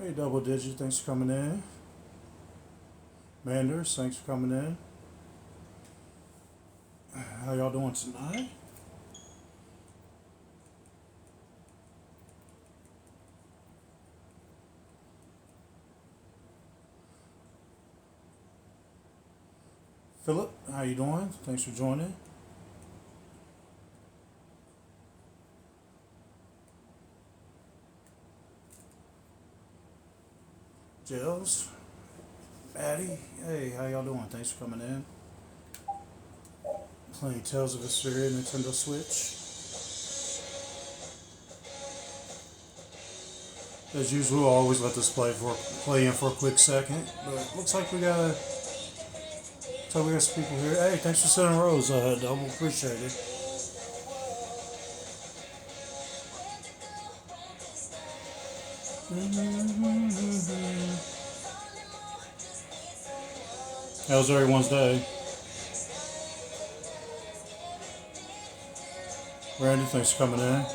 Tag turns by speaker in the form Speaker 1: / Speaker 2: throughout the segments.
Speaker 1: Hey, Double Digit, thanks for coming in. Manders, thanks for coming in. How y'all doing tonight? Philip, how you doing? Thanks for joining. Jills, Maddie, hey, how y'all doing? Thanks for coming in. Playing Tales of Vesperia, Nintendo Switch. As usual, I always let this play in for a quick second, but looks like we got some people here. Hey, thanks for sending Rose, Double, appreciate it. How's everyone's day? Randy, thanks for coming in.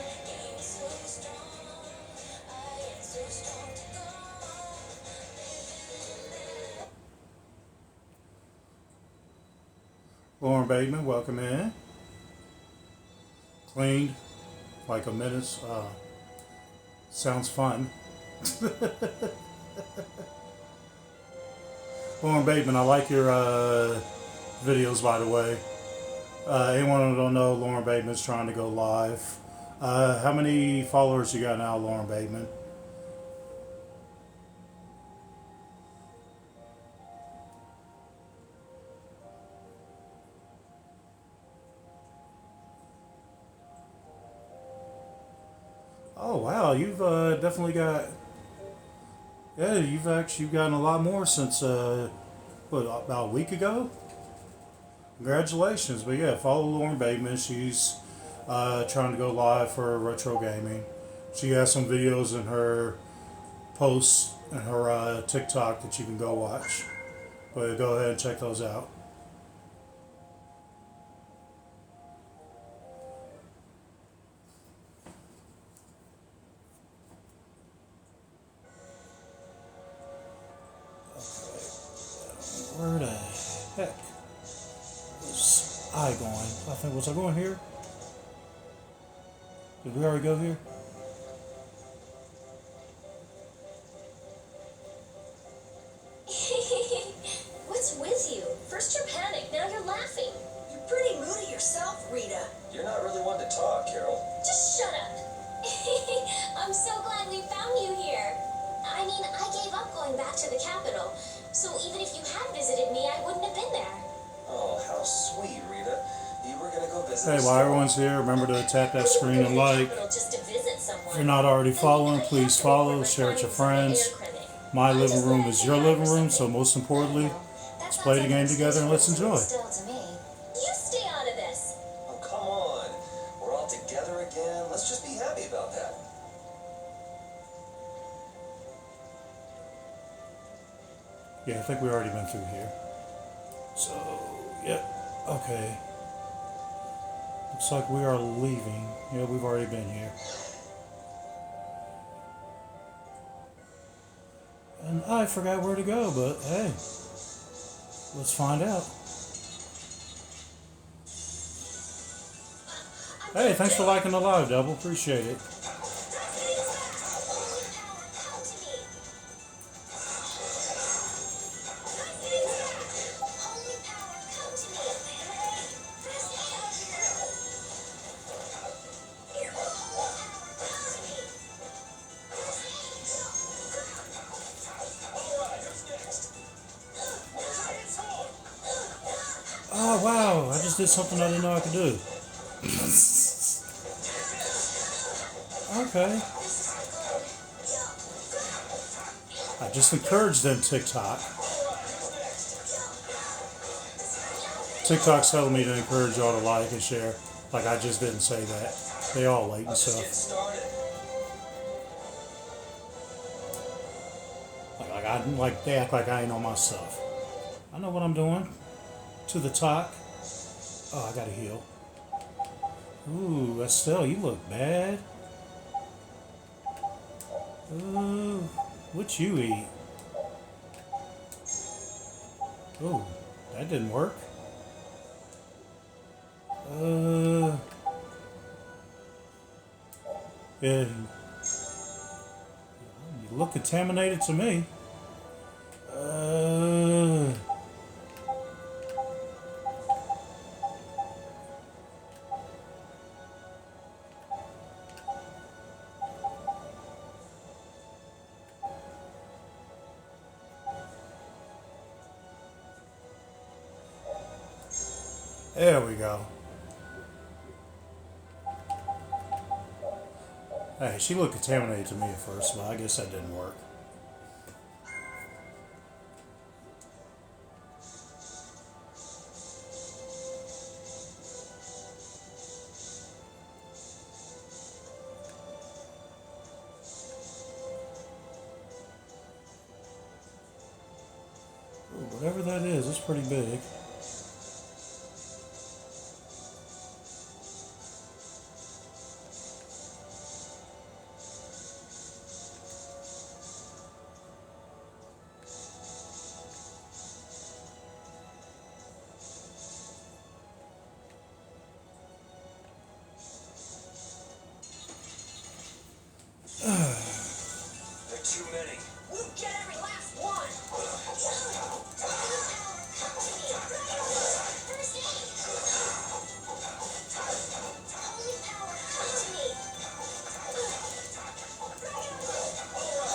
Speaker 1: Lauren Bateman, welcome in. Cleaned like a minute. Sounds fun. Lauren Bateman, I like your videos, by the way. Anyone who don't know, Lauren Bateman's trying to go live. How many followers you got now, Lauren Bateman? Oh wow, you've definitely got. Yeah, you've actually gotten a lot more since what, about a week ago. Congratulations! But yeah, follow Lauren Bateman. She's trying to go live for retro gaming. She has some videos in her posts and her TikTok that you can go watch. But go ahead and check those out. Where the heck was I going? Was I going here? Did we already go here?
Speaker 2: What's with you? First you're panicked, now you're laughing.
Speaker 3: You're pretty moody yourself, Rita.
Speaker 4: You're not really one to talk, Carol.
Speaker 2: Just shut up. I'm so glad we found you here. I mean, I gave up going back to the capital, so even if you had visited me, I wouldn't have been there.
Speaker 4: Oh, how sweet, Rita. You were gonna go visit
Speaker 1: Hey,
Speaker 4: us
Speaker 1: while
Speaker 4: too.
Speaker 1: everyone's here, remember to tap that
Speaker 2: I wouldn't
Speaker 1: screen
Speaker 2: go to
Speaker 1: and
Speaker 2: the
Speaker 1: like.
Speaker 2: capital just to visit someone.
Speaker 1: If you're not already following,
Speaker 2: I
Speaker 1: please
Speaker 2: have to
Speaker 1: follow,
Speaker 2: report
Speaker 1: share it with your
Speaker 2: findings
Speaker 1: friends.
Speaker 2: on the air critic.
Speaker 1: My
Speaker 2: I
Speaker 1: living
Speaker 2: just
Speaker 1: room
Speaker 2: wanted
Speaker 1: is
Speaker 2: to
Speaker 1: your
Speaker 2: hang out
Speaker 1: living
Speaker 2: or
Speaker 1: room, so
Speaker 2: something.
Speaker 1: most
Speaker 2: I
Speaker 1: importantly,
Speaker 2: don't know. That
Speaker 1: let's
Speaker 2: sounds
Speaker 1: play the
Speaker 2: like
Speaker 1: game
Speaker 2: an
Speaker 1: together and let's
Speaker 2: excuse
Speaker 1: enjoy.
Speaker 2: still to me. You stay out of this.
Speaker 4: Oh, come on. We're all together again. Let's just be happy about that.
Speaker 1: Yeah, I think we already been through here. So, yeah, okay. Looks like we are leaving. Yeah, we've already been here. And I forgot where to go, but hey, let's find out. Hey, thanks for liking the live, Double. Appreciate it. Oh, wow. I just did something I didn't know I could do. Okay. I just encouraged them, TikTok. TikTok's telling me to encourage y'all to like and share. Like, I just didn't say that. They all late and
Speaker 4: Let's get
Speaker 1: stuff.
Speaker 4: started.
Speaker 1: They act like I ain't on my stuff. I know what I'm doing. To the talk. Oh, I gotta heal. Ooh, Estelle, you look bad. Ooh, what you eat? Oh, that didn't work. Yeah, you look contaminated to me. There we go. Hey, she looked contaminated to me at first, but I guess that didn't work. Ooh, whatever that is, it's pretty big.
Speaker 4: There are too many.
Speaker 3: We'll get every last one.
Speaker 2: First aid! Holy power, come to me! Holy power, come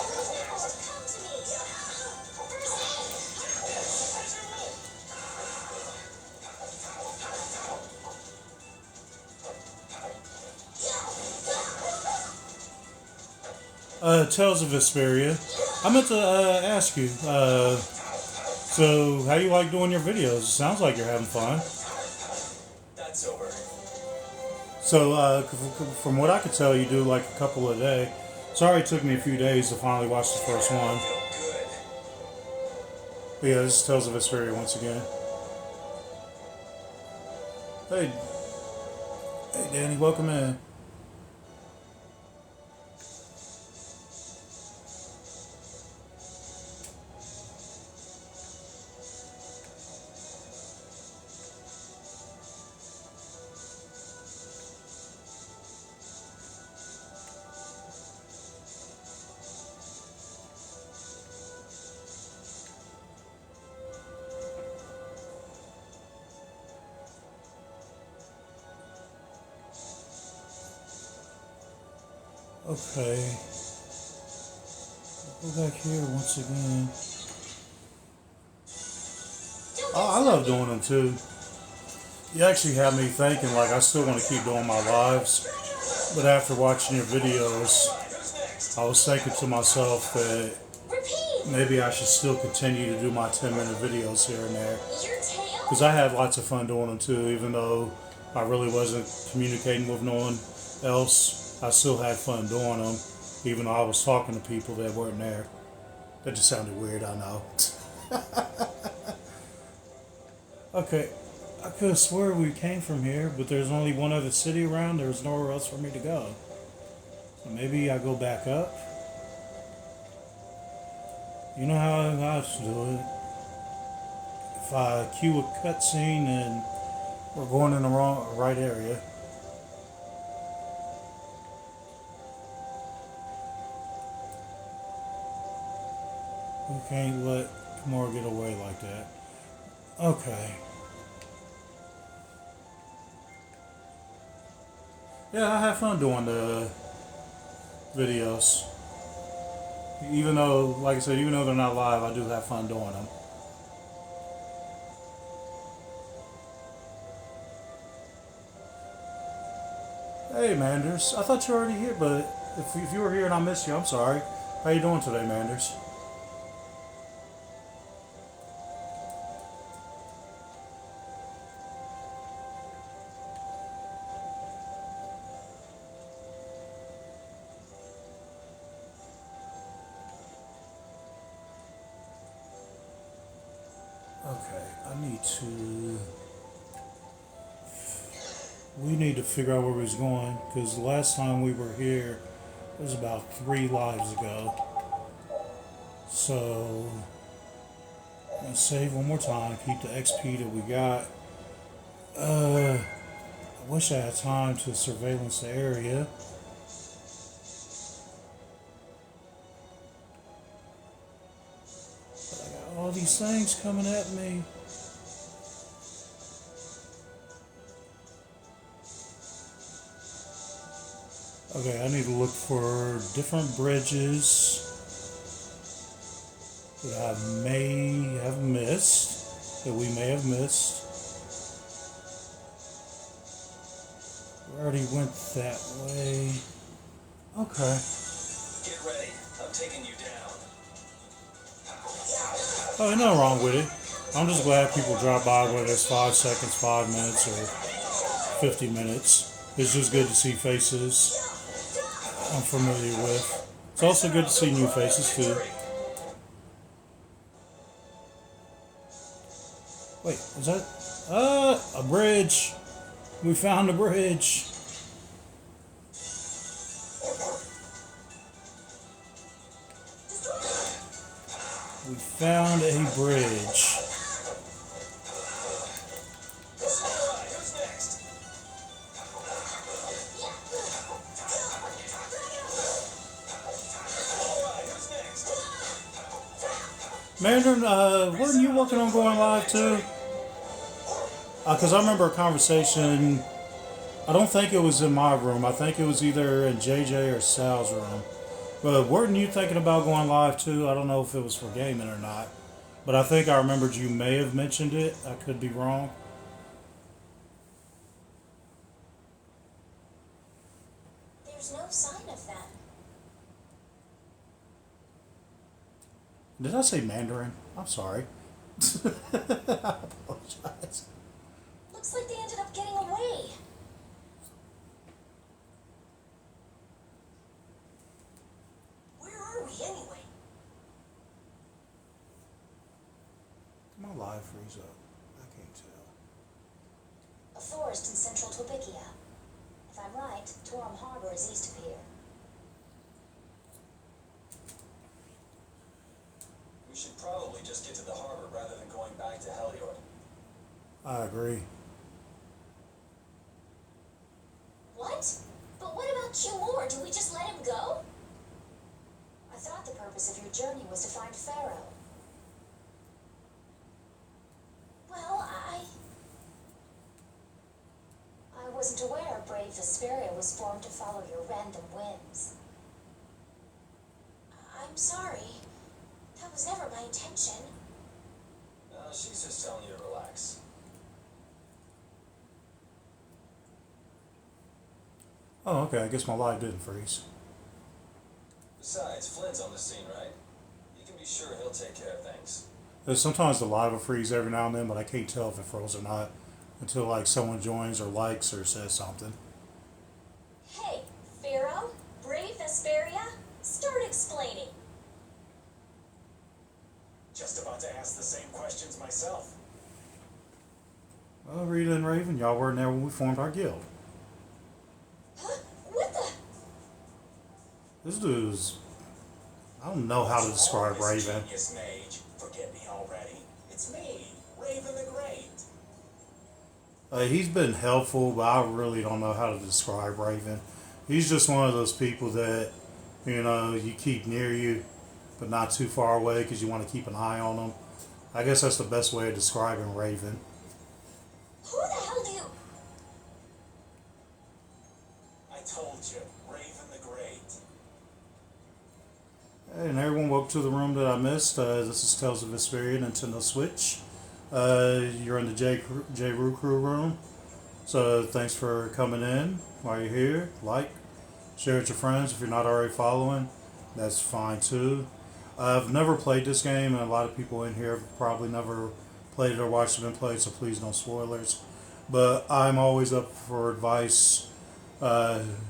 Speaker 2: to me! First
Speaker 1: Tales of Vesperia. I meant to ask you, so how you like doing your videos? It sounds like you're having fun.
Speaker 4: That's over.
Speaker 1: So, from what I could tell, you do like a couple a day. Sorry it took me a few days to finally watch the first one.
Speaker 4: Feel good.
Speaker 1: But yeah, this is Tales of Vesperia once again. Hey, Danny, welcome in. Okay. Go back here once again. Oh, I love doing them too. You actually have me thinking like I still want to keep doing my lives, but after watching your videos, I was thinking to myself that
Speaker 2: repeat!
Speaker 1: maybe I should still continue to do my 10-minute videos here and there.
Speaker 2: Your tail?
Speaker 1: Because I had lots of fun doing them too, even though I really wasn't communicating with no one else. I still had fun doing them, even though I was talking to people that weren't there. That just sounded weird, I know. Okay, I could have swore we came from here, but there's only one other city around. There's nowhere else for me to go. So maybe I go back up. You know how I have to do it. If I cue a cutscene and we're going in the right area. We can't let Kamora get away like that. Okay. Yeah, I have fun doing the videos. Even though, like I said, even though they're not live, I do have fun doing them. Hey, Manders. I thought you were already here, but if you were here and I missed you, I'm sorry. How you doing today, Manders? Okay, we need to figure out where he's going, because the last time we were here, it was about 3 lives ago. So, let's save one more time. Keep the XP that we got. I wish I had time to surveillance the area. But I got all these things coming at me. Okay, I need to look for different bridges that I may have missed, that we may have missed. We already went that way. Okay.
Speaker 4: Get ready. I'm taking you down.
Speaker 1: Oh, ain't nothing wrong with it. I'm just glad people drop by, whether it's 5 seconds, 5 minutes, or 50 minutes. It's just good to see faces I'm familiar with. It's also good to see new faces too. Wait, is that a bridge? We found a bridge. We found a bridge.
Speaker 4: Alright, who's next? Alright, who's next?
Speaker 1: Mandarin, weren't you working on going live too? Because I remember a conversation. I don't think it was in my room. I think it was either in JJ or Sal's room. But weren't you thinking about going live too? I don't know if it was for gaming or not. But I think I remembered you may have mentioned it. I could be wrong.
Speaker 2: There's no sign of them.
Speaker 1: Did I say Mandarin? I'm sorry. I apologize.
Speaker 2: Looks like they ended up getting away.
Speaker 3: Where are we anyway?
Speaker 1: My live freeze up. I can't tell.
Speaker 2: A forest in central Topikia. If I'm right, Torum Harbor is east of here.
Speaker 4: We should probably just get to the harbor rather than going back to Heliord.
Speaker 1: I agree.
Speaker 2: What? But what about Cumore? Do we just let him go? I thought the purpose of your journey was to find Pharaoh. Well, I wasn't aware Brave Vesperia was formed to follow your random whims. I'm sorry. That was never my intention.
Speaker 4: She's just telling you to relax.
Speaker 1: Oh, okay. I guess my live didn't freeze.
Speaker 4: Besides, Flynn's on the scene, right? You can be sure he'll take care of things.
Speaker 1: Sometimes the live will freeze every now and then, but I can't tell if it froze or not until like someone joins or likes or says something.
Speaker 2: Hey, Pharaoh? Brave Vesperia? Start explaining.
Speaker 3: Just about to ask the same questions myself.
Speaker 1: Well, Rita and Raven, y'all weren't there when we formed our guild.
Speaker 2: Huh? What the?
Speaker 1: This dude's... I don't know how to describe
Speaker 3: Oh, this
Speaker 1: Raven.
Speaker 3: genius mage. Forget me already. It's me, Raven the Great.
Speaker 1: He's been helpful, but I really don't know how to describe Raven. He's just one of those people that, you know, you keep near you, but not too far away because you want to keep an eye on him. I guess that's the best way of describing Raven.
Speaker 2: Who the hell do you...
Speaker 3: I told you, Raven the Great.
Speaker 1: Hey, and everyone, welcome to the room that I missed. This is Tales of Vesperia, Nintendo Switch. You're in the J. Roo Crew room. So thanks for coming in while you're here. Like, share with your friends if you're not already following. That's fine too. I've never played this game, and a lot of people in here have probably never played it or watched it been played, so please no spoilers. But I'm always up for advice,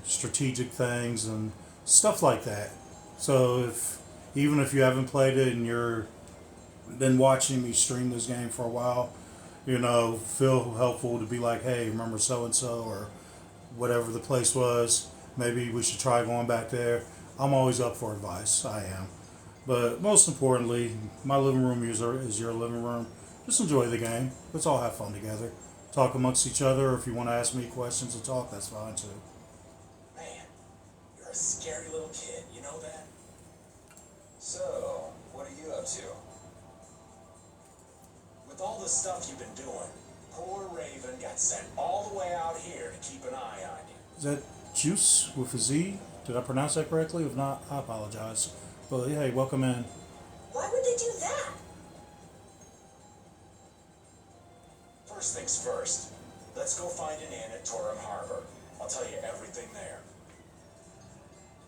Speaker 1: strategic things, and stuff like that. So even if you haven't played it and you're been watching me stream this game for a while, you know, feel helpful to be like, hey, remember so and so or whatever the place was. Maybe we should try going back there. I'm always up for advice. I am. But most importantly, my living room is your living room. Just enjoy the game. Let's all have fun together. Talk amongst each other, or if you want to ask me questions and talk, that's fine too.
Speaker 3: Man, you're a scary little kid, you know that?
Speaker 4: So, what are you up to?
Speaker 3: With all the stuff you've been doing, poor Raven got sent all the way out here to keep an eye on you.
Speaker 1: Is that Juice with a Z? Did I pronounce that correctly? If not, I apologize. But hey, welcome in.
Speaker 2: Why would they do that?
Speaker 3: First things first, let's go find an inn at Torham Harbor. I'll tell you everything there.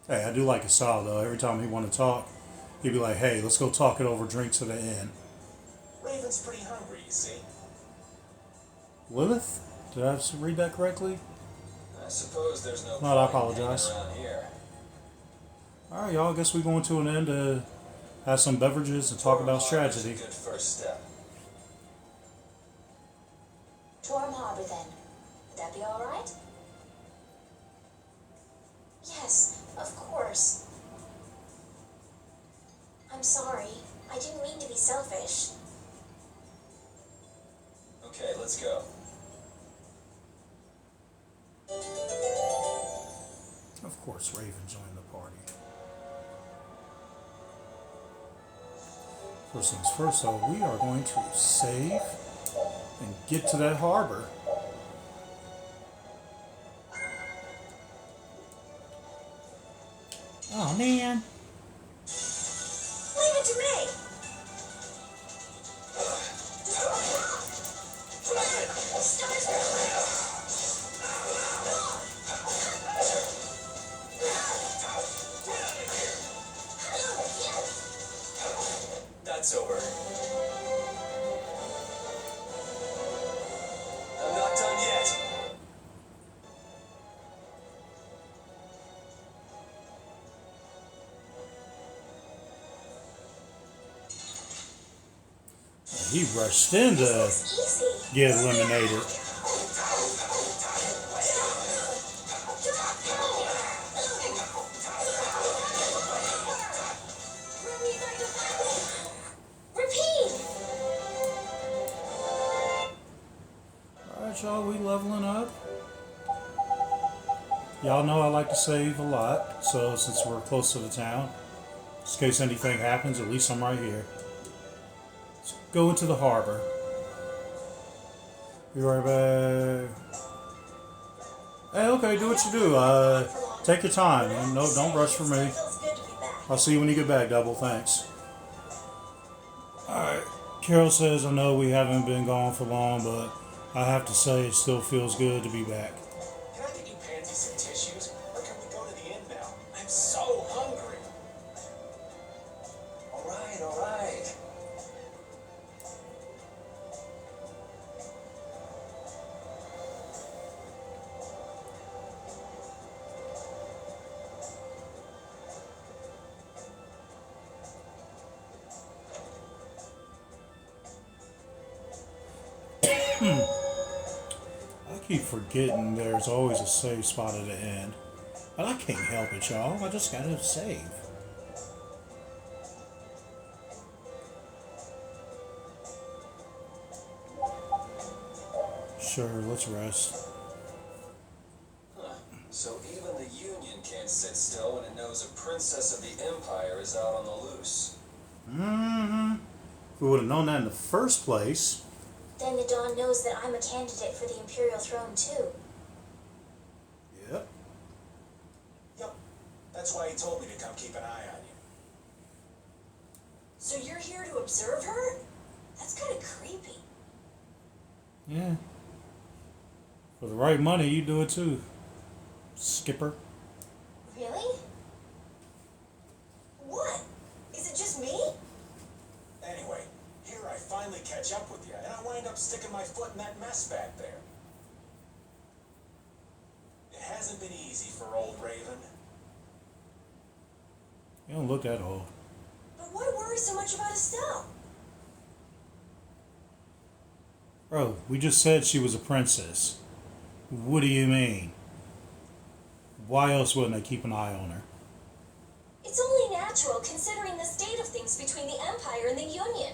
Speaker 1: Hey, I do like his style though. Every time he want to talk, he'd be like, "Hey, let's go talk it over, drinks at the inn."
Speaker 3: Raven's pretty hungry, you see.
Speaker 1: Lilith? Did I read that correctly?
Speaker 4: I suppose there's no
Speaker 1: No, I
Speaker 4: point
Speaker 1: apologize.
Speaker 4: hanging around here.
Speaker 1: All right, y'all. I guess we're going to an inn to have some beverages and talk about
Speaker 4: Torham Harbor's
Speaker 1: strategy.
Speaker 4: a good first step.
Speaker 2: Torham Harbor, then. Would that be all right? Yes, of course. I'm sorry. I didn't mean to be selfish.
Speaker 4: Okay, let's go.
Speaker 1: Of course, Raven joined the party. First things first, though, we are going to save and get to that harbor. Oh man.
Speaker 2: Leave it to me!
Speaker 3: That's over.
Speaker 4: I'm not done yet.
Speaker 1: He rushed in to
Speaker 2: Easy.
Speaker 1: get eliminated.
Speaker 2: Repeat!
Speaker 1: Alright, y'all, we leveling up. Y'all know I like to save a lot, so since we're close to the town, just in case anything happens, at least I'm right here. Let's go into the harbor. Be right back. Hey, okay, do what you do. Take your time, man. No, don't rush for me.
Speaker 2: Feels good to be back.
Speaker 1: I'll see you when you get back, Double. Thanks. Alright, Carol says, I know we haven't been gone for long, but I have to say it still feels good to be back.
Speaker 3: Can I get you Pansy some tissues? Or can we go to the inn now? I'm so hungry.
Speaker 4: All right, all right.
Speaker 1: I keep forgetting there's always a save spot at the end. But I can't help it, y'all. I just gotta save. Sure, let's rest.
Speaker 4: Huh. So even the Union can't sit still when it knows a princess of the Empire is out on the loose.
Speaker 1: Mm-hmm. If we would have known that in the first place.
Speaker 2: Then the Dawn knows that I'm a candidate for the Imperial throne, too.
Speaker 1: Yep.
Speaker 3: Yep. That's why he told me to come keep an eye on you.
Speaker 2: So you're here to observe her? That's kind of creepy.
Speaker 1: Yeah. For the right money, you do it too. Skipper.
Speaker 2: Really? What? Is it just me?
Speaker 3: Anyway, here I finally catch up with you, and I wind up sticking my foot in that mess back there. It hasn't been easy for old Raven.
Speaker 1: You don't look that old.
Speaker 2: But why worry so much about Estelle?
Speaker 1: Bro, we just said she was a princess. What do you mean? Why else wouldn't they keep an eye on her?
Speaker 2: It's only natural considering the state of games between the Empire and the Union.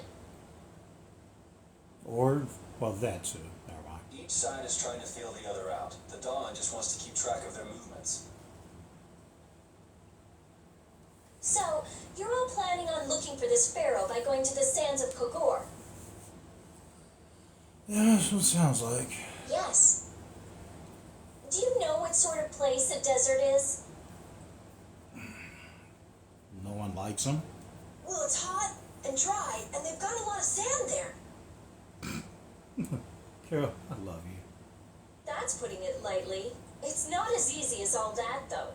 Speaker 1: Or, well, that too. Never mind.
Speaker 4: Each side is trying to feel the other out. The Dawn just wants to keep track of their movements.
Speaker 2: So, you're all planning on looking for this pharaoh by going to the sands of Kogor?
Speaker 1: Yeah, that's what it sounds like.
Speaker 2: Yes. Do you know what sort of place a desert is?
Speaker 1: No one likes them.
Speaker 5: Well, it's hot and dry, and they've got a lot of sand there.
Speaker 1: Carol, I love you.
Speaker 2: That's putting it lightly. It's not as easy as all that, though.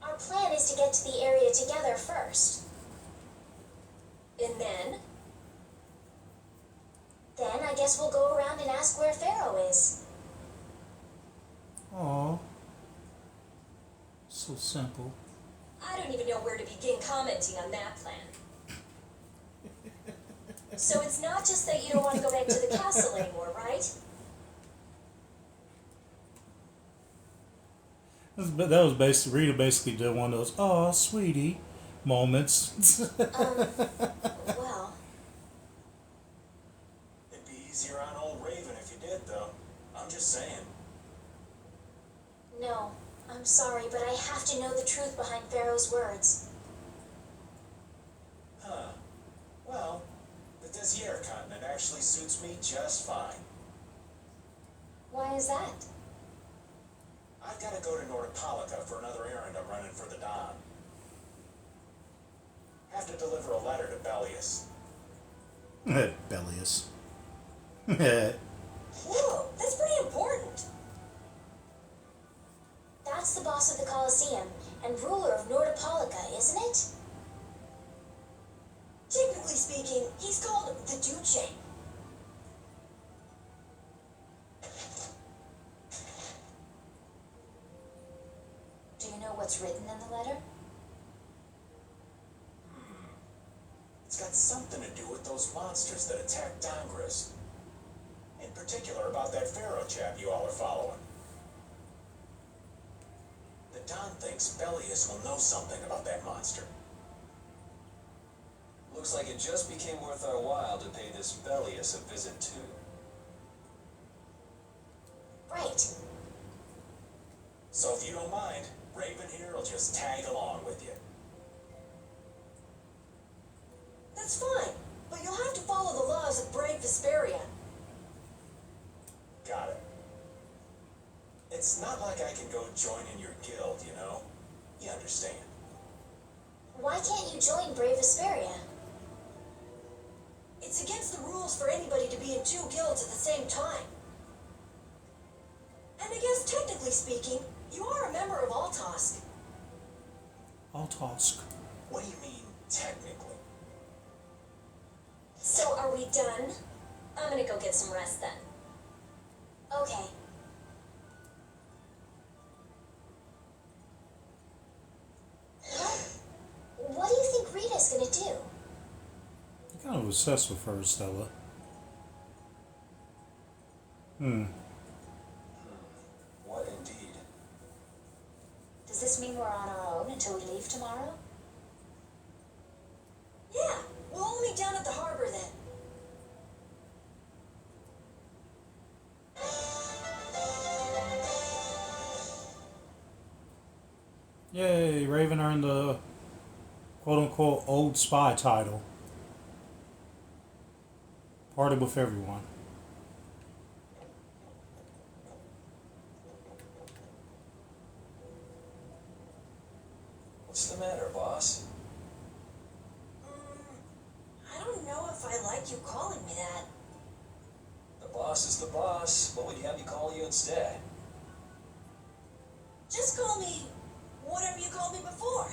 Speaker 2: Our plan is to get to the area together first. And then? Then I guess we'll go around and ask where Pharaoh is.
Speaker 1: Aw. So simple.
Speaker 2: I don't even know where to begin commenting on that plan. So it's not just that you don't want to go back to the castle anymore, right?
Speaker 1: That was basically, Rita basically did one of those, "Aw, sweetie," moments.
Speaker 2: Well,
Speaker 3: It'd be easier on old Raven if you did, though. I'm just saying.
Speaker 2: no. I'm sorry, but I have to know the truth behind Pharaoh's words.
Speaker 3: Huh. Well, the Desier continent actually suits me just fine.
Speaker 2: Why is that?
Speaker 3: I've got to go to Nordopolica for another errand I'm running for the Don. Have to deliver a letter to Bellius.
Speaker 1: Bellius.
Speaker 5: Whoa, that's pretty important.
Speaker 2: That's the boss of the Colosseum and ruler of Nordopolica, isn't it?
Speaker 5: Technically speaking, he's called the Duce.
Speaker 2: Do you know what's written in the letter?
Speaker 3: It's got something to do with those monsters that attacked Dongris. In particular about that Pharaoh chap you all are following. The Don thinks Bellius will know something about that monster.
Speaker 4: Looks like it just became worth our while to pay this Bellius a visit too.
Speaker 2: Right.
Speaker 3: So if you don't mind, Raven here will just tag along with you.
Speaker 5: That's fine, but you'll have to follow the laws of brave Vesperia.
Speaker 3: Got it. It's not like I can go join in your guild, you know? You understand.
Speaker 2: Why can't you join Brave Vesperia?
Speaker 5: It's against the rules for anybody to be in two guilds at the same time. And I guess technically speaking, you are a member of Altosk.
Speaker 1: Altosk.
Speaker 3: What do you mean, technically?
Speaker 2: So are we done? I'm gonna go get some rest then. Okay. What do you think Rita's gonna do?
Speaker 1: I'm kind of obsessed with her, Stella.
Speaker 4: What indeed?
Speaker 2: Does this mean we're on our own until we leave tomorrow?
Speaker 5: Yeah, we'll all meet down at the harbor then.
Speaker 1: Yay, Raven earned the quote-unquote old spy title. Parted with everyone.
Speaker 4: What's the matter, boss?
Speaker 5: I don't know if I like you calling me that.
Speaker 4: The boss is the boss. What would he have you call you instead?
Speaker 5: Just call me whatever you called me before.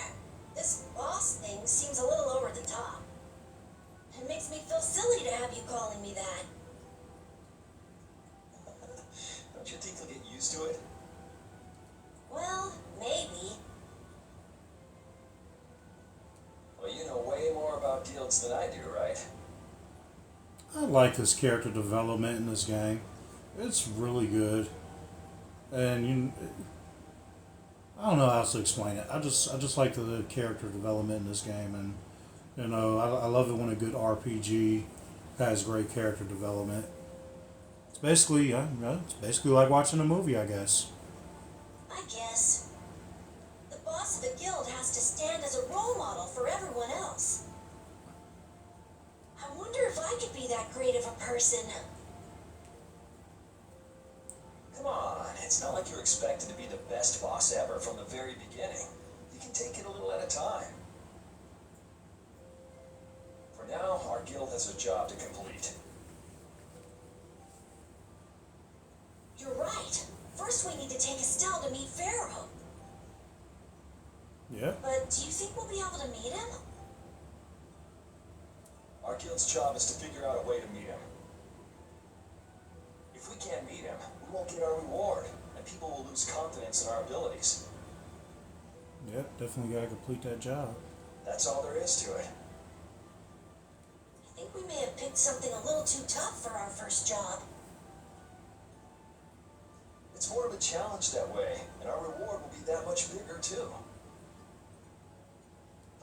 Speaker 5: This boss thing seems a little over the top. It makes me feel silly to have you calling me that.
Speaker 4: Don't you think you'll get used to it?
Speaker 5: Well, maybe.
Speaker 4: Well, you know way more about guilds than I do, right?
Speaker 1: I like his character development in this game. It's really good. And I don't know how else to explain it. I just like the character development in this game, and You know, I love it when a good RPG has great character development. It's basically, it's basically like watching a movie, I guess.
Speaker 5: I guess. The boss of the guild has to stand as a role model for everyone else. I wonder if I could be that great of a person.
Speaker 4: Come on, it's not like you're expected to be the best boss ever from the very beginning. You can take it a little at a time. For now, our guild has a job to complete.
Speaker 5: You're right. First we need to take Estelle to meet Pharaoh.
Speaker 1: Yeah.
Speaker 5: But do you think we'll be able to meet him?
Speaker 4: Our guild's job is to figure out a way to meet him. If we can't meet him, we won't get our reward, and people will lose confidence in our abilities.
Speaker 1: Yep, definitely gotta complete that job.
Speaker 4: That's all there is to it.
Speaker 5: I think we may have picked something a little too tough for our first job.
Speaker 4: It's more of a challenge that way, and our reward will be that much bigger too.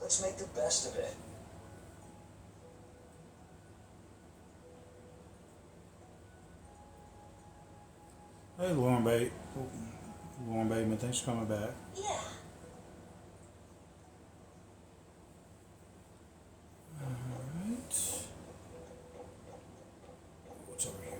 Speaker 4: Let's make the best of it.
Speaker 1: Hey, Lauren Bateman, thanks for coming back.
Speaker 5: Yeah.
Speaker 1: Alright. What's over here?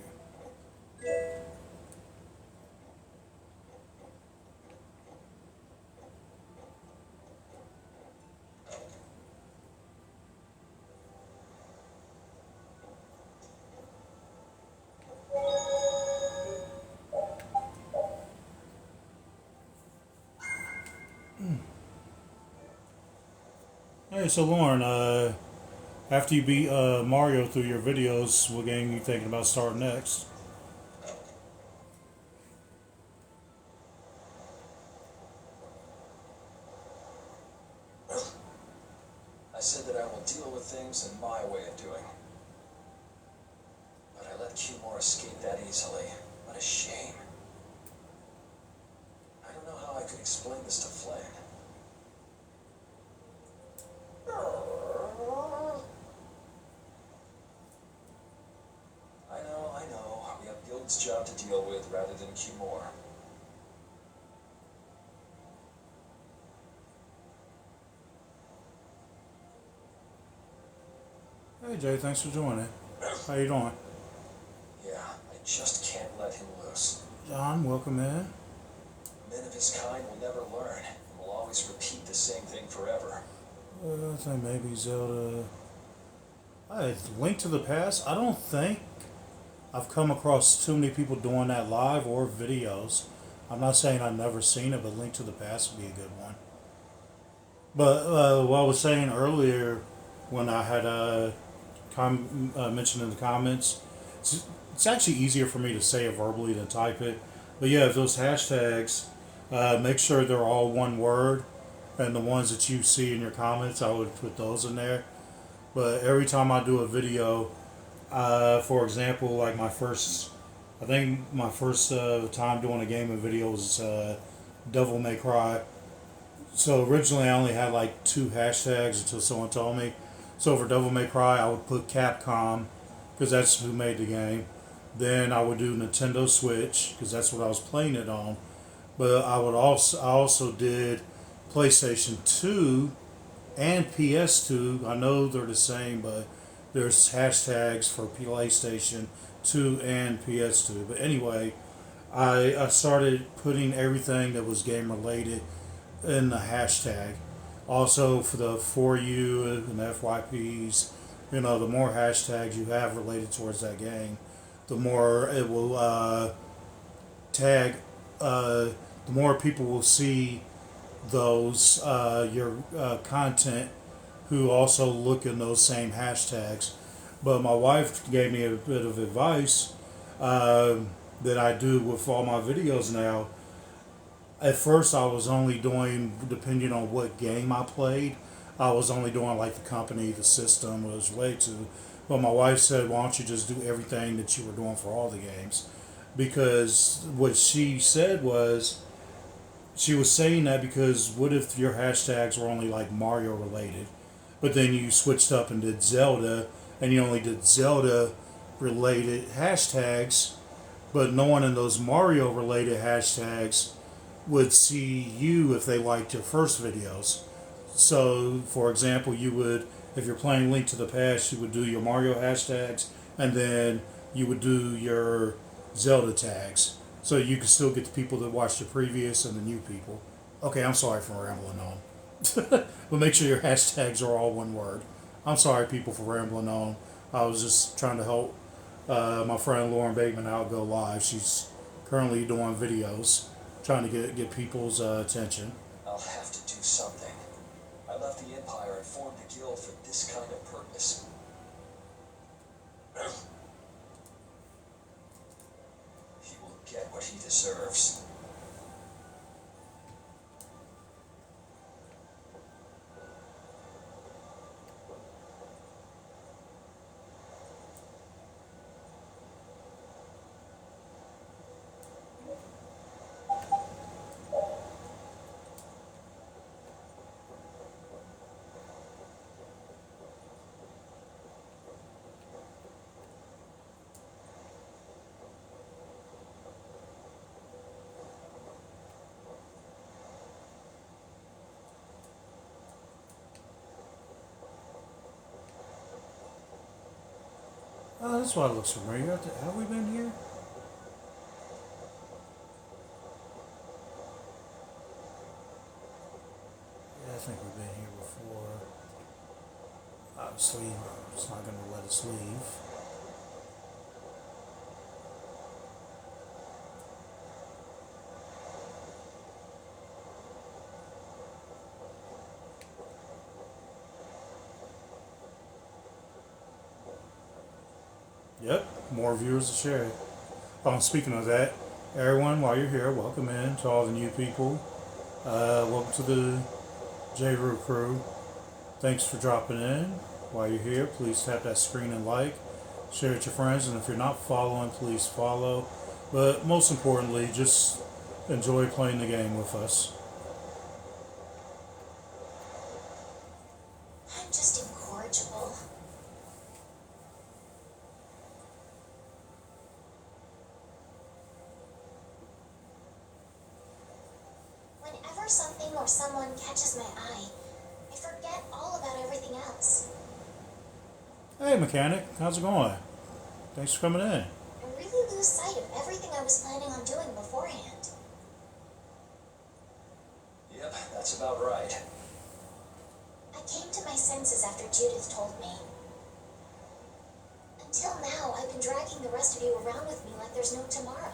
Speaker 1: Hey, so Lauren, after you beat Mario through your videos, what game are you thinking about starting next?
Speaker 4: I said that I will deal with things in my way of doing. But I let Cumore escape that easily. What a shame. I don't know how I could explain this to Flan. I know. We have Guild's job to deal with rather than Cumore.
Speaker 1: Hey Jay, thanks for joining. How you doing?
Speaker 4: Yeah, I just can't let him loose.
Speaker 1: John, welcome in.
Speaker 4: Men of his kind will never learn and will always repeat the same thing forever.
Speaker 1: I think maybe Zelda. Link to the Past. I don't think I've come across too many people doing that live or videos. I'm not saying I've never seen it, but Link to the Past would be a good one. But what I was saying earlier, when I had mentioned in the comments, it's actually easier for me to say it verbally than type it. But yeah, those hashtags, make sure they're all one word, and the ones that you see in your comments, I would put those in there. But every time I do a video, for example, like I think my first time doing a gaming video was Devil May Cry. So originally I only had like 2 hashtags until someone told me. So for Devil May Cry, I would put Capcom, because that's who made the game. Then I would do Nintendo Switch, because that's what I was playing it on. But I also did PlayStation 2 and PS2. I know they're the same, but there's hashtags for PlayStation 2 and PS2. But anyway, I started putting everything that was game related in the hashtag. Also for the For You and the FYPs, the more hashtags you have related towards that game, the more it will tag, the more people will see those your content who also look in those same hashtags. But my wife gave me a bit of advice that I do with all my videos now. At first I was only doing, depending on what game I played, I was only doing like the company, the system it was related to. But my wife said, why don't you just do everything that you were doing for all the games? Because what she said was, she was saying that because what if your hashtags were only like Mario related? but then you switched up and did Zelda, and you only did Zelda related hashtags, but no one in those Mario related hashtags would see you if they liked your first videos. So, for example, you would, if you're playing Link to the Past, you would do your Mario hashtags, and then you would do your Zelda tags. So you could still get the people that watched the previous and the new people. Okay, I'm sorry for rambling on. But make sure your hashtags are all one word. I'm sorry, people, for rambling on. I was just trying to help my friend Lauren Bateman out go live. She's currently doing videos, trying to get people's attention.
Speaker 4: I'll have to do something. I left the Empire and formed a guild for this kind of purpose. He will get what he deserves.
Speaker 1: Oh, that's why it looks familiar. Have we been here? Yeah, I think we've been here before. Obviously, it's not going to let us leave. Yep, more viewers to share. Speaking of that, everyone, while you're here, welcome in to all the new people. Welcome to the J-Roo crew. Thanks for dropping in. While you're here, please tap that screen and like. Share it with your friends, and if you're not following, please follow. But most importantly, just enjoy playing the game with us.
Speaker 5: I'm just incorrigible. Whenever something or someone catches my eye, I forget all about everything else.
Speaker 1: Hey, mechanic, how's it going? Thanks for coming in.
Speaker 5: I really lose sight of everything I was planning on doing beforehand.
Speaker 4: Yep, that's about right.
Speaker 5: I came to my senses after Judith told me. Until now, I've been dragging the rest of you around with me like there's no tomorrow.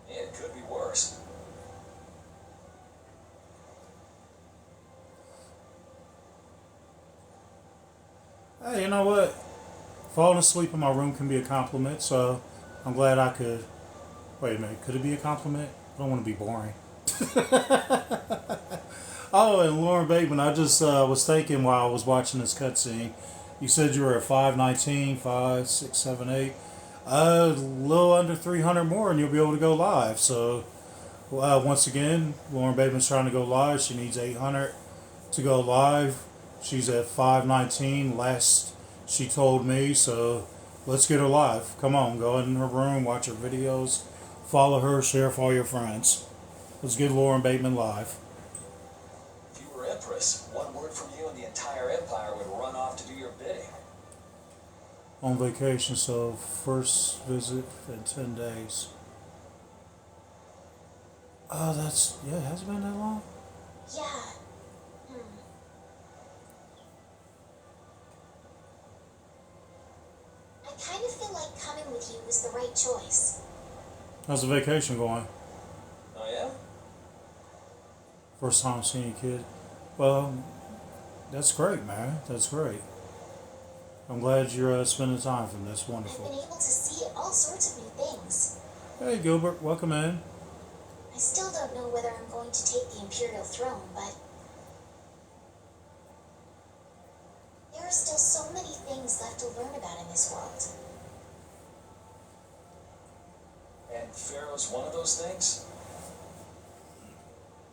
Speaker 4: It could be worse.
Speaker 1: Hey, you know what? Falling asleep in my room can be a compliment, so I'm glad I could. Wait a minute, could it be a compliment? I don't want to be boring. Oh, and Lauren Bateman, I just was thinking while I was watching this cutscene, you said you were at 519, 5, 6, 7, 8. A little under 300 more and you'll be able to go live. So, once again, Lauren Bateman's trying to go live. She needs 800 to go live. She's at 519 last she told me, so let's get her live. Come on, go in her room, watch her videos, follow her, share with all your friends. Let's get Lauren Bateman live.
Speaker 4: If you were Empress, one word from you and the entire Empire would run off to do your bidding.
Speaker 1: On vacation, so first visit in 10 days. Oh, that's, yeah, it hasn't been that long?
Speaker 5: Yeah. I kind of feel like coming with you was the right choice.
Speaker 1: How's the vacation going?
Speaker 4: Oh yeah?
Speaker 1: First time seeing a kid. Well, that's great, man. That's great. I'm glad you're spending time from this.
Speaker 5: I've been
Speaker 1: Wonderful.
Speaker 5: able to see all sorts of new things.
Speaker 1: Hey, Gilbert, welcome in.
Speaker 5: I still don't know whether I'm going to take the Imperial throne, but there are still so many things left to learn about in this world.
Speaker 4: And Pharaoh's one of those things?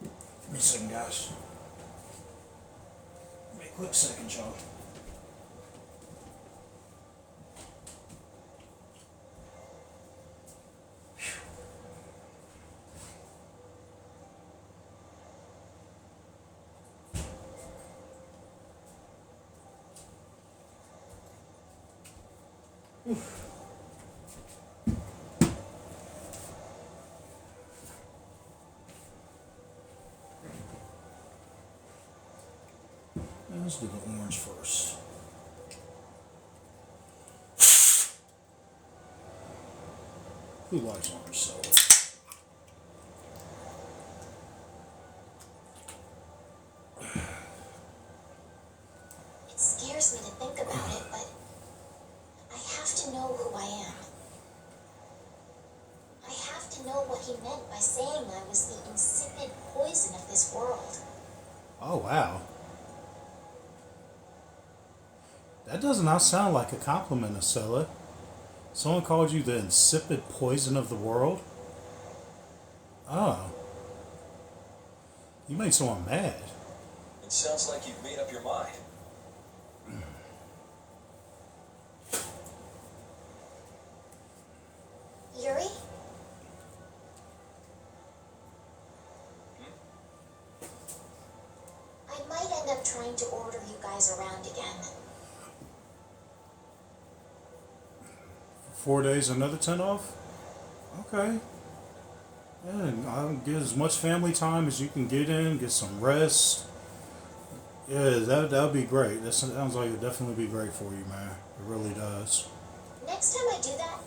Speaker 1: Give me a second, guys. Quick second, y'all. Let's do the orange first. Who likes orange soda?
Speaker 5: It scares me to think about it, but I have to know who I am. I have to know what he meant by saying I was the insipid poison of this world.
Speaker 1: Oh, wow. That does not sound like a compliment, Acela. Someone called you the insipid poison of the world? Oh. You made someone mad.
Speaker 4: It sounds like you've made up your mind.
Speaker 5: Yuri? I might end up trying to order you guys around again.
Speaker 1: 4 days, another 10 off? Okay. Yeah, I'll get as much family time as you can get in, get some rest. Yeah, that would be great. That sounds like it'd definitely be great for you, man. It really does.
Speaker 5: Next time I do that,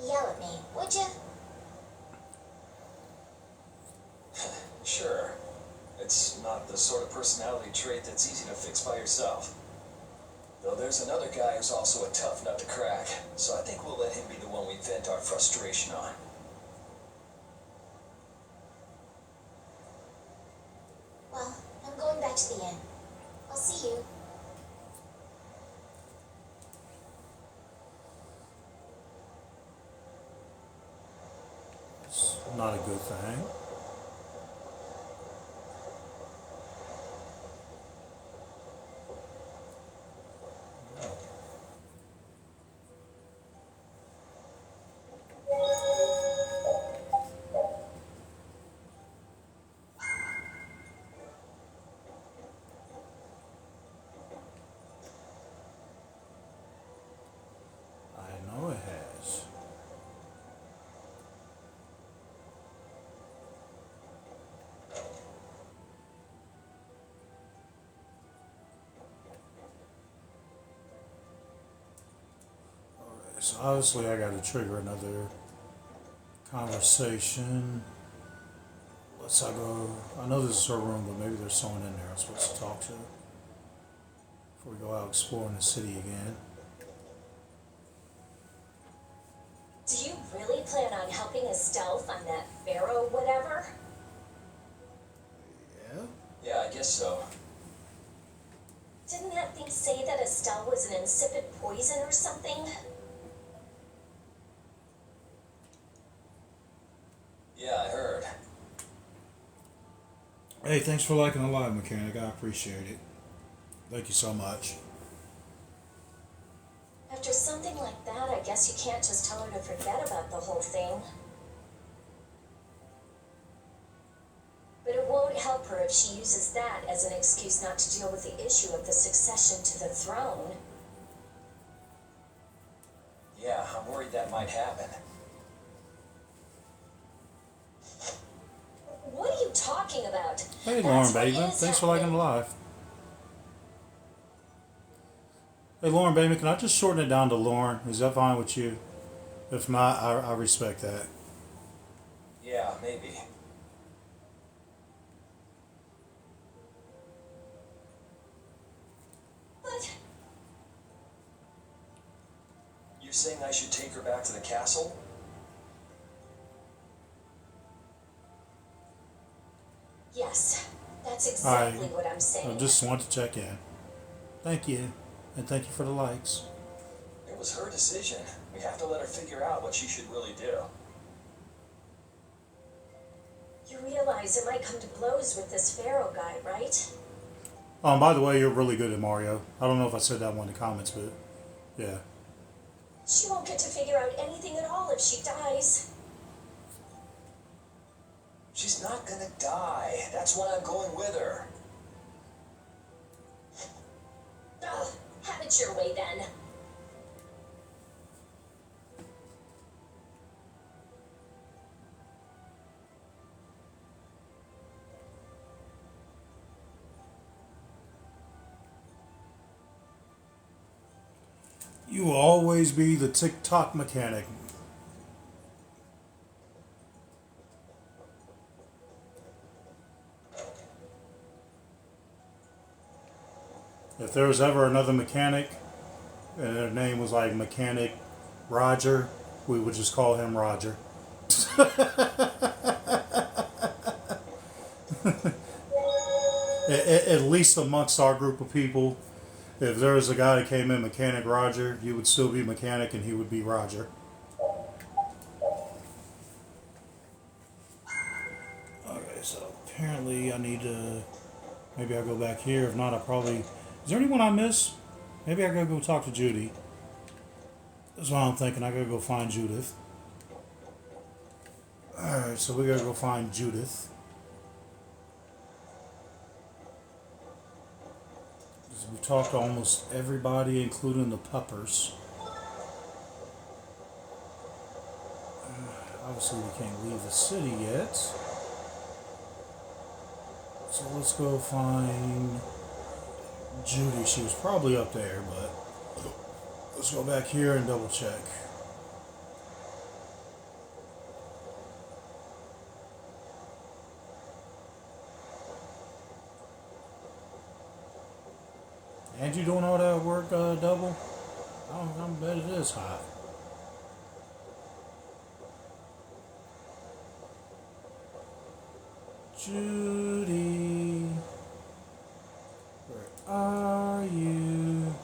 Speaker 5: yell at me, would you?
Speaker 4: Sure. It's not the sort of personality trait that's easy to fix by yourself. Though there's another guy who's also a tough nut to crack, so I think we'll let him be the one we vent our frustration on.
Speaker 5: Well, I'm going back to the inn. I'll see you.
Speaker 1: It's not a good thing. I know it has. Alright, so obviously I got to trigger another conversation. Let's go. I know this is her room, but maybe there's someone in there I'm supposed to talk to before we go out exploring the city again.
Speaker 2: Do you really plan on helping Estelle find that pharaoh whatever?
Speaker 1: Yeah.
Speaker 4: Yeah, I guess so.
Speaker 2: Didn't that thing say that Estelle was an insipid poison or something?
Speaker 4: Yeah, I heard.
Speaker 1: Hey, thanks for liking the live mechanic. I appreciate it. Thank you so much.
Speaker 2: After something like that, I guess you can't just tell her to forget about the whole thing. But it won't help her if she uses that as an excuse not to deal with the issue of the succession to the throne.
Speaker 4: Yeah, I'm worried that might happen.
Speaker 2: What are you talking about?
Speaker 1: Hey,
Speaker 2: That's
Speaker 1: Lauren
Speaker 2: what
Speaker 1: Bateman.
Speaker 2: is
Speaker 1: Thanks for liking the
Speaker 2: happening.
Speaker 1: live. Hey, Lauren Bateman, can I just shorten it down to Lauren? Is that fine with you? If not, I respect that.
Speaker 4: Yeah, maybe.
Speaker 2: But
Speaker 4: You're saying I should take her back to the castle?
Speaker 2: yes, that's exactly what I'm
Speaker 1: I
Speaker 2: saying.
Speaker 1: just want to check in. Thank you. And thank you for the likes.
Speaker 4: It was her decision. We have to let her figure out what she should really do.
Speaker 2: You realize it might come to blows with this pharaoh guy, right?
Speaker 1: By the way, you're really good at Mario. I don't know if I said that one in the comments, but yeah.
Speaker 2: She won't get to figure out anything at all if she dies.
Speaker 4: She's not gonna die. That's why I'm going with her.
Speaker 2: Ugh, have it your way then.
Speaker 1: You will always be the TikTok mechanic. If there was ever another mechanic and their name was like Mechanic Roger, we would just call him Roger. At least amongst our group of people, if there was a guy that came in Mechanic Roger, you would still be Mechanic and he would be Roger. Okay, so apparently I need to, maybe I'll go back here. If not, I'll probably, is there anyone I miss? Maybe I gotta go talk to Judy. That's what I'm thinking. I gotta go find Judith. Alright, so we gotta go find Judith. We talked to almost everybody, including the puppers. Obviously, we can't leave the city yet. So let's go find Judy. She was probably up there, but let's go back here and double check. And you doing all that work double? I bet it is hot. Judy, where are you?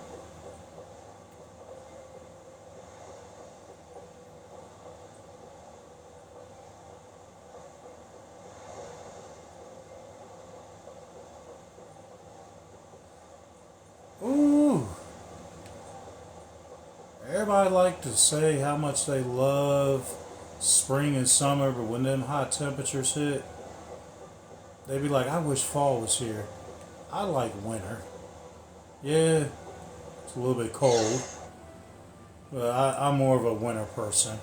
Speaker 1: Ooh. Everybody like to say how much they love spring and summer, but when them hot temperatures hit, they be like, I wish fall was here. I like winter. Yeah, it's a little bit cold, but I'm more of a winter person.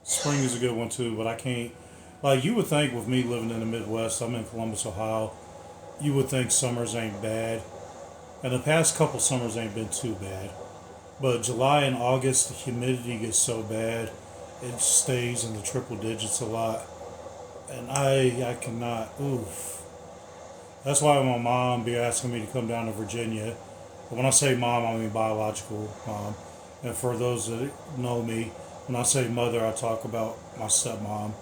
Speaker 1: Spring is a good one too, but I can't. Like, you would think with me living in the Midwest, I'm in Columbus, Ohio, you would think summers ain't bad. And the past couple summers ain't been too bad. But July and August, the humidity gets so bad, it stays in the triple digits a lot. And I cannot, oof. That's why my mom be asking me to come down to Virginia. But when I say mom, I mean biological mom. And for those that know me, when I say mother, I talk about my stepmom.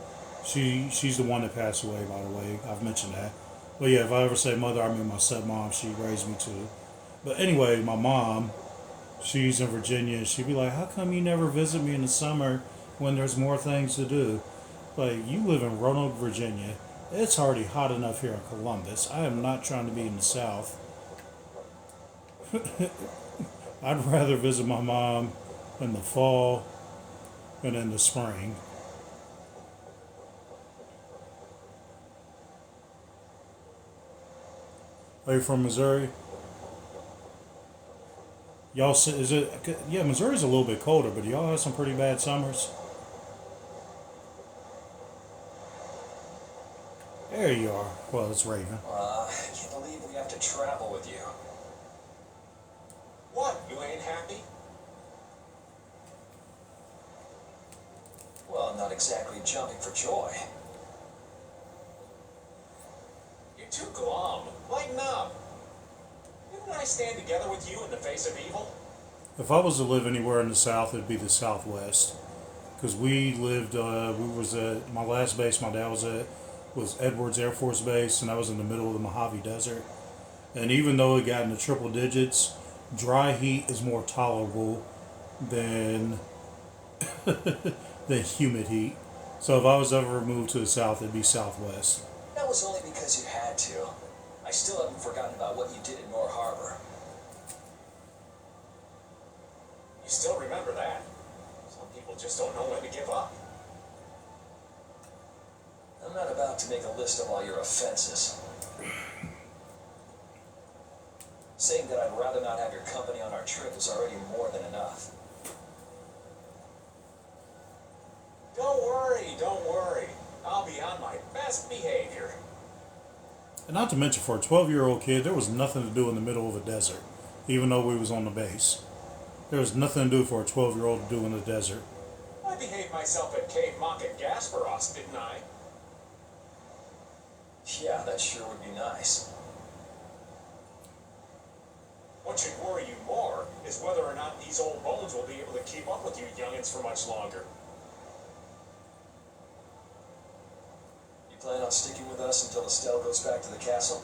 Speaker 1: She's the one that passed away, by the way. I've mentioned that. But yeah, if I ever say mother, I mean my stepmom. She raised me too. But anyway, my mom, she's in Virginia. She'd be like, how come you never visit me in the summer when there's more things to do? Like, you live in Roanoke, Virginia. It's already hot enough here in Columbus. I am not trying to be in the South. I'd rather visit my mom in the fall than in the spring. Are you from Missouri? Y'all, is it? Yeah, Missouri's a little bit colder, but y'all have some pretty bad summers. There you are. Well, it's Raven.
Speaker 4: I can't believe we have to travel with you.
Speaker 3: What? You ain't happy?
Speaker 4: Well, not exactly jumping for joy.
Speaker 3: You're too glum. Lighten up. Didn't I stand together with you in the face of evil?
Speaker 1: If I was to live anywhere in the South, it'd be the Southwest. Because we lived, we was at, my last base my dad was at was Edwards Air Force Base, and that was in the middle of the Mojave Desert. And even though it got in the triple digits, dry heat is more tolerable than than humid heat. So if I was ever moved to the south, it'd be southwest.
Speaker 4: That was only because you had to. I still haven't forgotten about what you did in Nor Harbor.
Speaker 3: You still remember that? Some people just don't know when to give up.
Speaker 4: I'm not about to make a list of all your offenses. Saying that I'd rather not have your company on our trip is already more than enough.
Speaker 3: Don't worry. I'll be on my best behavior.
Speaker 1: And not to mention, for a 12-year-old kid, there was nothing to do in the middle of a desert, even though we was on the base. There was nothing to do for a 12-year-old to do in the desert.
Speaker 3: I behaved myself at Cave Mock and Gasparos, didn't I?
Speaker 4: Yeah, that sure would be nice.
Speaker 3: What should worry you more is whether or not these old bones will be able to keep up with you youngins for much longer.
Speaker 4: You plan on sticking with us until Estelle goes back to the castle?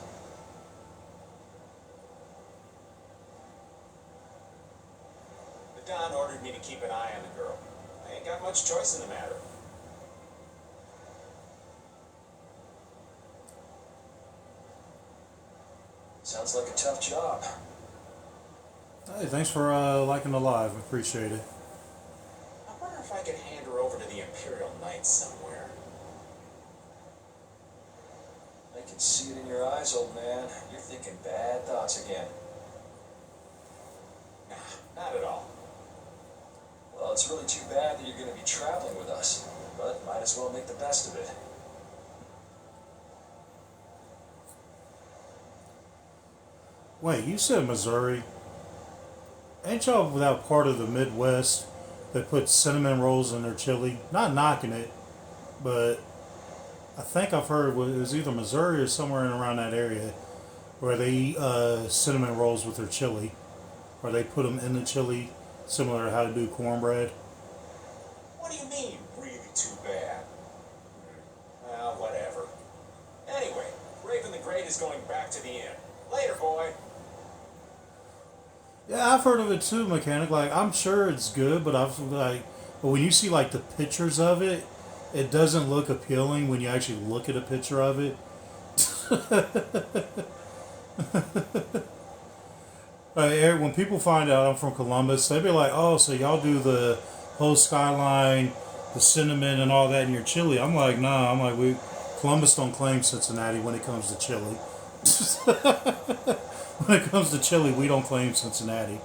Speaker 3: The Don ordered me to keep an eye on the girl. I ain't got much choice in the matter.
Speaker 4: Sounds like a tough job.
Speaker 1: Hey, thanks for liking the live. Appreciate it.
Speaker 3: I wonder if I could hand her over to the Imperial Knights somewhere.
Speaker 4: I can see it in your eyes, old man. You're thinking bad thoughts again.
Speaker 3: Nah, not at all.
Speaker 4: Well, it's really too bad that you're going to be traveling with us, but might as well make the best of it.
Speaker 1: Wait, you said Missouri? Ain't y'all that part of the Midwest that put cinnamon rolls in their chili? Not knocking it, but I think I've heard it was either Missouri or somewhere in around that area where they eat cinnamon rolls with their chili, or they put them in the chili, similar to how to do cornbread.
Speaker 3: What do you mean, really too bad? Well, whatever. Anyway, Raven the Great is going back to the inn. Later, boy.
Speaker 1: Yeah, I've heard of it too, mechanic. Like, I'm sure it's good, but but when you see like the pictures of it, it doesn't look appealing when you actually look at a picture of it. When people find out I'm from Columbus, they be like, "Oh, so y'all do the whole skyline, the cinnamon, and all that in your chili?" I'm like, "Nah." I'm like, Columbus don't claim Cincinnati when it comes to chili. When it comes to chili, we don't claim Cincinnati.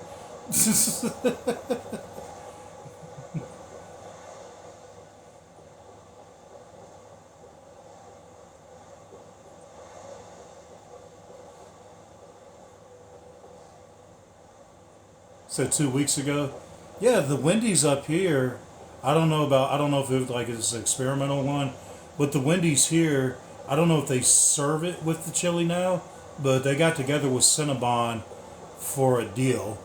Speaker 1: So 2 weeks ago, yeah, the Wendy's up here. I don't know if it was like it's an experimental one, but the Wendy's here, I don't know if they serve it with the chili now, but they got together with Cinnabon for a deal.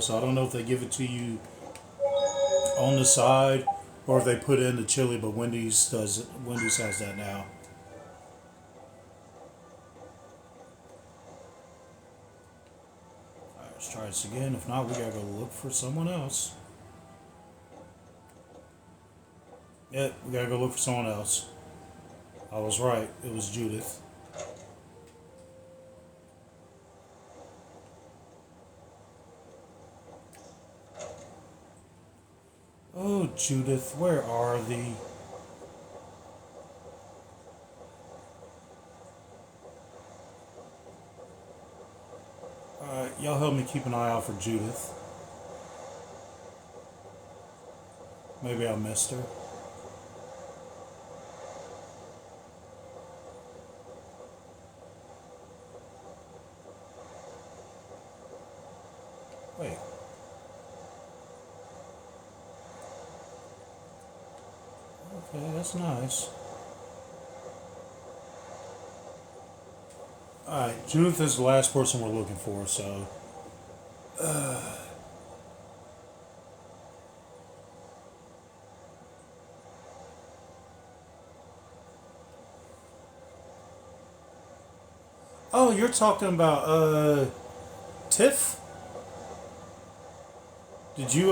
Speaker 1: So I don't know if they give it to you on the side or if they put it in the chili, but Wendy's does. Wendy's has that now. All right, let's try this again. If not, we gotta go look for someone else. Yep, we gotta go look for someone else. I was right. It was Judith. Oh, Judith, where are thee? Alright, y'all help me keep an eye out for Judith. Maybe I missed her. Wait. Okay, that's nice. Alright, Judith is the last person we're looking for, so... Oh, you're talking about Tiff? Did you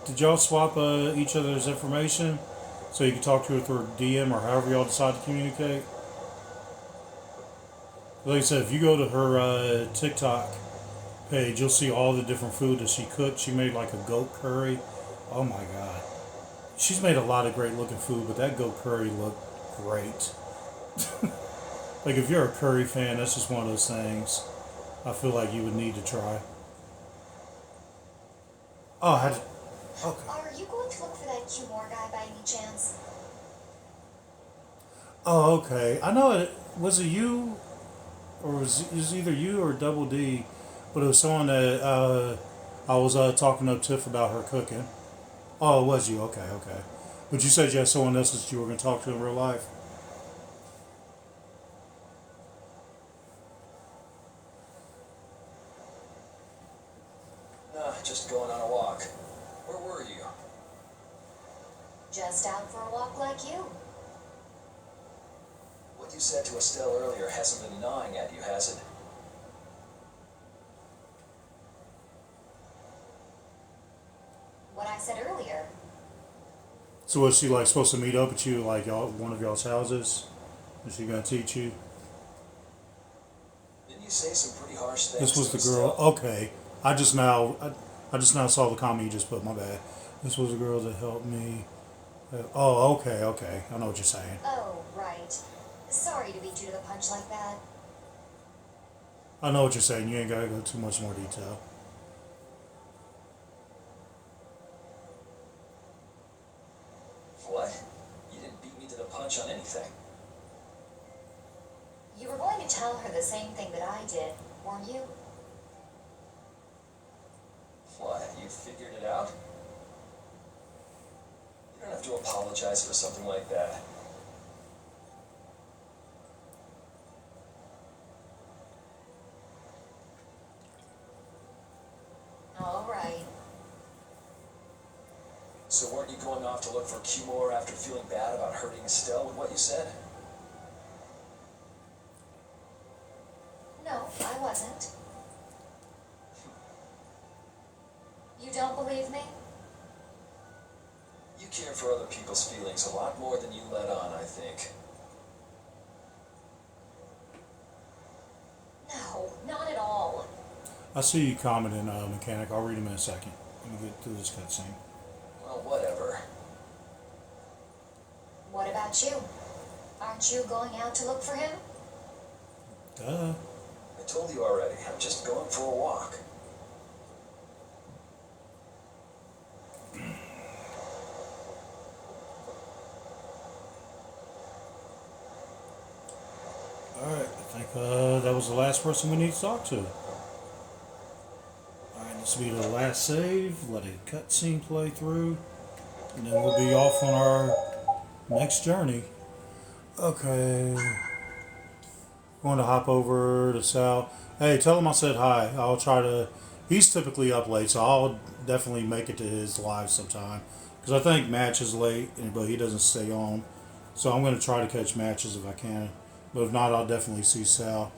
Speaker 1: did y'all swap each other's information so you could talk to her through DM or however y'all decide to communicate? Like I said, if you go to her TikTok page, you'll see all the different food that she cooked. She made like a goat curry. Oh my god. She's made a lot of great looking food, but that goat curry looked great. Like if you're a curry fan, that's just one of those things I feel like you would need to try. Oh, I had to, okay.
Speaker 5: Are you going to look for that Q-More guy by any chance?
Speaker 1: Oh, okay. I know it. Was it you, or it was either you or Double D, but it was someone that I was talking to Tiff about her cooking. Oh, it was you. Okay, okay. But you said you had someone else that you were going to talk to in real life.
Speaker 4: Nah, just going on a walk. Where were you?
Speaker 5: Just out for a walk like you.
Speaker 4: What you said to Estelle earlier hasn't been gnawing at you, has it?
Speaker 5: What I said earlier.
Speaker 1: So was she like supposed to meet up with you like y'all one of y'all's houses? Is she going to teach you?
Speaker 4: Didn't you say some pretty harsh things?
Speaker 1: This was
Speaker 4: to
Speaker 1: the girl.
Speaker 4: Estelle?
Speaker 1: Okay, I just now saw the comment you just put. My bad. This was the girl that helped me. Oh, okay, okay. I know what you're saying.
Speaker 5: Oh, right. Sorry to beat you to the punch like that.
Speaker 1: I know what you're saying. You ain't gotta go too much more detail.
Speaker 4: What? You didn't beat me to the punch on anything.
Speaker 5: You were going to tell her the same thing that I did, weren't you?
Speaker 4: What? You figured it out? You don't have to apologize for something like that.
Speaker 5: All right.
Speaker 4: So weren't you going off to look for Q-More after feeling bad about hurting Estelle with what you said?
Speaker 5: No, I wasn't. You don't believe me?
Speaker 4: You care for other people's feelings a lot more than you let on, I think.
Speaker 5: No, not at all.
Speaker 1: I see you commenting, mechanic. I'll read them in a second. Let me get through this cutscene.
Speaker 4: Well, whatever.
Speaker 5: What about you? Aren't you going out to look for him?
Speaker 1: Duh.
Speaker 4: I told you already, I'm just going for a walk.
Speaker 1: Alright, I think that was the last person we need to talk to. Alright, this will be the last save. Let a cutscene play through. And then we'll be off on our next journey. Okay. Going to hop over to Sal. Hey, tell him I said hi. I'll try to. He's typically up late, so I'll definitely make it to his live sometime. Because I think Match is late, but he doesn't stay on. So I'm going to try to catch matches if I can. But if not, I'll definitely see Sal.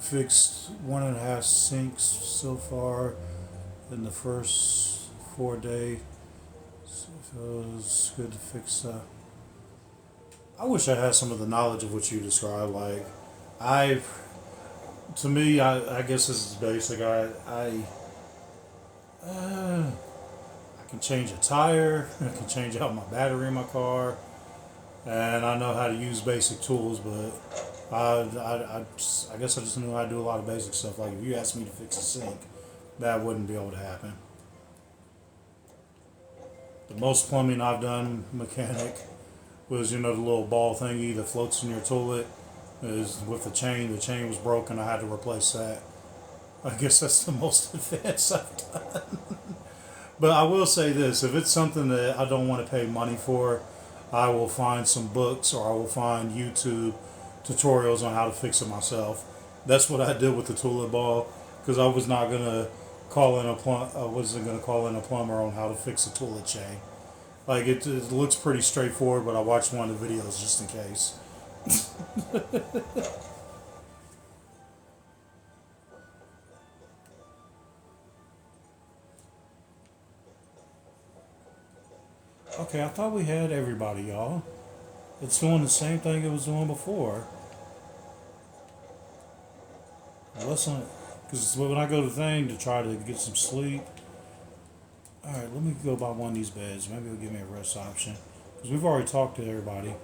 Speaker 1: Fixed 1.5 sinks so far in the first 4 days. So it's good to fix that. I wish I had some of the knowledge of what you described. Like, to me, I guess this is basic. I can change a tire. I can change out my battery in my car, and I know how to use basic tools. But I guess I just knew how to do a lot of basic stuff. Like if you asked me to fix a sink, that wouldn't be able to happen. The most plumbing I've done, mechanic, was the little ball thingy that floats in your toilet. Is with the chain. The chain was broken. I had to replace that. I guess that's the most advanced I've done. But I will say this: if it's something that I don't want to pay money for, I will find some books or I will find YouTube tutorials on how to fix it myself. That's what I did with the toilet ball because I was not gonna I wasn't gonna call in a plumber on how to fix a toilet chain. Like it looks pretty straightforward, but I watched one of the videos just in case. Okay, I thought we had everybody, y'all. It's doing the same thing it was doing before. Let's not, because when I go to the thing to try to get some sleep. Alright, let me go by one of these beds. Maybe it'll give me a rest option. Because we've already talked to everybody.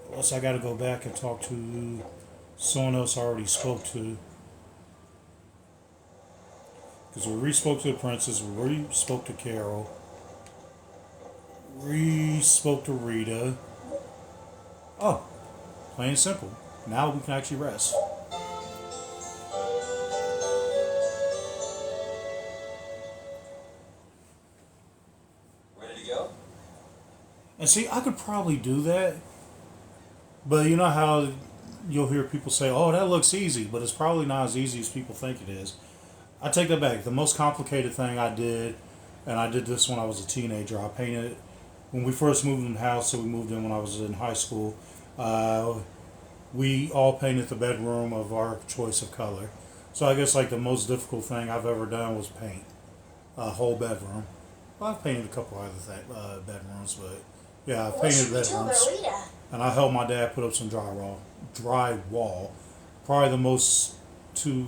Speaker 1: Unless I gotta go back and talk to someone else I already spoke to. Because we re-spoke to the princess, we re-spoke to Carol, re-spoke to Rita. Oh, plain and simple. Now we can actually rest.
Speaker 4: Ready to go?
Speaker 1: And see, I could probably do that. But you know how you'll hear people say, oh, that looks easy. But it's probably not as easy as people think it is. I take that back. The most complicated thing I did, and I did this when I was a teenager, I painted, when we first moved in the house, so we moved in when I was in high school, we all painted the bedroom of our choice of color. So I guess like the most difficult thing I've ever done was paint a whole bedroom. Well, I've painted a couple other bedrooms, but yeah, I've
Speaker 2: What
Speaker 1: painted
Speaker 2: should we do
Speaker 1: bedrooms.
Speaker 2: about Rita?
Speaker 1: And I helped my dad put up some drywall. Probably the most two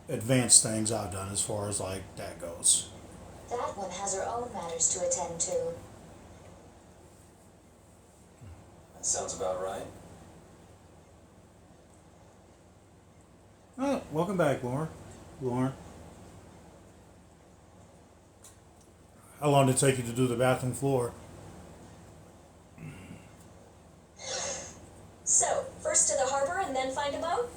Speaker 1: advanced things I've done as far as like that goes.
Speaker 2: That one has her own matters to attend to.
Speaker 4: That sounds about right.
Speaker 1: Oh, welcome back, Lauren. How long did it take you to do the bathroom floor?
Speaker 2: So, first to the harbor and then find a boat?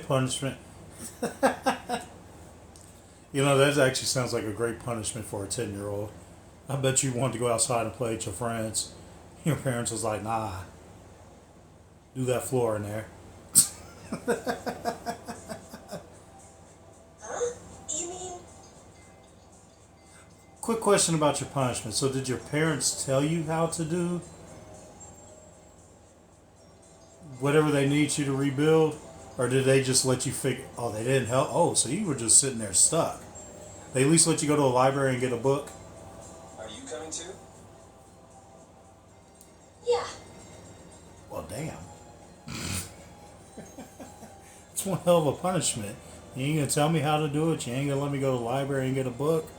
Speaker 1: Punishment. You know, that actually sounds like a great punishment for a 10-year-old. I bet you wanted to go outside and play with your friends. Your parents was like, nah, do that floor in there.
Speaker 2: Huh? You mean...
Speaker 1: Quick question about your punishment. So did your parents tell you how to do whatever they need you to rebuild? Or did they just let you figure, oh, they didn't help? Oh, so you were just sitting there stuck. They at least let you go to a library and get a book?
Speaker 4: Are you coming too?
Speaker 2: Yeah.
Speaker 1: Well, damn. It's one hell of a punishment. You ain't gonna tell me how to do it. You ain't gonna let me go to the library and get a book.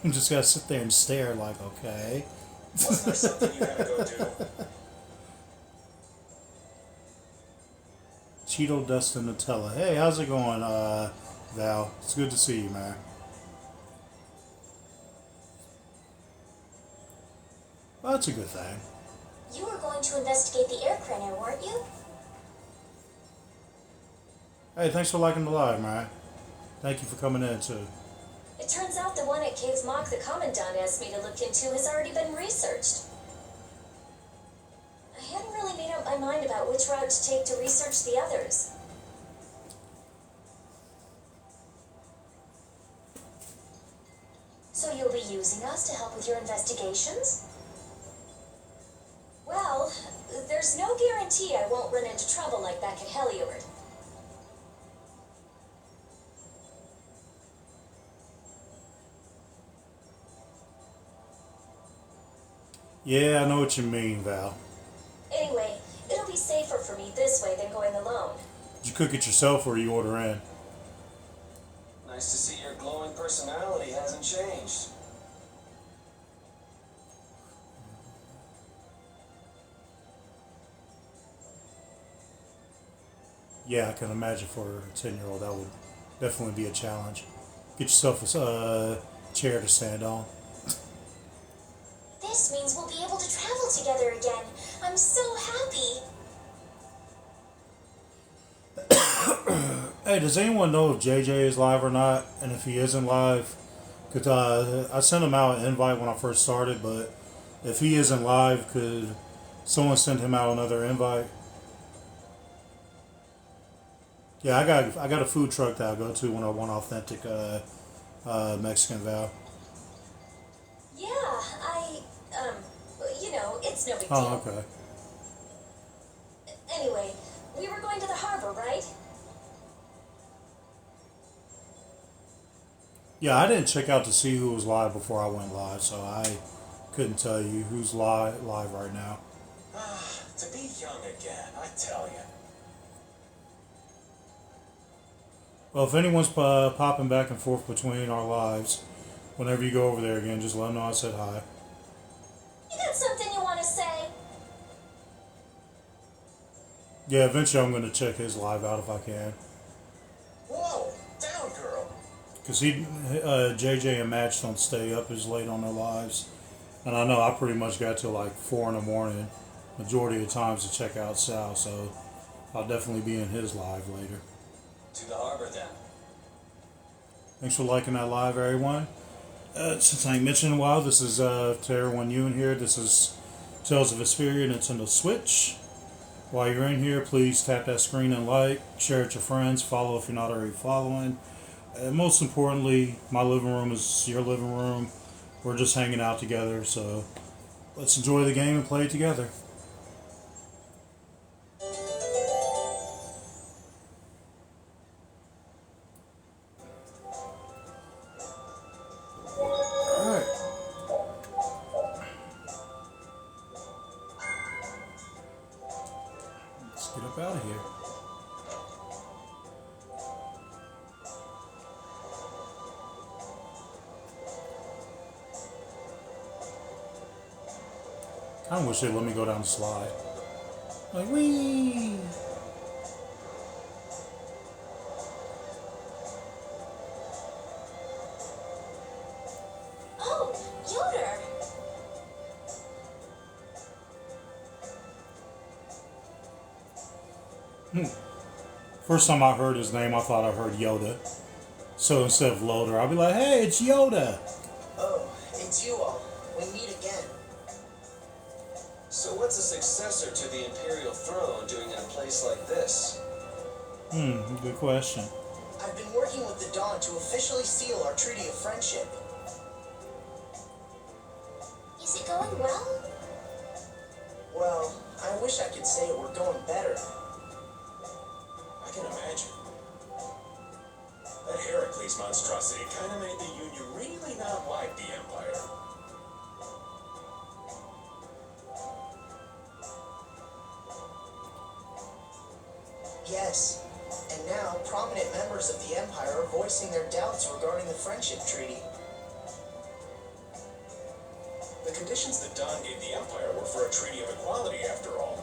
Speaker 1: You just gotta sit there and stare like, okay.
Speaker 3: Wasn't there something you had to go do?
Speaker 1: Cheeto Dust and Nutella. Hey, how's it going, Val? It's good to see you, man. Well, that's a good thing.
Speaker 2: You were going to investigate the air craner, weren't you?
Speaker 1: Hey, thanks for liking the live, man. Thank you for coming in, too.
Speaker 2: It turns out the one at Caves Mock the Commandant asked me to look into has already been researched. I hadn't really made up my mind about which route to take to research the others. So you'll be using us to help with your investigations? Well, there's no guarantee I won't run into trouble like back at Heliord.
Speaker 1: Yeah, I know what you mean, Val.
Speaker 2: Anyway, it'll be safer for me this way than going alone.
Speaker 1: Did you cook it yourself or you order in?
Speaker 4: Nice to see your glowing personality hasn't changed.
Speaker 1: Yeah, I can imagine for a 10-year-old that would definitely be a challenge. Get yourself a chair to stand on.
Speaker 2: This means we'll be able to travel together again. I'm so happy.
Speaker 1: Hey, does anyone know if JJ is live or not? And if he isn't live, because I sent him out an invite when I first started, but if he isn't live, could someone send him out another invite? Yeah, I got a food truck that I go to when I want authentic Mexican, Val.
Speaker 2: Yeah, it's no big deal.
Speaker 1: Oh, okay.
Speaker 2: Anyway, we were going to the harbor, right?
Speaker 1: Yeah, I didn't check out to see who was live before I went live, so I couldn't tell you who's live right now.
Speaker 3: To be young again, I tell you.
Speaker 1: Well, if anyone's popping back and forth between our lives, whenever you go over there again, just let them know I said hi.
Speaker 2: You got something you want to say?
Speaker 1: Yeah, eventually I'm going to check his live out if I can.
Speaker 3: Whoa, down, girl.
Speaker 1: Because JJ and Match don't stay up as late on their lives. And I know I pretty much got till like 4 in the morning, majority of the times, to check out Sal, so I'll definitely be in his live later.
Speaker 4: To the harbor then.
Speaker 1: Thanks for liking that live, everyone. Since I ain't mentioned in a while, this is to everyone new in here. This is Tales of Vesperia Nintendo Switch. While you're in here, please tap that screen and like, share it with your friends, follow if you're not already following. And most importantly, my living room is your living room. We're just hanging out together, so let's enjoy the game and play it together. Alright. Let's get up out of here. I wish they'd let me go down the slide. Like, wee!
Speaker 2: Oh, Yoder!
Speaker 1: First time I heard his name, I thought I heard Yoda. So instead of Loader, I'll be like, hey, it's Yoda!
Speaker 6: Oh, it's you all. We meet again.
Speaker 4: So what's a successor to the Imperial throne doing in a place like this?
Speaker 1: Good question.
Speaker 6: I've been working with the Dawn to officially seal our Treaty of Friendship.
Speaker 2: Is it going well?
Speaker 6: Well, I wish I could say it were going better.
Speaker 3: I can imagine. That Heracles monstrosity kind of made the Union really not like the Empire.
Speaker 6: Yes. And now, prominent members of the Empire are voicing their doubts regarding the Friendship Treaty.
Speaker 3: The conditions that Don gave the Empire were for a treaty of equality, after all.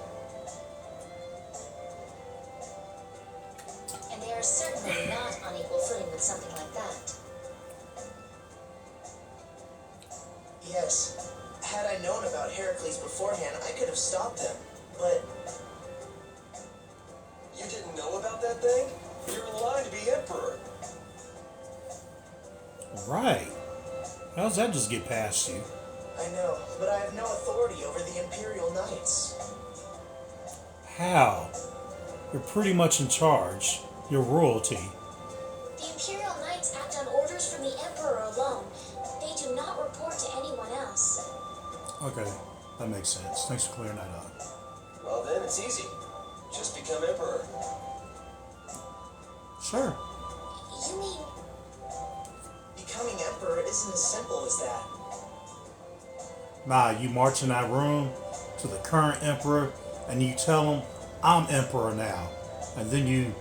Speaker 2: And they are certainly not on equal footing with something like that.
Speaker 6: Yes. Had I known about Heracles beforehand, I could have stopped them. But
Speaker 4: You didn't know about that thing? You're in line to be emperor.
Speaker 1: Right. How's that just get past you?
Speaker 6: I know, but I have no authority over the Imperial Knights.
Speaker 1: How? You're pretty much in charge. You're royalty.
Speaker 2: The Imperial Knights act on orders from the Emperor alone. They do not report to anyone else.
Speaker 1: Okay, that makes sense. Thanks for clearing that up.
Speaker 4: Well then, it's easy. Just become emperor.
Speaker 1: Sure.
Speaker 2: You mean
Speaker 6: Becoming Emperor isn't as simple as that.
Speaker 1: Nah, you march in that room to the current emperor and you tell him, I'm emperor now. And then you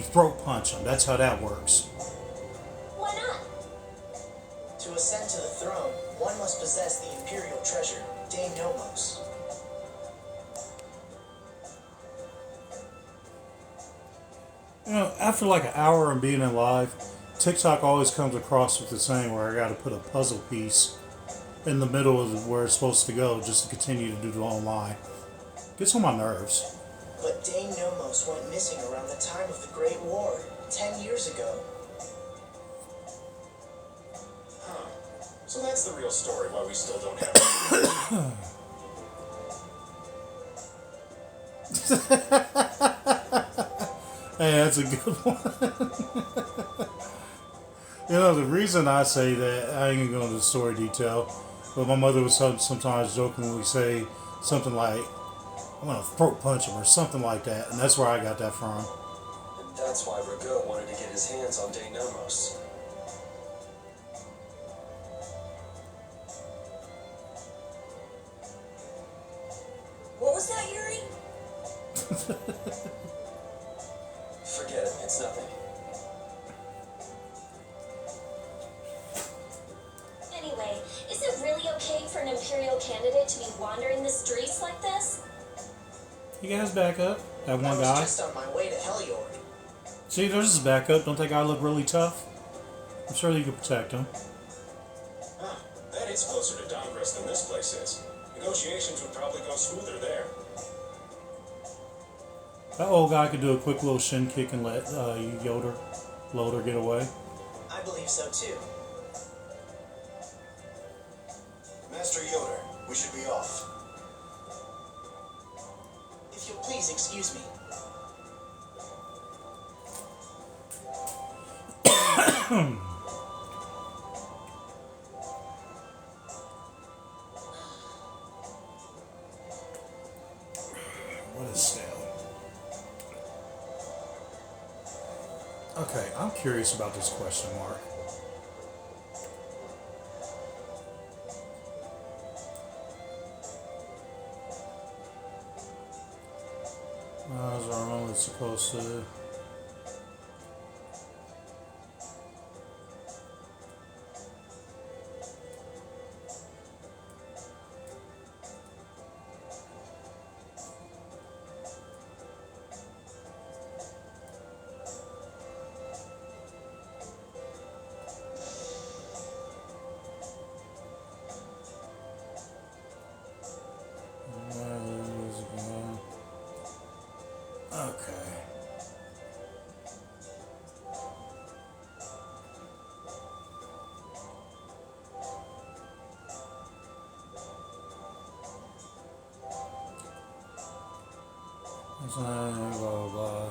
Speaker 1: throat punch him. That's how that works.
Speaker 2: why not?
Speaker 6: To ascend to the throne, one must possess the Imperial treasure, Dame Nomos.
Speaker 1: You know, after like an hour of being in live, TikTok always comes across with the same where I got to put a puzzle piece in the middle of where it's supposed to go just to continue to do the online. Gets on my nerves.
Speaker 6: But Dame Nomos went missing around the time of the Great War, 10 years ago.
Speaker 3: Huh. So that's the real story why we still don't have
Speaker 1: Hey, that's a good one. You know, the reason I say that, I ain't gonna go into the story detail, but my mother would sometimes jokingly say something like, I'm gonna throat punch him or something like that, and that's where I got that from.
Speaker 4: And that's why Rago wanted to get his hands on Dame Nomos. It's nothing.
Speaker 2: Anyway, is it really okay for an Imperial candidate to be wandering the streets like this?
Speaker 1: He got his backup. That
Speaker 6: I
Speaker 1: one
Speaker 6: was
Speaker 1: guy.
Speaker 6: just on my way to Heliord.
Speaker 1: See, there's his backup. Don't that guy look really tough? I'm sure you could protect him.
Speaker 3: Huh, that is closer to Dongress than this place is. Negotiations would probably go smoother there.
Speaker 1: That old guy could do a quick little shin kick and let Loader get away.
Speaker 6: I believe so too.
Speaker 7: Master Yoder, we should be off.
Speaker 6: If you'll please excuse me.
Speaker 1: What is stale? Okay, I'm curious about this question mark. Is our only supposed to? Okay. Blah, blah, blah.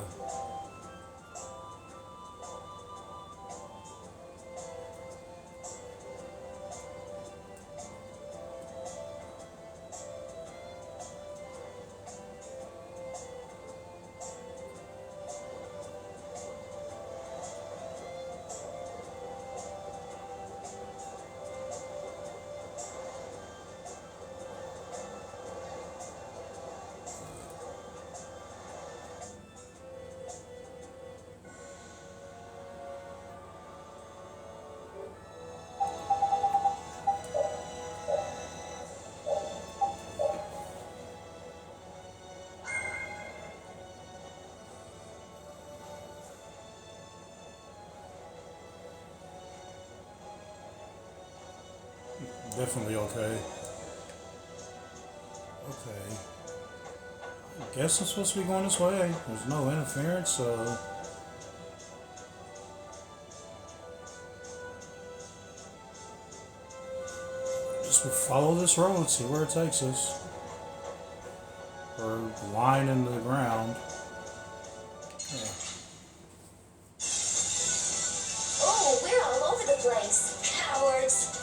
Speaker 1: Definitely okay. Okay. I guess I'm supposed to be going this way. There's no interference, so. Just follow this road, see where it takes us. Or line into the ground. Yeah.
Speaker 2: Oh, we're all over the place. Cowards.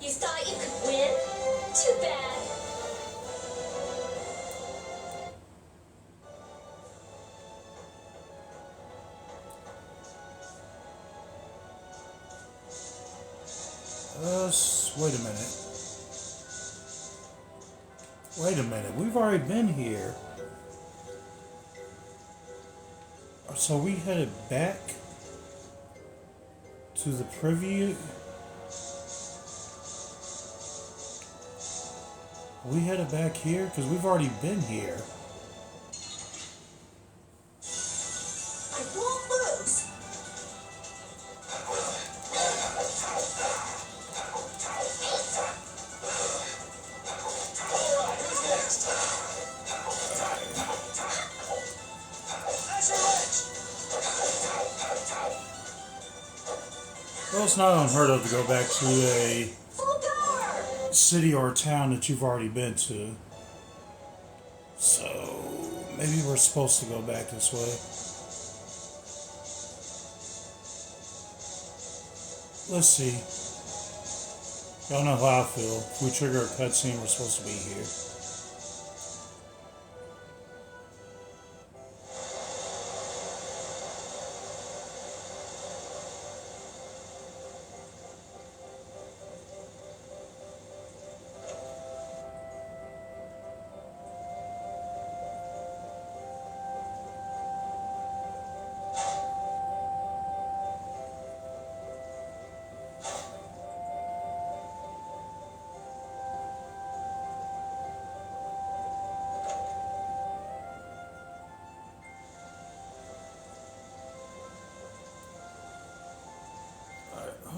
Speaker 2: You thought you could win? Too bad.
Speaker 1: Wait a minute. Wait a minute. We've already been here. So we headed back to the preview. We headed back here because we've already been here.
Speaker 5: I won't lose.
Speaker 1: Well, it's not unheard of to go back to a
Speaker 5: Full power.
Speaker 1: city or a town that you've already been to. So maybe we're supposed to go back this way. Let's see. Y'all know how I feel. If we trigger a cutscene, we're supposed to be here.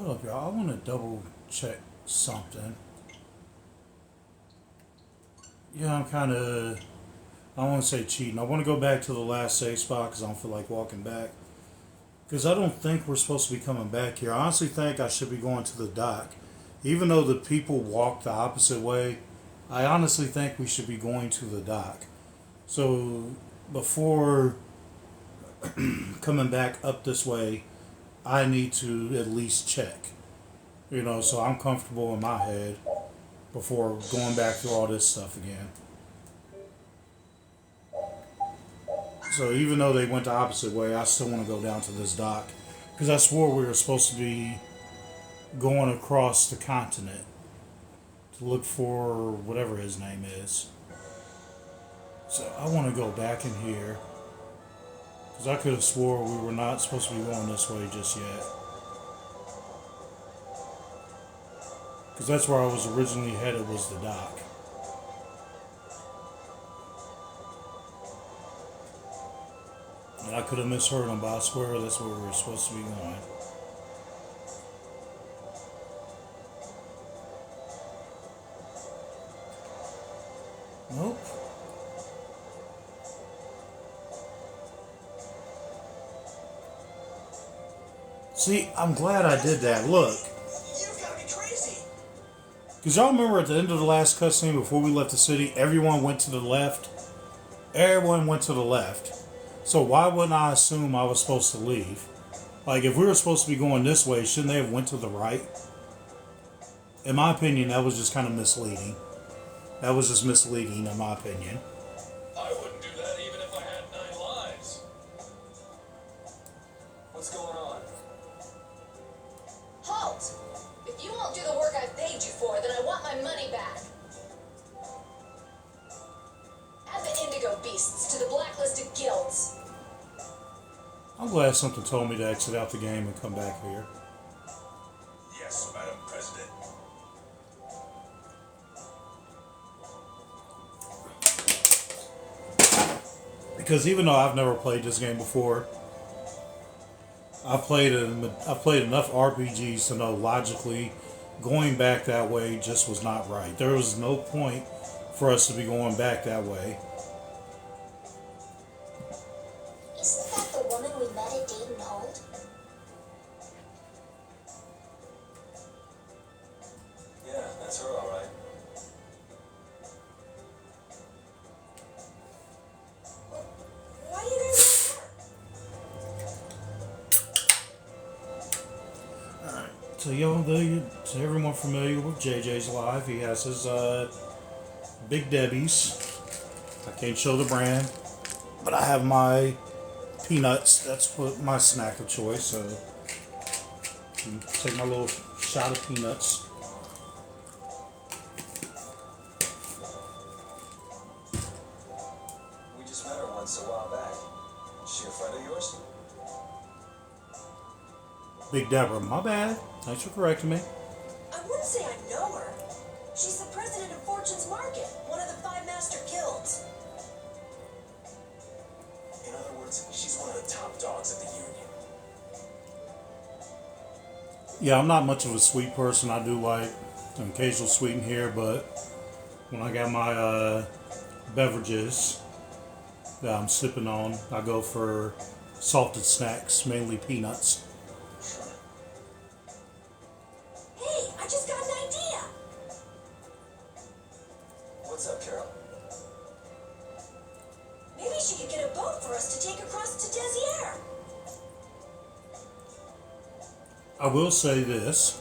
Speaker 1: Hold up, y'all. I want to double check something. Yeah, I'm kind of... I don't want to say cheating. I want to go back to the last save spot because I don't feel like walking back. Because I don't think we're supposed to be coming back here. I honestly think I should be going to the dock. Even though the people walk the opposite way, I honestly think we should be going to the dock. So before coming back up this way, I need to at least check. You know, so I'm comfortable in my head before going back through all this stuff again. So even though they went the opposite way, I still want to go down to this dock. Because I swore we were supposed to be going across the continent to look for whatever his name is. So I want to go back in here. Because I could have swore we were not supposed to be going this way just yet. Because that's where I was originally headed, was the dock. And I could have misheard him, but I swear that's where we were supposed to be going. Nope. See, I'm glad I did that. Look.
Speaker 6: You've got to be crazy.
Speaker 1: Because y'all remember at the end of the last cutscene before we left the city, everyone went to the left? Everyone went to the left. So why wouldn't I assume I was supposed to leave? Like, if we were supposed to be going this way, shouldn't they have went to the right? In my opinion, that was just kind of misleading. That was just misleading, in my opinion.
Speaker 3: I wouldn't do that even if I had 9 lives. What's going on?
Speaker 2: Halt! If you won't do the work I've paid you for, then I want my money back. Add the indigo beasts to the blacklisted guilds.
Speaker 1: I'm glad something told me to exit out the game and come back here.
Speaker 3: Yes, Madam President.
Speaker 1: Because even though I've never played this game before, I've played enough RPGs to know logically going back that way just was not right. There was no point for us to be going back that way.
Speaker 2: Isn't that the woman we met at Dayton Hold?
Speaker 4: Yeah, that's her, all right.
Speaker 5: Why do you guys want her?
Speaker 1: Alright, so so everyone familiar with JJ's Live, he has his Big Debbie's. I can't show the brand, but I have my peanuts. That's what my snack of choice. So take my little shot of peanuts.
Speaker 4: We just met her once a while back. Is she a friend of yours?
Speaker 1: Big Deborah, my bad. Thanks for correcting me.
Speaker 5: I wouldn't say I know her. She's the president of Fortune's Market, one of the 5 master guilds.
Speaker 3: In other words, she's one of the top dogs at the union.
Speaker 1: Yeah, I'm not much of a sweet person. I do like an occasional sweet in here, but when I got my beverages that I'm sipping on, I go for salted snacks, mainly peanuts.
Speaker 5: Hey, I just got an idea.
Speaker 4: What's up, Carol?
Speaker 5: Maybe she could get a boat for us to take across to Desier.
Speaker 1: I will say this.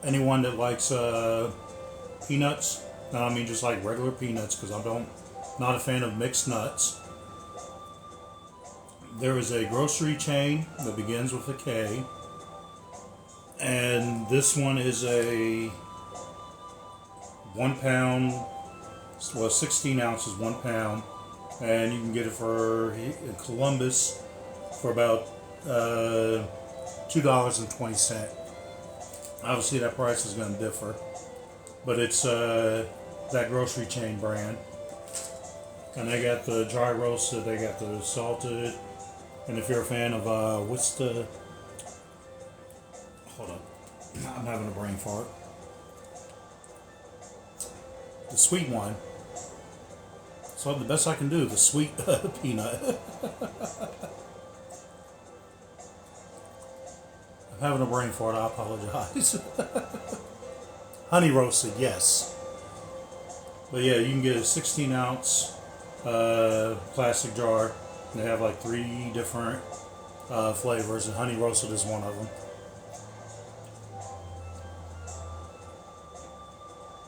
Speaker 1: Anyone that likes peanuts, and I mean just like regular peanuts, because not a fan of mixed nuts. There is a grocery chain that begins with a K, and this one is a 1 pound, well 16 ounces, 1 pound, and you can get it for in Columbus for about $2.20. Obviously that price is going to differ, but it's that grocery chain brand, and they got the dry roasted, they got the salted, and if you're a fan of what's the Hold on. I'm having a brain fart. The sweet one. So the best I can do, the sweet peanut. I'm having a brain fart, I apologize. Honey roasted, yes. But yeah, you can get a 16 ounce plastic jar. And they have like 3 different flavors, and honey roasted is one of them.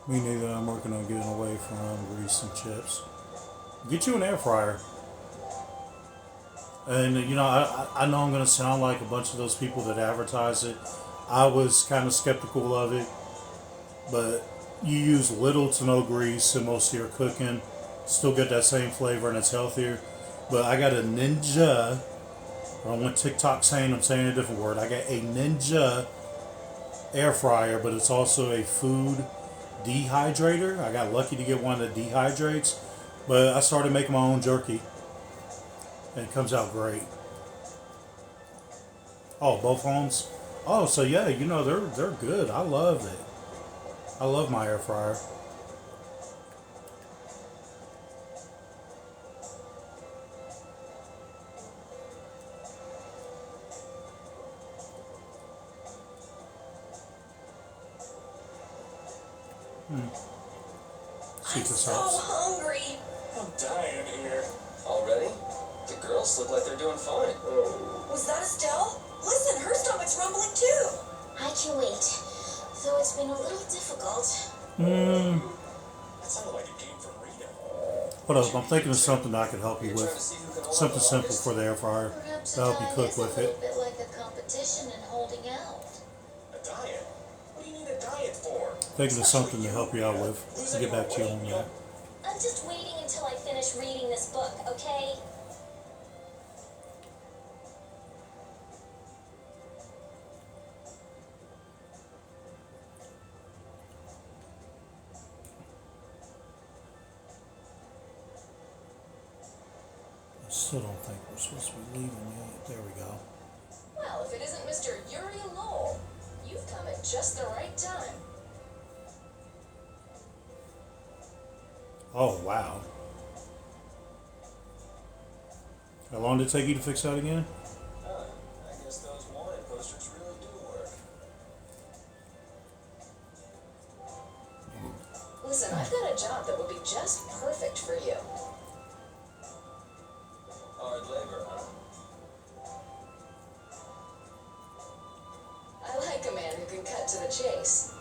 Speaker 1: Me neither. I'm working on getting away from grease and chips. Get you an air fryer. And you know, I know I'm going to sound like a bunch of those people that advertise it. I was kind of skeptical of it, but you use little to no grease in most of your cooking. Still get that same flavor and it's healthier. But I got a Ninja. I don't want TikTok saying I'm saying a different word. I got a Ninja air fryer, but it's also a food dehydrator. I got lucky to get one that dehydrates. But I started making my own jerky. And it comes out great. Oh, both homes? Oh, so yeah, you know, they're good. I love it. I love my air fryer.
Speaker 2: I'm so hungry.
Speaker 3: I'm dying here.
Speaker 4: Already? The girls look like they're doing fine.
Speaker 5: Was that Estelle? Listen, her stomach's rumbling too.
Speaker 2: I can wait, though it's been a little difficult.
Speaker 3: That sounded like a game from Rita.
Speaker 1: What else? I'm thinking of something that I could help you
Speaker 4: You're trying to
Speaker 1: with.
Speaker 4: see who can hold
Speaker 1: Something
Speaker 4: the
Speaker 1: simple
Speaker 4: longest?
Speaker 1: for the air fryer.
Speaker 2: Perhaps
Speaker 1: To help you cook
Speaker 2: is a
Speaker 1: with
Speaker 2: little
Speaker 1: it.
Speaker 2: bit like a competition in holding out.
Speaker 3: A diet? What do you need a diet for?
Speaker 1: Thinking of something to help you out with. To get back to you on that.
Speaker 2: I'm just waiting until I finish reading this book, okay?
Speaker 1: I still don't think we're supposed to be leaving yet. There we go.
Speaker 8: Well, if it isn't Mr. Yuri Lowell, you've come at just the right time.
Speaker 1: Oh, wow. How long did it take you to fix that again?
Speaker 4: I guess those wanted posters really do work.
Speaker 8: Listen, I've got a job that would be just perfect for you.
Speaker 4: Hard labor, huh?
Speaker 8: I like a man who can cut to the chase.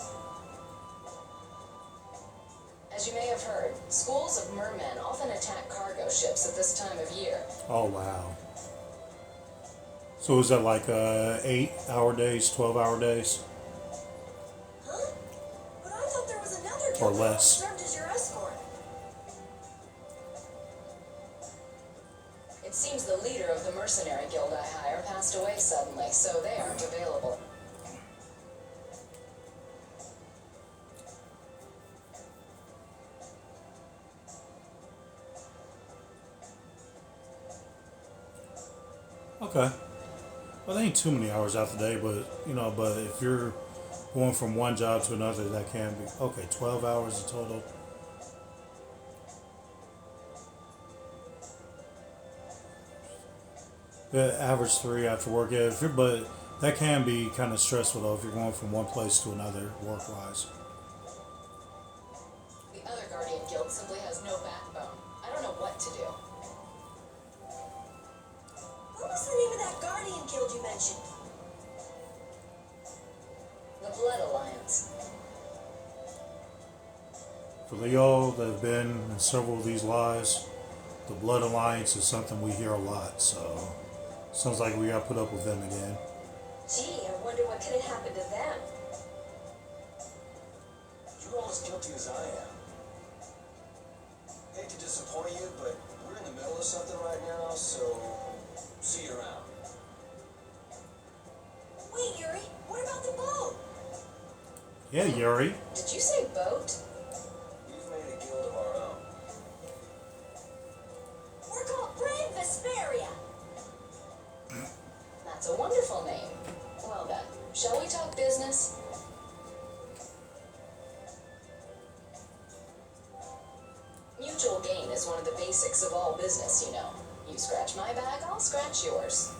Speaker 8: As you may have heard, schools of mermen often attack cargo ships at this time of year.
Speaker 1: Oh, wow. So is that like 8-hour days, 12-hour days?
Speaker 5: Huh? But I thought there was another
Speaker 1: Or
Speaker 5: guild that
Speaker 1: less.
Speaker 5: served as your escort.
Speaker 8: It seems the leader of the mercenary guild I hire passed away suddenly, so they aren't available.
Speaker 1: Okay. Well, there ain't too many hours out the day, but, you know, but if you're going from one job to another, that can be. Okay, 12 hours in total. Yeah, average 3 after work. Yeah, if you're, but that can be kind of stressful, though, if you're going from one place to another work-wise.
Speaker 8: The other Guardian Guild simply has no backbone. I don't know what to do.
Speaker 5: What was the name of that Guardian Guild you mentioned?
Speaker 8: The Blood Alliance.
Speaker 1: For Leo that have been in several of these lives, the Blood Alliance is something we hear a lot, so sounds like we gotta put up with them again.
Speaker 2: Gee, I wonder what could have happened to them.
Speaker 4: You're all as guilty as I am. Hate to disappoint you, but we're in the middle of something right now, so see you around.
Speaker 5: Wait, Yuri, what about the boat?
Speaker 1: Yeah, Yuri.
Speaker 8: Did you say boat?
Speaker 4: We've made a guild of our own.
Speaker 5: We're called Brave Vesperia.
Speaker 8: That's a wonderful name. Well then, shall we talk business? basics of all business, you know. You scratch my back, I'll scratch yours.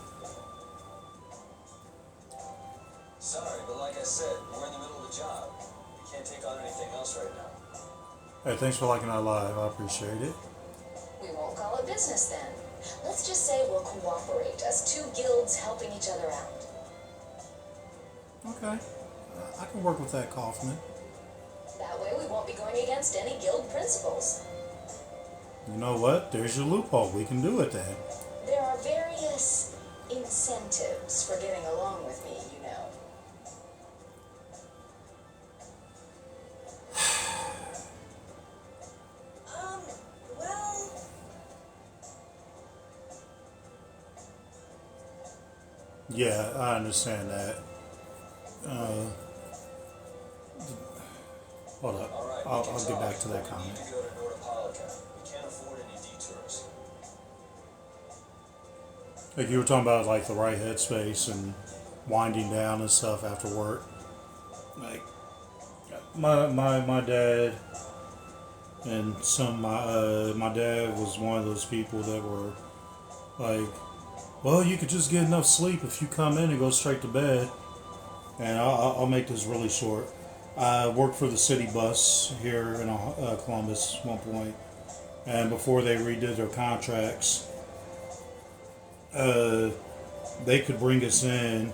Speaker 4: Sorry, but like I said, we're in the middle of a job. We can't take on anything else right now.
Speaker 1: Hey, thanks for liking our live. I appreciate it.
Speaker 8: We won't call it business then. Let's just say we'll cooperate as two guilds helping each other out.
Speaker 1: Okay. I can work with that, Kaufman.
Speaker 8: That way we won't be going against any guild principles.
Speaker 1: You know what? There's your loophole. We can do it then.
Speaker 8: There are various incentives for getting along with me, you know.
Speaker 5: Well,
Speaker 1: Yeah, I understand that. Hold up.
Speaker 4: All right,
Speaker 1: I'll
Speaker 4: weekend's
Speaker 1: get back
Speaker 4: off,
Speaker 1: to that
Speaker 4: but
Speaker 1: comment.
Speaker 4: We need to go to Nordopolica. We can't afford any detours.
Speaker 1: Like you were talking about, like the right headspace and winding down and stuff after work. Like my dad and my dad was one of those people that were like, well, you could just get enough sleep if you come in and go straight to bed. And I'll make this really short. I worked for the city bus here in Columbus at one point, and before they redid their contracts, they could bring us in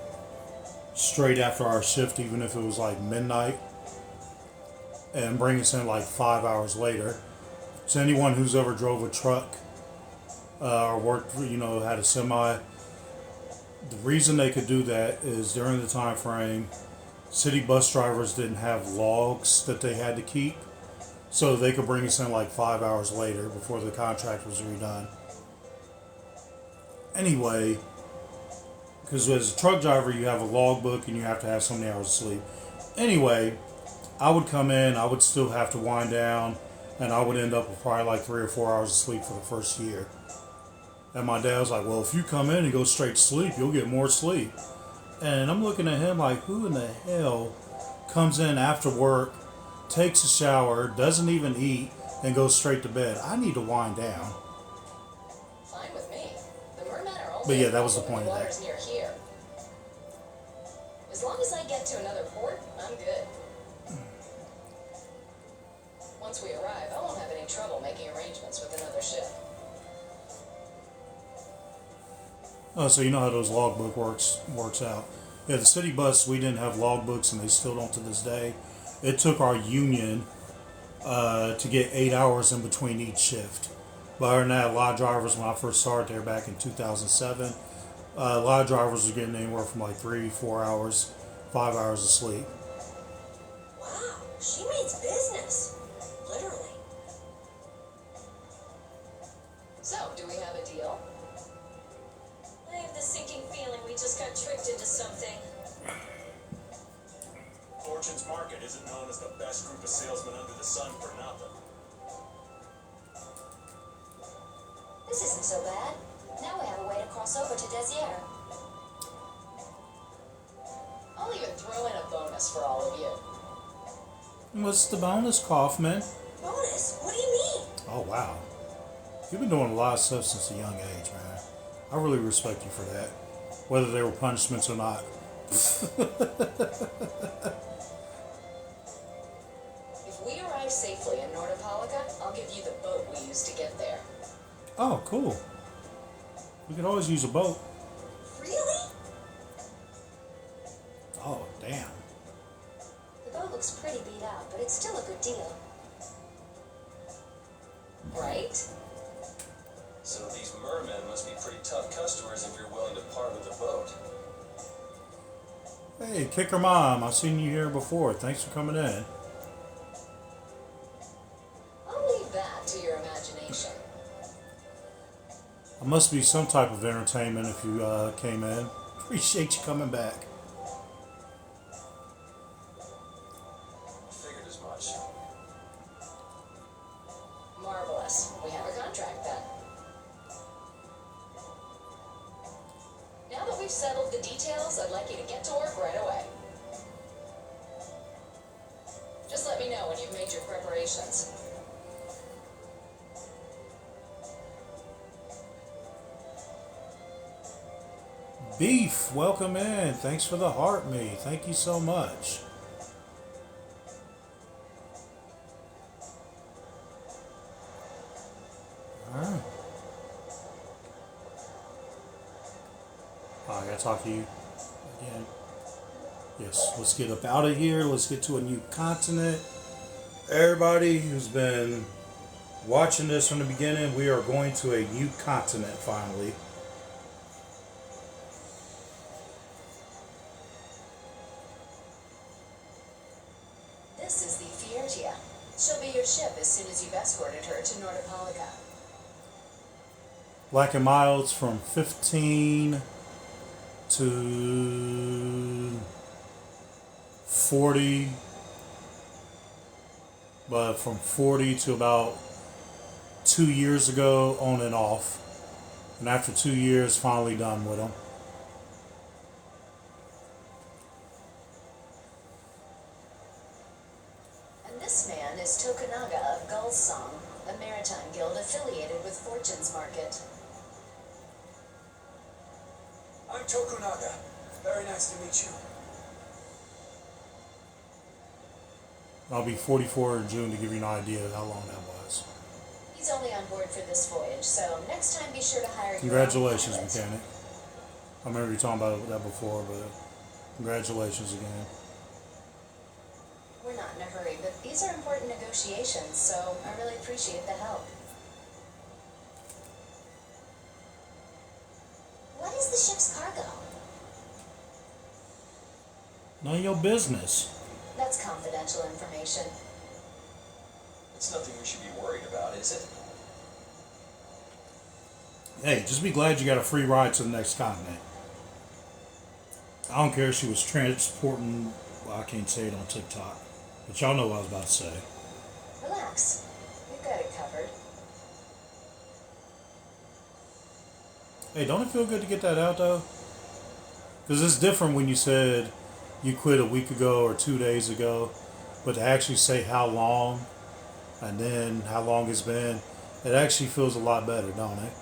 Speaker 1: straight after our shift, even if it was like midnight, and bring us in like 5 hours later. So anyone who's ever drove a truck or worked, had a semi, the reason they could do that is during the time frame, city bus drivers didn't have logs that they had to keep, so they could bring us in like 5 hours later before the contract was redone. Anyway, because as a truck driver, you have a logbook and you have to have so many hours of sleep. Anyway, I would come in, I would still have to wind down, and I would end up with probably like 3 or 4 hours of sleep for the first year. And my dad was like, well, if you come in and go straight to sleep, you'll get more sleep. And I'm looking at him like, who in the hell comes in after work, takes a shower, doesn't even eat, and goes straight to bed? I need to wind down.
Speaker 8: Fine with me. The mermen are only
Speaker 1: But yeah, that was the point of that.
Speaker 8: waters near here. As long as I get to another port, I'm good. Once we arrive, I won't have any trouble making arrangements with another ship.
Speaker 1: Oh, so you know how those logbook works out. Yeah, the city bus, we didn't have logbooks, and they still don't to this day. It took our union to get 8 hours in between each shift. But other than that, a lot of drivers, when I first started there back in 2007, a lot of drivers were getting anywhere from like 3, 4 hours, 5 hours of sleep.
Speaker 5: wow, she means business. Literally.
Speaker 8: So, do we have a deal?
Speaker 2: I have the sinking feeling we just got tricked into something.
Speaker 3: Fortune's Market isn't known as the best group of salesmen under the sun for nothing.
Speaker 5: This isn't so bad. Now we have a way to cross over to Desier.
Speaker 8: I'll even throw in a bonus for all of you.
Speaker 1: What's the bonus, Kaufman?
Speaker 5: Bonus? What do you mean?
Speaker 1: Oh, wow. You've been doing a lot of stuff since a young age, man. I really respect you for that, whether they were punishments or not.
Speaker 8: If we arrive safely in Nordopolica, I'll give you the boat we used to get there.
Speaker 1: Oh, cool. We could always use a boat.
Speaker 5: Really?
Speaker 1: Oh, damn.
Speaker 5: The boat looks pretty beat out, but it's still a good deal.
Speaker 8: Right?
Speaker 4: So these mermen must be pretty tough customers if you're willing to part with the boat.
Speaker 1: Hey, Kicker Mom, I've seen you here before. Thanks for coming in.
Speaker 8: I'll leave that to your imagination.
Speaker 1: It must be some type of entertainment if you came in. Appreciate you coming back.
Speaker 4: Figured as much.
Speaker 8: Marvelous. We have a contract then. Now that we've settled the details, I'd like you to get to work right away. Just let me know when you've made your preparations.
Speaker 1: Beef, welcome in. Thanks for the heart me. Thank you so much. Alright. Oh, I gotta talk to you again. Yes, let's get up out of here. Let's get to a new continent. Everybody who's been watching this from the beginning, we are going to a new continent finally.
Speaker 8: This is the Fiertia. She'll be your ship as soon as you've escorted her to Nordopolica.
Speaker 1: Black and Milds from 15 to 40, but from 40 to about 2 years ago, on and off. And after 2 years, finally done with them.
Speaker 8: And this man is Tokunaga of Gull's Song, a maritime guild affiliated with Fortune's Market.
Speaker 4: I'm Tokunaga. Very nice to meet you.
Speaker 1: I'll be 44 in June to give you an idea of how long that was.
Speaker 8: He's only on board for this voyage, so next time be sure to hire
Speaker 1: Congratulations,
Speaker 8: your own pilot.
Speaker 1: mechanic. I remember you talking about that before, but congratulations again.
Speaker 8: We're not in a hurry, but these are important negotiations, so I really appreciate the help.
Speaker 2: What is the ship's cargo?
Speaker 1: None of your business.
Speaker 8: That's confidential information.
Speaker 4: It's nothing we should be worried about, is it?
Speaker 1: Hey, just be glad you got a free ride to the next continent. I don't care if she was transporting, well, I can't say it on TikTok, but y'all know what I was about to say.
Speaker 8: Relax. We've got it covered.
Speaker 1: Hey, don't it feel good to get that out though? Because it's different when you said you quit a week ago or 2 days ago, but to actually say how long and then how long it's been, it actually feels a lot better, don't it?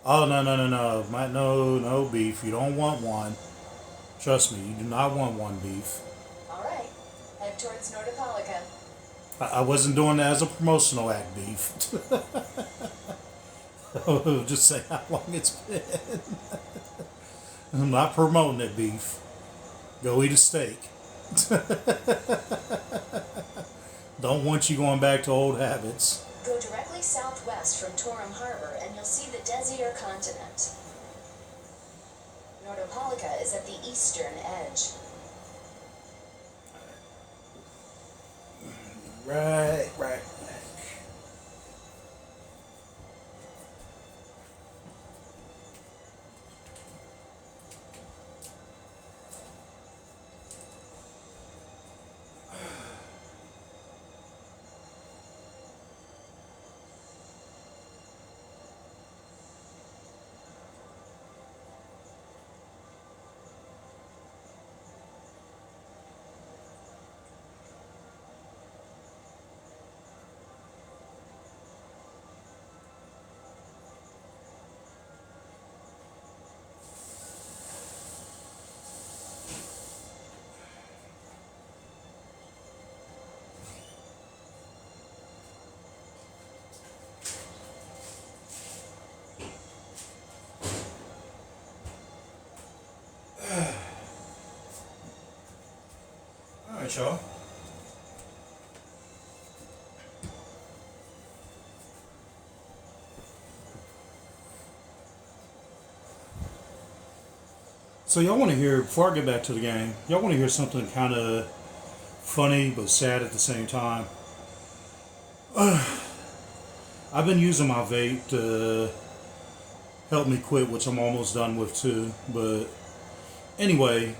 Speaker 1: Oh, no. No beef. You don't want one. Trust me, you do not want one beef.
Speaker 8: Alright. Head towards Nordopolica.
Speaker 1: I wasn't doing that as a promotional act, beef. Just say how long it's been. I'm not promoting it, beef. Go eat a steak. Don't want you going back to old habits.
Speaker 8: Go directly southwest from Torum Harbor and you'll see the Desir continent. Nordopolica is at the eastern edge.
Speaker 1: Right. Alright, y'all. So y'all want to hear, before I get back to the game, y'all want to hear something kind of funny but sad at the same time? I've been using my vape to help me quit, which I'm almost done with too. But anyway,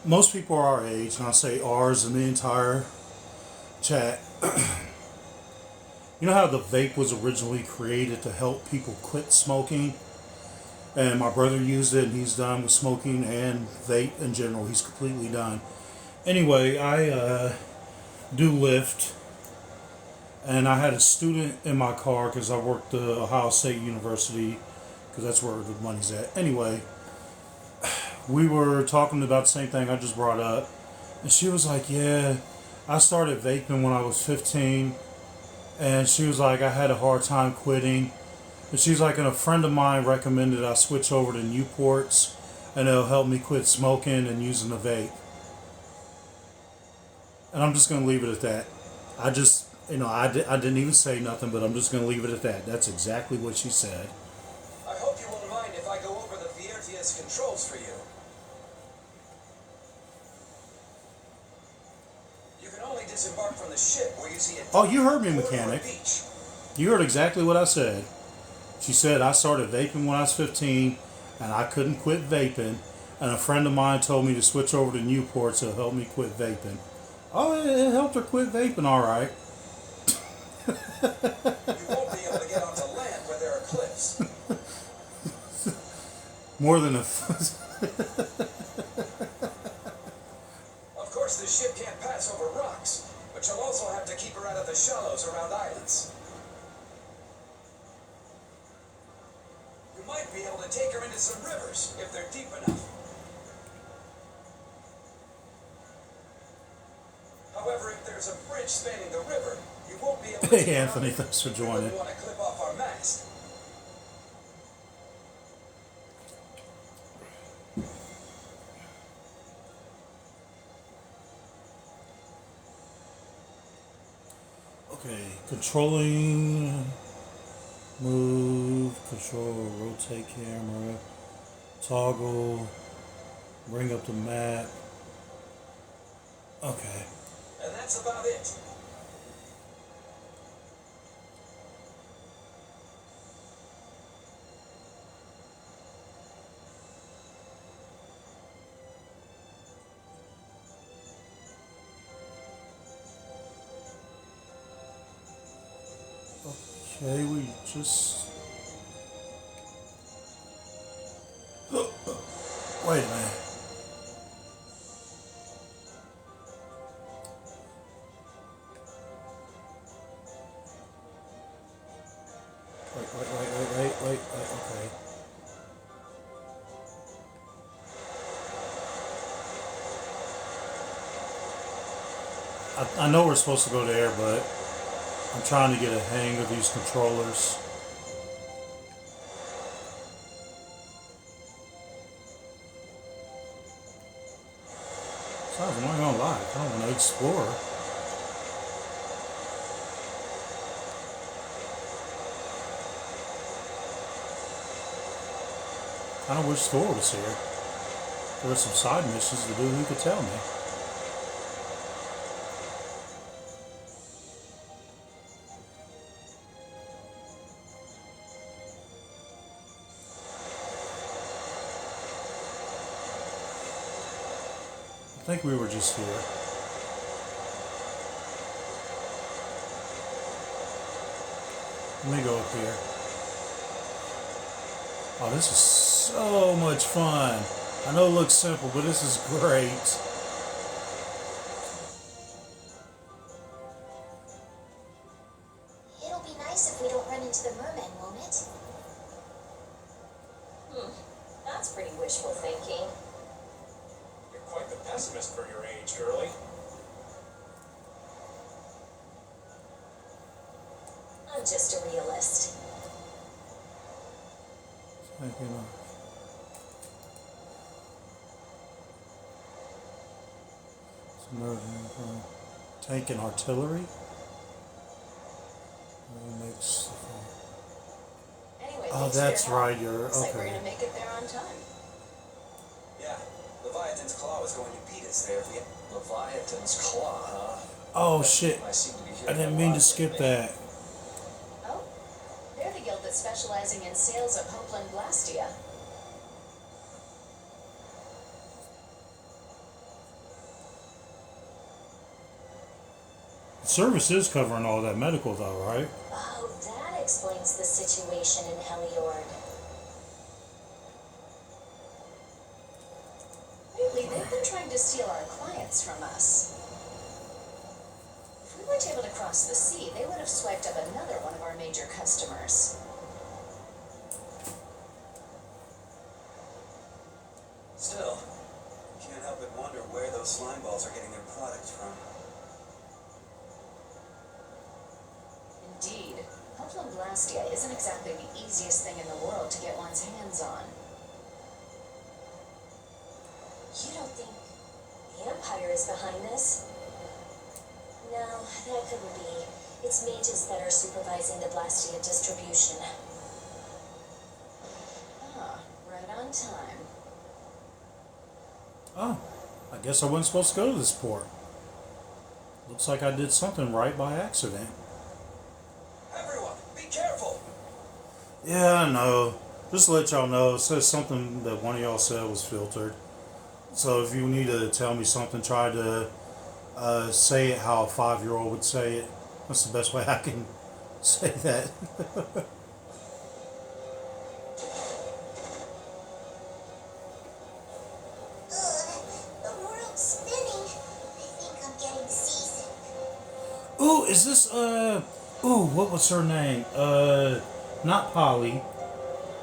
Speaker 1: most people are our age, and I say ours in the entire chat. You know how the vape was originally created to help people quit smoking? And my brother used it and he's done with smoking and vape in general. He's completely done. Anyway, I do lift. And I had a student in my car because I worked at Ohio State University because that's where the money's at. Anyway, we were talking about the same thing I just brought up. And she was like, yeah, I started vaping when I was 15. And she was like, I had a hard time quitting. And she's like, and a friend of mine recommended I switch over to Newports and it'll help me quit smoking and using the vape. And I'm just going to leave it at that. I just, I didn't even say nothing, but I'm just going to leave it at that. That's exactly what she said.
Speaker 4: I hope you won't mind if I go over the Viertia's controls for you. You can only disembark from the ship where you see a...
Speaker 1: Oh, you heard me, mechanic. You heard exactly what I said. She said I started vaping when I was 15 and I couldn't quit vaping. And a friend of mine told me to switch over to Newports to help me quit vaping. Oh, it helped her quit vaping, all right.
Speaker 4: You won't be able to get onto land where there are cliffs.
Speaker 1: More than a...
Speaker 4: Of course, the ship can't pass over rocks, but you'll also have to keep her out of the shallows around islands. You might be able to take her into some rivers if they're deep enough. However, if there's a bridge spanning the river, you won't be able to...
Speaker 1: Hey, Anthony, thanks for joining.
Speaker 4: We want to clip off our mast.
Speaker 1: Okay, controlling, move, control, rotate camera, toggle, bring up the map. Okay.
Speaker 4: And that's about it.
Speaker 1: Okay, we just... Wait a minute. Wait, okay. I know we're supposed to go there, but I'm trying to get a hang of these controllers. Besides, I'm not gonna lie, I don't want to explore. I don't wish Thor was here. There were some side missions to do, who could tell me? I think we were just here. Let me go up here. Oh, this is so much fun. I know it looks simple, but this is great.
Speaker 5: It'll be nice if we don't run into the merman, won't it?
Speaker 2: That's pretty wishful thinking.
Speaker 3: You're quite the pessimist for your age, girlie.
Speaker 2: I'm just a realist.
Speaker 1: Thank you. Tank and artillery. Makes.
Speaker 8: Anyway,
Speaker 1: Oh,
Speaker 8: thanks for
Speaker 1: that's
Speaker 8: your help.
Speaker 1: right. You're
Speaker 8: Looks like we're
Speaker 1: okay.
Speaker 8: gonna make it there on time.
Speaker 4: Yeah, Leviathan's Claw is going to beat us there. Leviathan's Claw, huh?
Speaker 1: Oh shit!
Speaker 4: I seem to be
Speaker 1: I
Speaker 4: hearing
Speaker 1: didn't
Speaker 4: a
Speaker 1: mean
Speaker 4: lot
Speaker 1: to skip
Speaker 4: lately.
Speaker 1: that.
Speaker 8: Oh, they're the guild that's specializing in sales of Hopeland Blastia.
Speaker 1: Service is covering all that medical, though, right?
Speaker 2: Oh, that explains the situation in Heliord.
Speaker 8: Lately, they've been trying to steal our clients from us. If we weren't able to cross across the sea, they would have swiped up another one of our major customers.
Speaker 7: Still, can't help but wonder where those slime balls are getting their products from.
Speaker 8: Indeed, Hoplum Blastia isn't exactly the easiest thing in the world to get one's hands on.
Speaker 2: You don't think the Empire is behind this? No, that couldn't be. It's mages that are supervising the Blastia distribution.
Speaker 8: Ah, right on time.
Speaker 1: Oh, I guess I wasn't supposed to go to this port. Looks like I did something right by accident.
Speaker 4: Everyone, be careful!
Speaker 1: Yeah, I know. Just to let y'all know, it says something that one of y'all said was filtered. So if you need to tell me something, try to say it how a 5-year-old would say it. That's the best way I can say that.
Speaker 5: The world's spinning. I think I'm getting seasick.
Speaker 1: Ooh, is this, ooh, what was her name? Not Polly.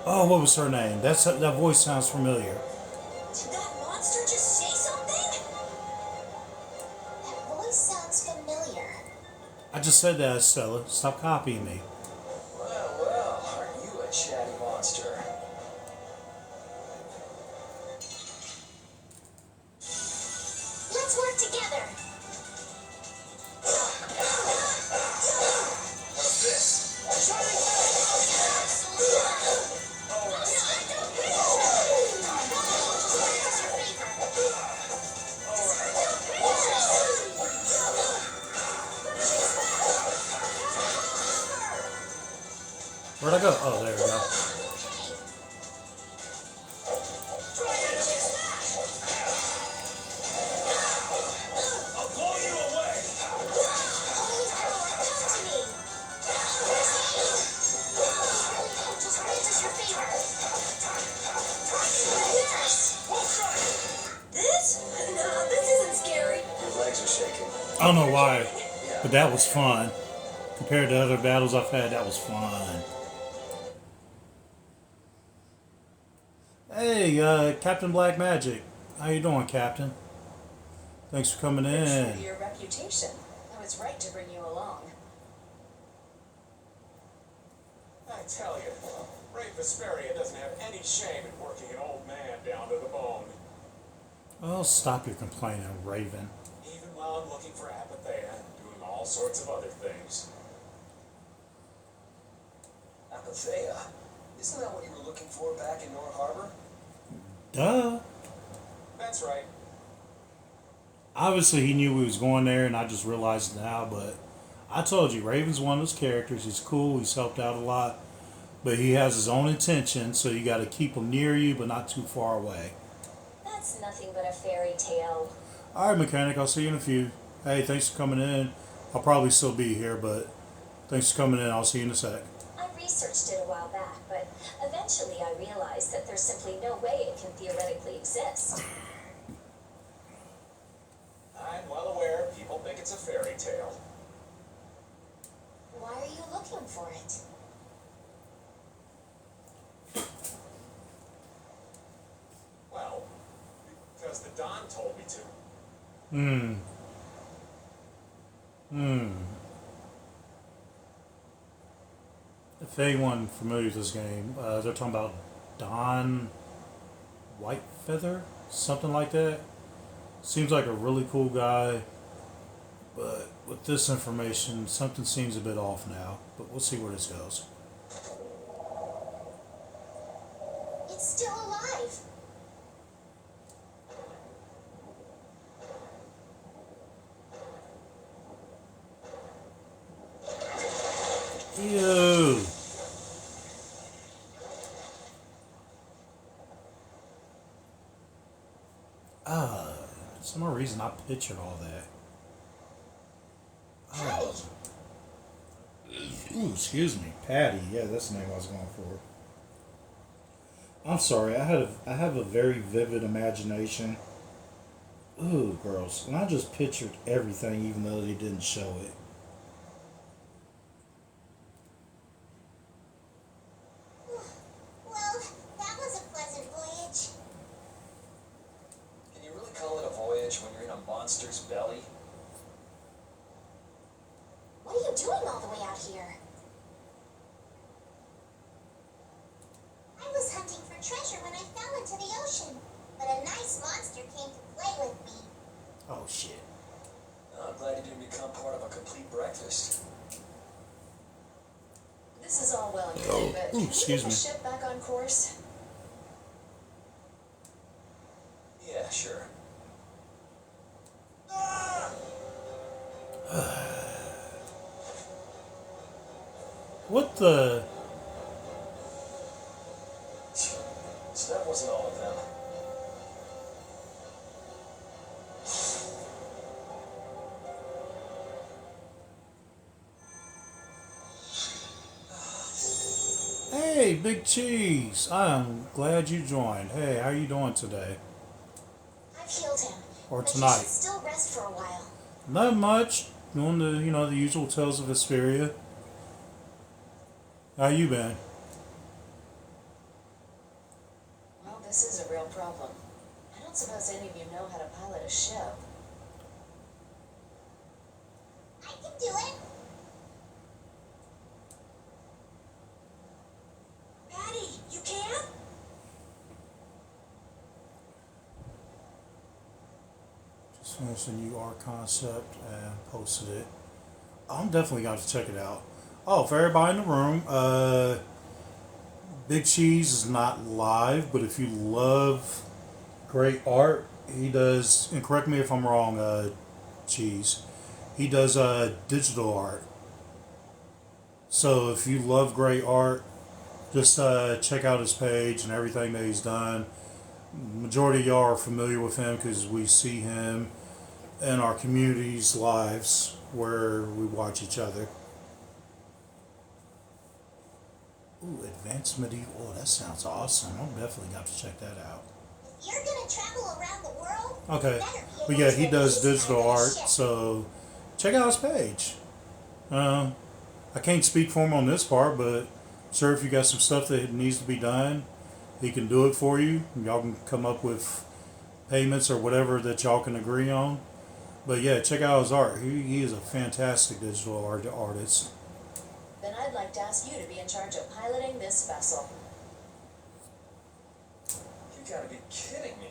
Speaker 1: Oh, what was her name? That voice sounds familiar.
Speaker 5: Did that monster just say something? That voice sounds familiar.
Speaker 1: I just said that, Stella. Stop copying me.
Speaker 4: Well, aren't you a chatty monster?
Speaker 5: Let's work together.
Speaker 4: What's this?
Speaker 1: Where'd I go? Oh, there we go.
Speaker 4: I'll blow you away!
Speaker 5: Just grant us your favor.
Speaker 2: This? No, this isn't scary.
Speaker 4: Your legs are shaking.
Speaker 1: I don't know why, but that was fun. Compared to other battles I've had, that was fun. Hey, Captain Black Magic. How you doing, Captain? Thanks for coming
Speaker 8: True to
Speaker 1: in.
Speaker 8: your reputation. I was right to bring you along.
Speaker 3: I tell you, Ray Vesperia doesn't have any shame in working an old man down to the bone.
Speaker 1: Oh, stop your complaining, Raven.
Speaker 3: Even while I'm looking for Apathea and doing all sorts of other things.
Speaker 4: Apathea? Isn't that what you were looking for back in Nor Harbor?
Speaker 1: Duh.
Speaker 3: That's right.
Speaker 1: Obviously, he knew we was going there, and I just realized it now, but I told you, Raven's one of those characters. He's cool. He's helped out a lot. But he has his own intentions, so you got to keep him near you, but not too far away.
Speaker 2: That's nothing but a fairy tale.
Speaker 1: All right, mechanic. I'll see you in a few. Hey, thanks for coming in. I'll probably still be here, but thanks for coming in. I'll see you in a sec.
Speaker 2: I researched it a while back, but eventually I realized that there's simply no way it can theoretically exist.
Speaker 3: I'm well aware people think it's a fairy tale.
Speaker 5: Why are you looking for it?
Speaker 3: Well, because the Don told me to.
Speaker 1: If anyone familiar with this game, they're talking about Don Whitefeather, something like that. Seems like a really cool guy, but with this information, something seems a bit off now. But we'll see where this goes.
Speaker 5: It's still alive.
Speaker 1: Ew. Some more reason I pictured all that. Oh. Ooh, excuse me, Patty. Yeah, that's the name I was going for. I'm sorry. I have a very vivid imagination. Ooh, girls, and I just pictured everything, even though they didn't show it.
Speaker 4: monster's belly?
Speaker 5: What are you doing all the way out here?
Speaker 2: I was hunting for treasure when I fell into the ocean, but a nice monster came to play with me.
Speaker 1: Oh shit.
Speaker 4: I'm glad you didn't become part of a complete breakfast.
Speaker 8: This is all well and good, but can we
Speaker 1: excuse
Speaker 8: get the
Speaker 1: me.
Speaker 8: ship back on course?
Speaker 4: Yeah, sure.
Speaker 1: What the?
Speaker 4: So that wasn't all of them.
Speaker 1: Hey, Big Cheese. I'm glad you joined. Hey, how you doing today?
Speaker 2: I've healed him.
Speaker 1: Or
Speaker 2: but
Speaker 1: tonight?
Speaker 2: He should still rest for a while.
Speaker 1: Not much. Doing the, the usual tales of Vesperia. How you been?
Speaker 8: Well, this is a real problem. I don't suppose any of you know how to pilot a ship.
Speaker 2: I can do it.
Speaker 5: Patty, you can?
Speaker 1: Just finished a new art concept and posted it. I'm definitely going to check it out. Oh, for everybody in the room, Big Cheese is not live, but if you love great art, he does, and correct me if I'm wrong, Cheese, he does digital art. So if you love great art, just check out his page and everything that he's done. Majority of y'all are familiar with him because we see him in our community's lives where we watch each other. Ooh, Advanced Medieval. Oh, that sounds awesome. I'm definitely got to check that out.
Speaker 2: If you're gonna travel around the world,
Speaker 1: Okay.
Speaker 2: you better be
Speaker 1: But
Speaker 2: able
Speaker 1: yeah,
Speaker 2: to
Speaker 1: he
Speaker 2: at
Speaker 1: does
Speaker 2: least
Speaker 1: digital
Speaker 2: pilot a
Speaker 1: art,
Speaker 2: ship.
Speaker 1: so check out his page. I can't speak for him on this part, but sir, if you got some stuff that needs to be done, he can do it for you. Y'all can come up with payments or whatever that y'all can agree on. But yeah, check out his art. He is a fantastic digital artist.
Speaker 8: Then I'd like to ask you to be in charge of piloting this vessel.
Speaker 4: You gotta be kidding me.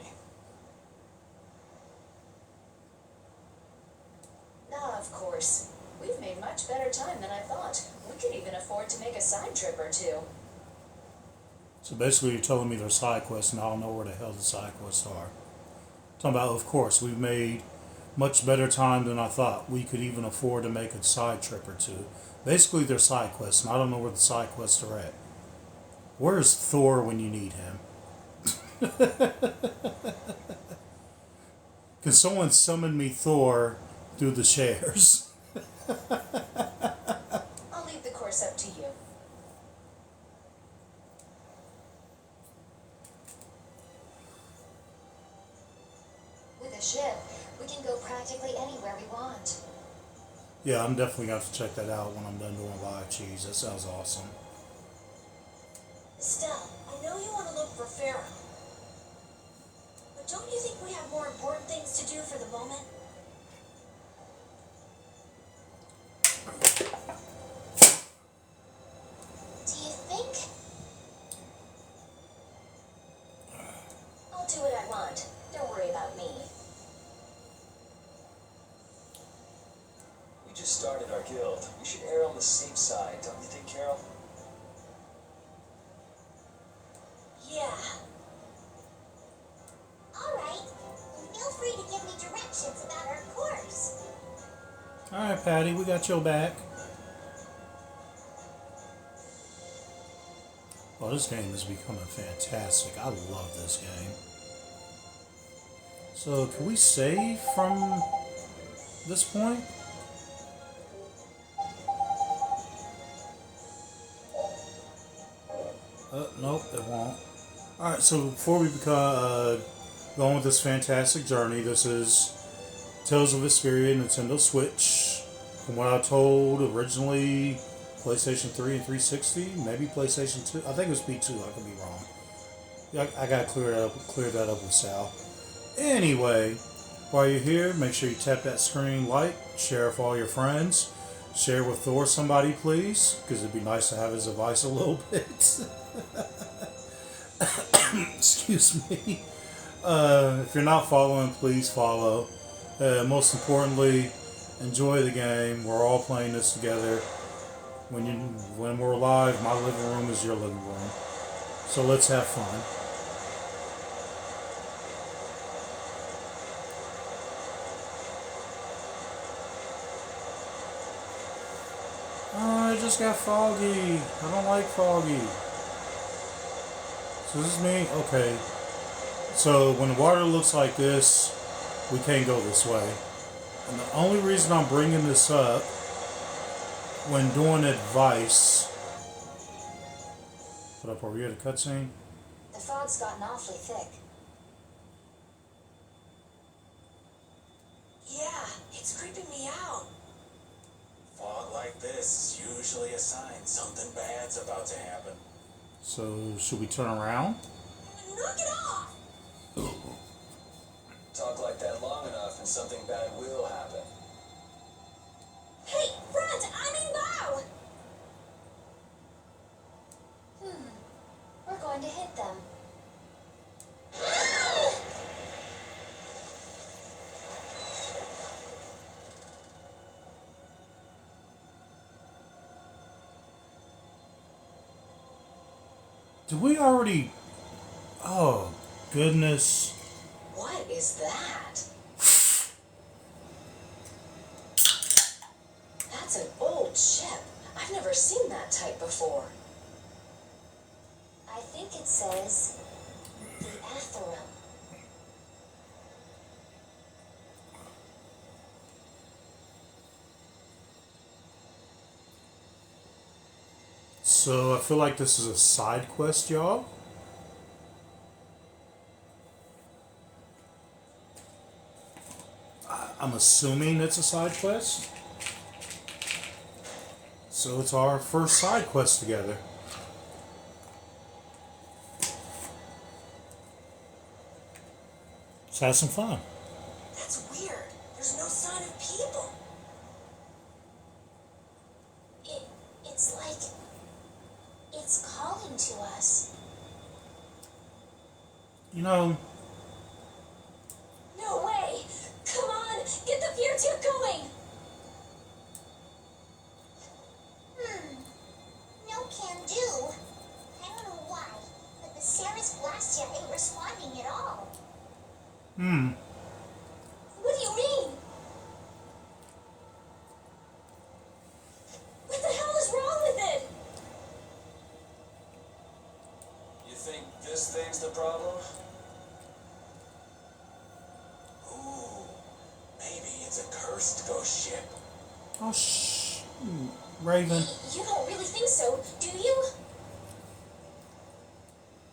Speaker 8: Ah, of course. We've made much better time than I thought. We could even afford to make a side trip or two.
Speaker 1: So basically you're telling me there's side quests and I don't know where the hell the side quests are. Talking about, of course, we've made much better time than I thought. We could even afford to make a side trip or two. Basically they're side quests and I don't know where the side quests are at. Where's Thor when you need him? Can someone summon me Thor through the shares?
Speaker 8: I'll leave the course up to you.
Speaker 5: With a ship, we can go practically anywhere we want.
Speaker 1: Yeah, I'm definitely going to have to check that out when I'm done doing live cheese. That sounds awesome.
Speaker 5: Estelle, I know you want to look for Pharaoh. But don't you think we have more important things to do for the moment?
Speaker 2: Do you think?
Speaker 5: I'll do what I want. Don't worry about me.
Speaker 4: We just started our guild. We should err on the safe side, don't you think, Carol?
Speaker 5: Yeah.
Speaker 2: All right. Feel free to give me directions about our course.
Speaker 1: Alright, Patty, we got your back. Oh, this game is becoming fantastic. I love this game. So, can we save from this point? Nope, it won't. Alright, so before we go on with this fantastic journey, this is Tales of Vesperia Nintendo Switch. From what I told, originally PlayStation 3 and 360, maybe PlayStation 2. I think it was P2, I could be wrong. I gotta clear that up with Sal. Anyway, While you're here, make sure you tap that screen like, share with all your friends. Share with Thor somebody, please, because it'd be nice to have his advice a little bit. Excuse me. If you're not following, please follow. Most importantly, enjoy the game. We're all playing this together. When we're live, my living room is your living room. So let's have fun. Oh, it just got foggy. I don't like foggy. So this is me? Okay. So when the water looks like this, we can't go this way. And the only reason I'm bringing this up, when doing advice... What up, are we at a cutscene?
Speaker 8: The fog's gotten awfully thick.
Speaker 5: Yeah, it's creeping me out.
Speaker 3: Fog like this is usually a sign something bad's about to happen.
Speaker 1: So should we turn around?
Speaker 5: Knock it off!
Speaker 4: Talk like that long enough and something bad will happen.
Speaker 5: Hey, front! I mean bow!
Speaker 8: We're going to hit them.
Speaker 1: Did we already... Oh, goodness.
Speaker 8: What is that? That's an old ship. I've never seen that type before.
Speaker 2: I think it says the Atherum.
Speaker 1: So I feel like this is a side quest, y'all. I'm assuming it's a side quest. So it's our first side quest together. Let's have some fun.
Speaker 5: That's weird. There's no sign of people.
Speaker 2: It's like it's calling to us.
Speaker 1: You know,
Speaker 5: No way! Come on! Get the fear tube going!
Speaker 2: No can do. I don't know why, but the Ceres Blastia ain't responding at all.
Speaker 5: What do you mean? What the hell is wrong with it?
Speaker 4: You think this thing's the problem?
Speaker 3: Ooh, maybe it's a cursed ghost ship.
Speaker 1: oh Raven.
Speaker 2: You don't really think so, do you?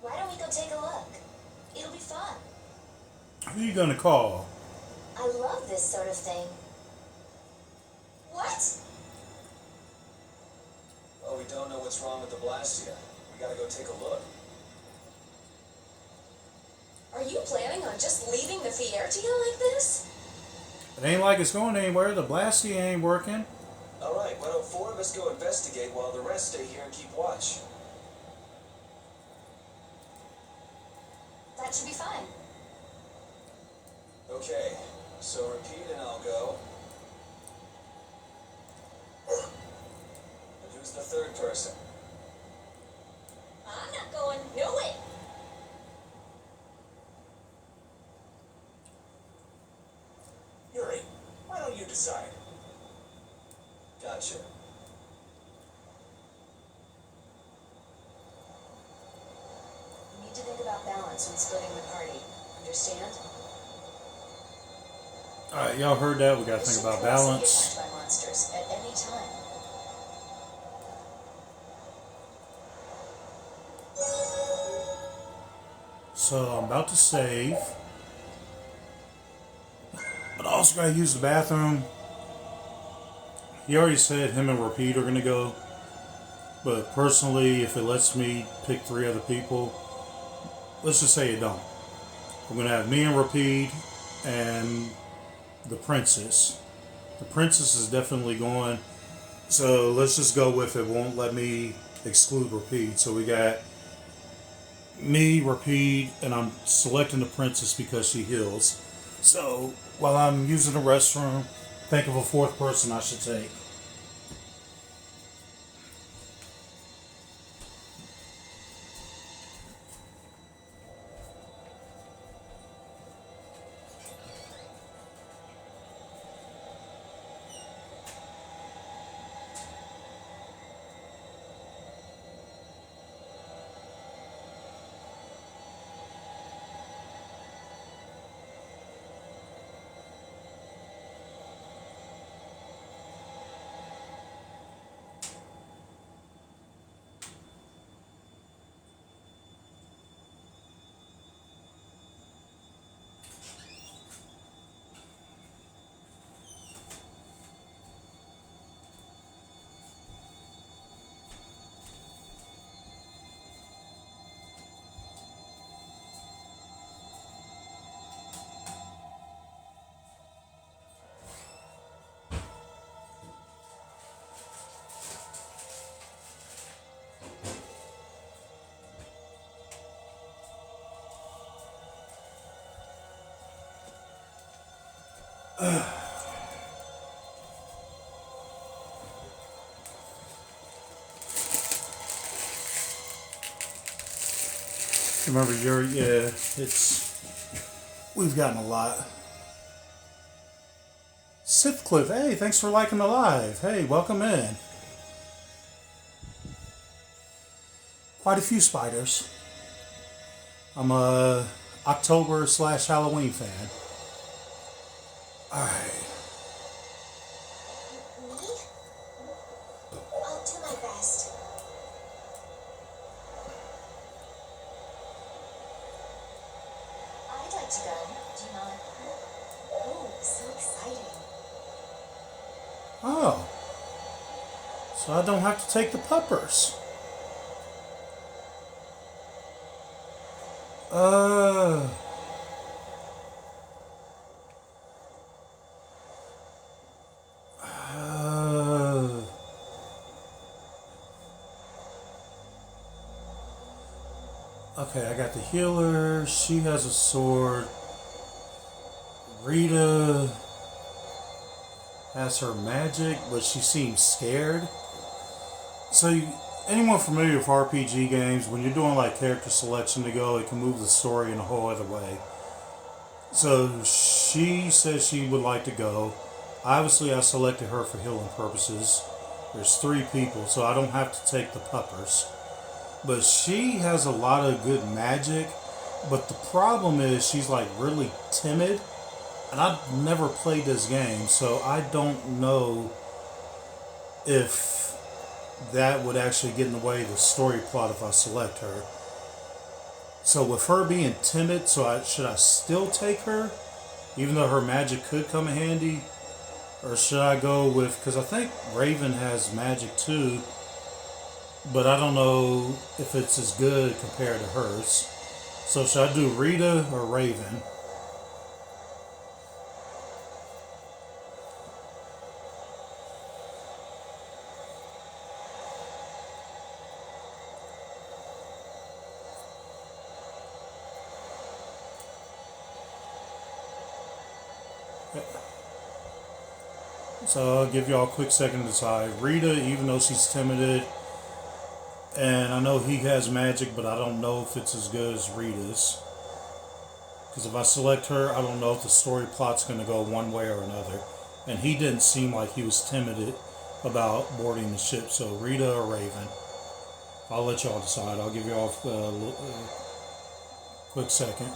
Speaker 2: Why don't we go take a look? It'll be fun.
Speaker 1: Who are you gonna call?
Speaker 2: I love this sort of thing.
Speaker 5: What?
Speaker 4: Well, we don't know what's wrong with the Blastia. We gotta go take a look.
Speaker 8: Are you planning on just leaving the Fiertia like this?
Speaker 1: It ain't like it's going anywhere. The Blasty ain't working.
Speaker 4: Alright, why don't 4 of us go investigate while the rest stay here and keep watch?
Speaker 8: That should be fine.
Speaker 4: Okay, so repeat and I'll go. And who's the third person?
Speaker 5: I'm not going. No way.
Speaker 3: Yuri, why don't you decide?
Speaker 4: Gotcha.
Speaker 8: You need to think about balance when splitting the party. Understand?
Speaker 1: Alright, y'all heard that. We gotta
Speaker 8: This
Speaker 1: think
Speaker 8: ship
Speaker 1: about
Speaker 8: can also be
Speaker 1: balance.
Speaker 8: attacked by monsters at any time.
Speaker 1: So I'm about to save. But I also gotta use the bathroom. He already said him and Repeat are gonna go. But personally, if it lets me pick 3 other people, let's just say it don't. I'm gonna have me and Repeat and the princess. The princess is definitely going. So let's just go with it. Won't let me exclude repeat. So we got me, repeat, and I'm selecting the princess because she heals. So while I'm using the restroom, think of a fourth person I should take. Remember, we've gotten a lot. Sithcliffe, hey, thanks for liking the live. Hey, welcome in. Quite a few spiders. I'm a October/Halloween fan. Alright.
Speaker 2: Me? I'll do my best.
Speaker 8: I'd like to go. Do you mind? Oh, so exciting.
Speaker 1: Oh. So I don't have to take the puppers. Uh... Okay, I got the healer. She has a sword. Rita has her magic, but she seems scared. So, anyone familiar with RPG games, when you're doing like character selection to go, it can move the story in a whole other way. So, she says she would like to go. Obviously, I selected her for healing purposes. There's 3 people, so I don't have to take the puppers. But she has a lot of good magic, but the problem is she's like really timid, and I've never played this game, so I don't know if that would actually get in the way of the story plot if I select her. So with her being timid, should I still take her, even though her magic could come in handy? Or should I go with, because I think Raven has magic too, but I don't know if it's as good compared to hers. So should I do Rita or Raven? So I'll give y'all a quick second to decide. Rita, even though she's timid, and I know he has magic, but I don't know if it's as good as Rita's. Because if I select her, I don't know if the story plot's going to go one way or another. And he didn't seem like he was timid about boarding the ship. So Rita or Raven? I'll let y'all decide. I'll give y'all a quick second.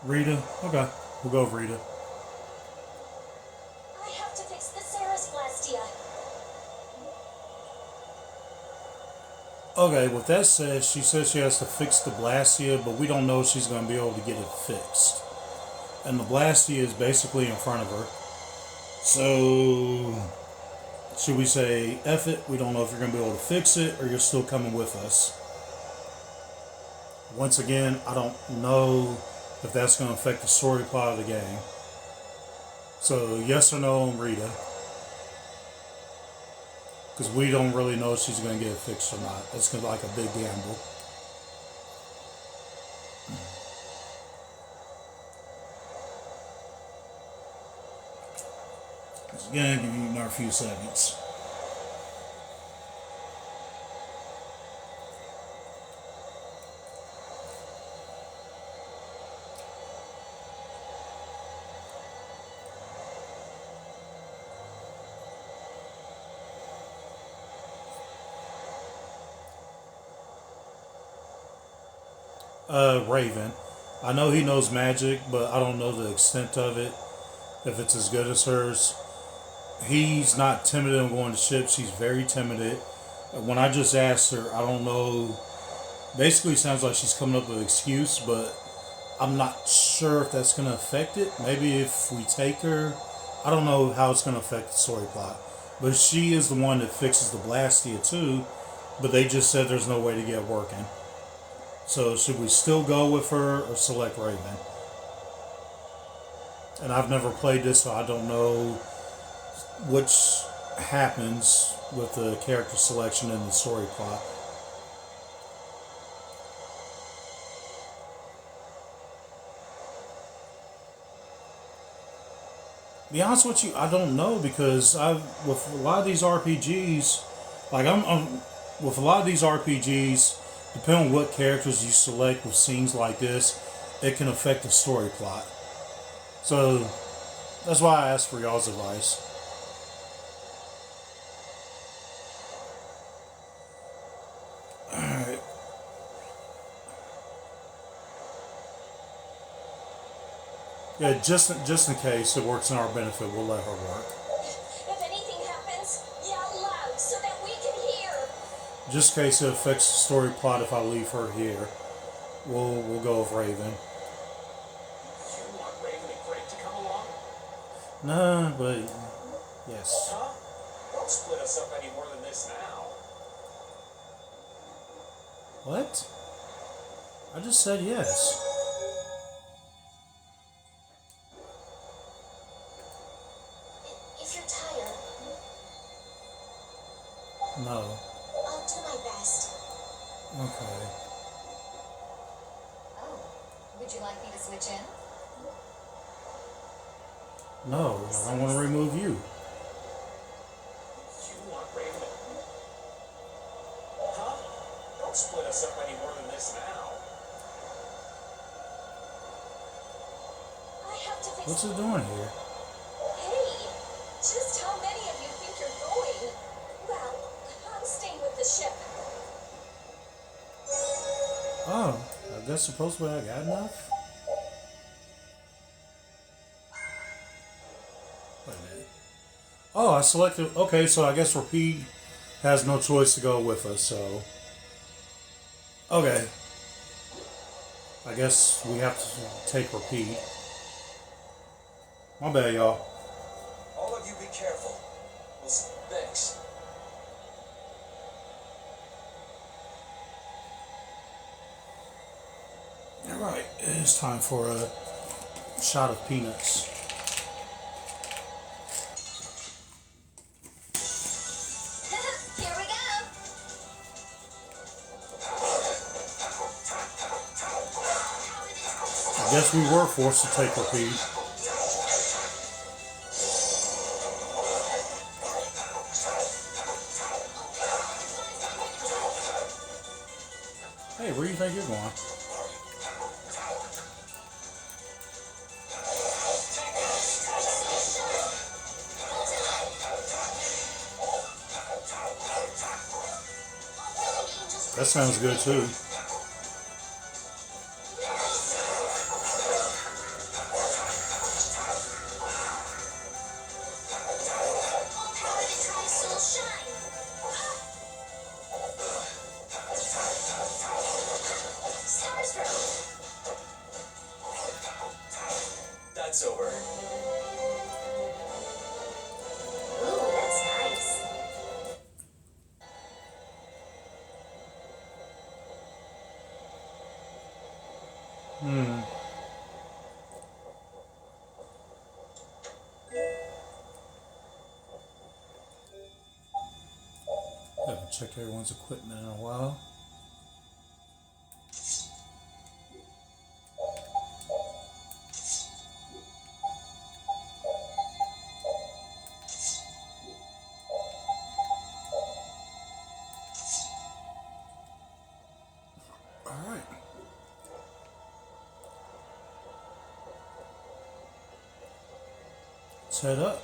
Speaker 1: Rita? Okay. We'll go with Rita.
Speaker 2: I have to fix the Ceres Blastia.
Speaker 1: Okay, with that said, she says she has to fix the Blastia, but we don't know if she's going to be able to get it fixed. And the Blastia is basically in front of her. So, Should we say, F it, we don't know if you're going to be able to fix it, or you're still coming with us? Once again, I don't know if that's going to affect the story plot of the game. So, yes or no on Rita. Because we don't really know if she's going to get it fixed or not. That's going to be like a big gamble. Again, give you another few seconds. Raven. I know he knows magic, but I don't know the extent of it. If it's as good as hers. He's not timid on going to ships. He's very timid. When I just asked her, I don't know. Basically, it sounds like she's coming up with an excuse, but I'm not sure if that's going to affect it. Maybe if we take her, I don't know how it's going to affect the story plot. But she is the one that fixes the Blastia too, but they just said there's no way to get working. So should we still go with her or select Raven? And I've never played this, so I don't know which happens with the character selection and the story plot. To be honest with you, I don't know, because with a lot of these RPGs, like I'm with a lot of these RPGs, depending on what characters you select with scenes like this, it can affect the story plot. So that's why I asked for y'all's advice. Alright. Yeah, just in case it works in our benefit, we'll let her work.
Speaker 2: If anything happens, yell loud so that we can hear.
Speaker 1: Just in case it affects the story plot if I leave her here, we'll go with Raven.
Speaker 3: You want Raven and Greg to come along?
Speaker 1: Nah, but yes.
Speaker 3: Huh? Don't split us up any more than this now.
Speaker 1: What? I just said yes.
Speaker 2: If you're tired,
Speaker 1: No.
Speaker 2: I'll do my best.
Speaker 1: Okay.
Speaker 8: Oh, would you like me to switch in?
Speaker 1: No, I don't want to remove you.
Speaker 3: You want Raven to... Huh? Don't split us up any more than this now.
Speaker 2: I have to fix.
Speaker 1: What's it doing here?
Speaker 2: Hey, just how many of you think you're going? Well, I'm staying with the ship.
Speaker 1: Oh, I guess supposedly I got enough? Wait a minute. Oh, I selected... Okay, so I guess Repeat has no choice to go with us, so... Okay. I guess we have to take Repeat. My bad, y'all.
Speaker 4: All of you be careful. Thanks.
Speaker 1: Alright, it's time for a shot of peanuts.
Speaker 2: Here we go.
Speaker 1: I guess we were forced to take Repeat. Hey, where do you think you're going? That sounds good too.
Speaker 4: That's over.
Speaker 2: Ooh, that's nice.
Speaker 1: Haven't checked everyone's equipment in a while. Alright. Let's head up.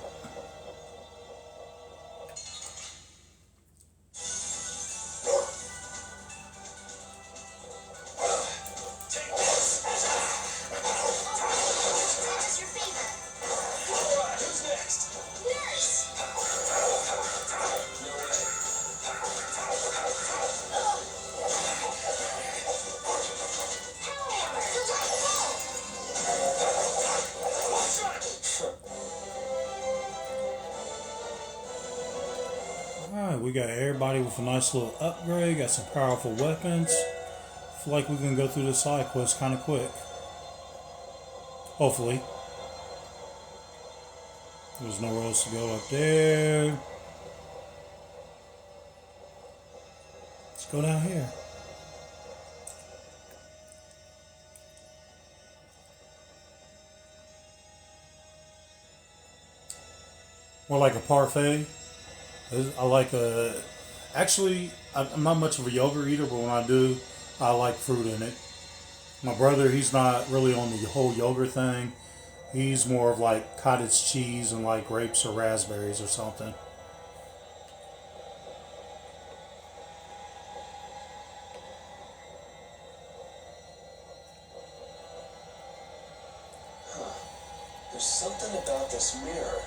Speaker 1: Alright, we got everybody with a nice little upgrade, got some powerful weapons. Feel like we can go through the side quest kind of quick. Hopefully. There's nowhere else to go up there. Let's go down here. More like a parfait. I like actually, I'm not much of a yogurt eater, but when I do, I like fruit in it. My brother, he's not really on the whole yogurt thing. He's more of like cottage cheese and like grapes or raspberries or something.
Speaker 4: There's something about this mirror.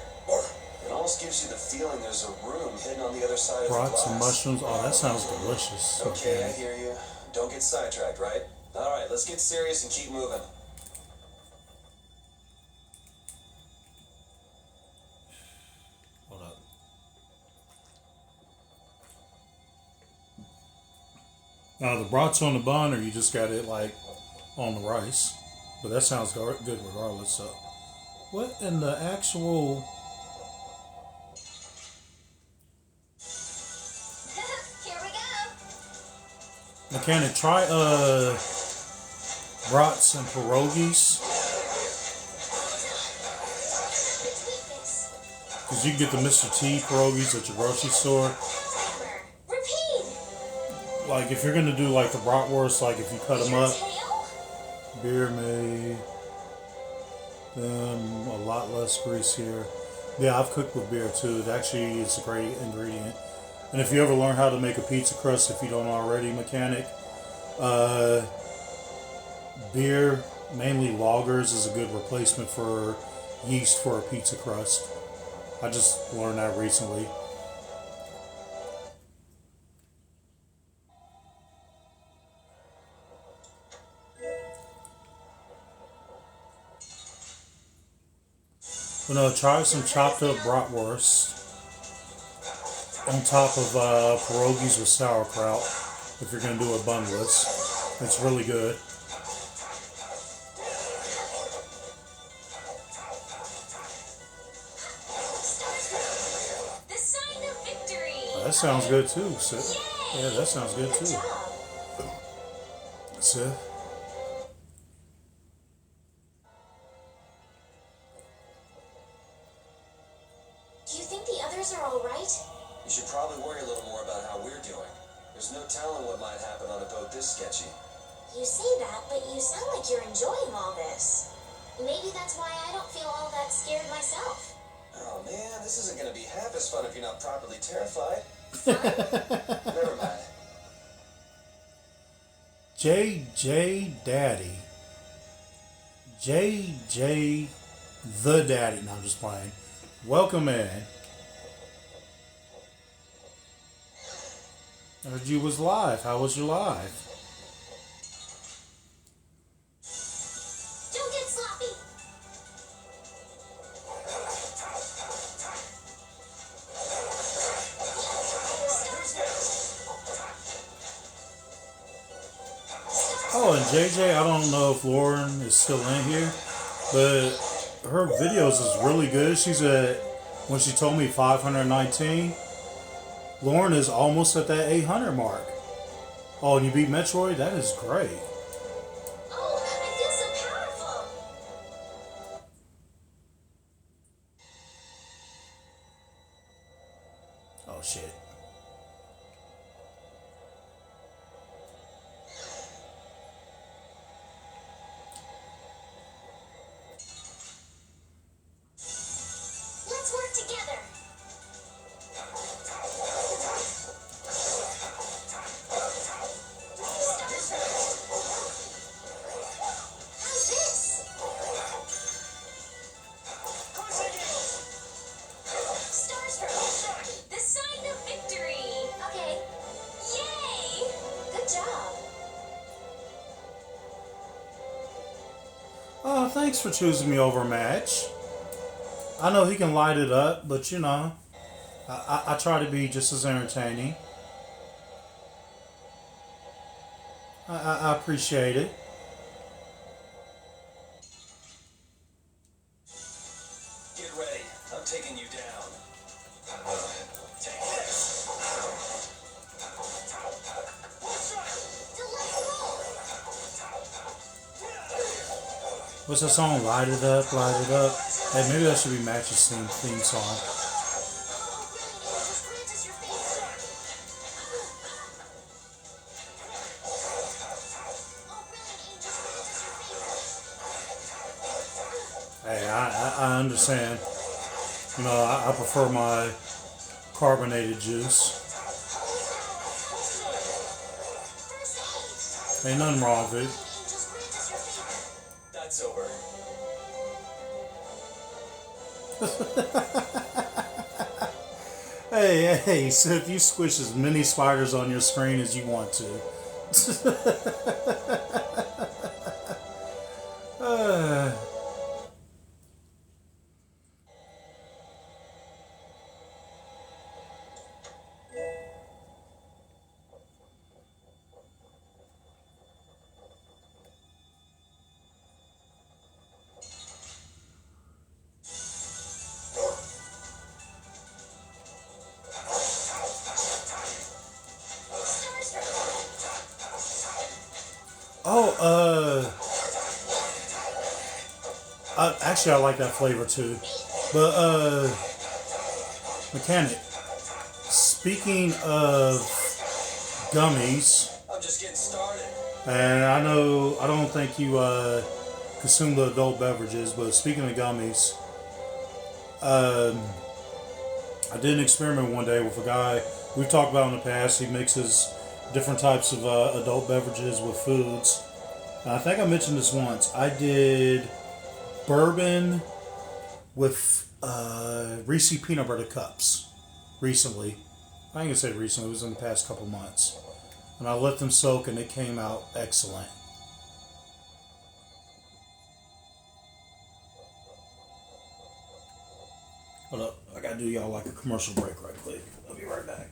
Speaker 4: It almost gives you the feeling there's a room hidden on the other side of the glass.
Speaker 1: Brats and mushrooms. Oh, that sounds delicious.
Speaker 4: Okay, I hear you. Don't get sidetracked, right? Alright, let's get serious and keep moving.
Speaker 1: Hold up. Now, the brats on the bun, or you just got it like on the rice? But that sounds good regardless. So, what in the actual?
Speaker 5: Here we go.
Speaker 1: Mechanic, try brats and pierogies. Because you can get the Mr. T pierogies at your grocery store.
Speaker 5: Repeat.
Speaker 1: Like, if you're going to do like the bratwurst, like if you cut them up, beer made them a lot less grease here. Yeah, I've cooked with beer too. It actually is a great ingredient. And if you ever learn how to make a pizza crust, if you don't already, mechanic, beer, mainly lagers, is a good replacement for yeast for a pizza crust. I just learned that recently. But no, try some chopped up bratwurst on top of pierogies with sauerkraut if you're going to do a bunless. It's really good.
Speaker 5: The sign of victory.
Speaker 1: That sounds good too, Sid. Yeah, that sounds good too. Sid.
Speaker 2: Do you think the others are all right?
Speaker 4: You should probably worry a little more about how we're doing. There's no telling what might happen on a boat this sketchy.
Speaker 2: You say that, but you sound like you're enjoying all this. Maybe that's why I don't feel all that scared myself.
Speaker 4: Oh man, this isn't gonna be half as fun if you're not properly terrified.
Speaker 2: Fun?
Speaker 4: Never mind.
Speaker 1: JJ Daddy. JJ the Daddy. No, I'm just playing. Welcome in. I heard you was live. How was your live?
Speaker 2: Don't get sloppy.
Speaker 1: Oh, and JJ, I don't know if Lauren is still in here, but her videos is really good. She's at, when she told me 519, Lauren is almost at that 800 mark. Oh, and you beat Metroid? That is great.
Speaker 5: Oh, I feel so powerful.
Speaker 1: Oh, shit.
Speaker 5: Let's work together. How's this? Starstroke. The sign of victory. Okay. Yay! Good job.
Speaker 1: Oh, thanks for choosing me over Match. I know he can light it up, but you know, I try to be just as entertaining. I appreciate it.
Speaker 4: Get ready. I'm taking you down. Take this.
Speaker 1: What's that song? Light it up, light it up. Hey, maybe that should be Match's theme song. Hey, I understand. You know, I prefer my carbonated juice. Ain't nothing wrong with it.
Speaker 4: That's over.
Speaker 1: Hey, so if you squish as many spiders on your screen as you want to. Actually, I like that flavor too. But, Mechanic, speaking of gummies,
Speaker 4: I'm just getting started.
Speaker 1: and I don't think you consume the adult beverages, but speaking of gummies, I did an experiment one day with a guy we've talked about in the past. He mixes different types of adult beverages with foods. And I think I mentioned this once. I did bourbon with Reese peanut butter cups recently. I ain't gonna say recently, it was in the past couple months. And I let them soak and it came out excellent. Hold up, I gotta do y'all like a commercial break right quick. I'll be right back.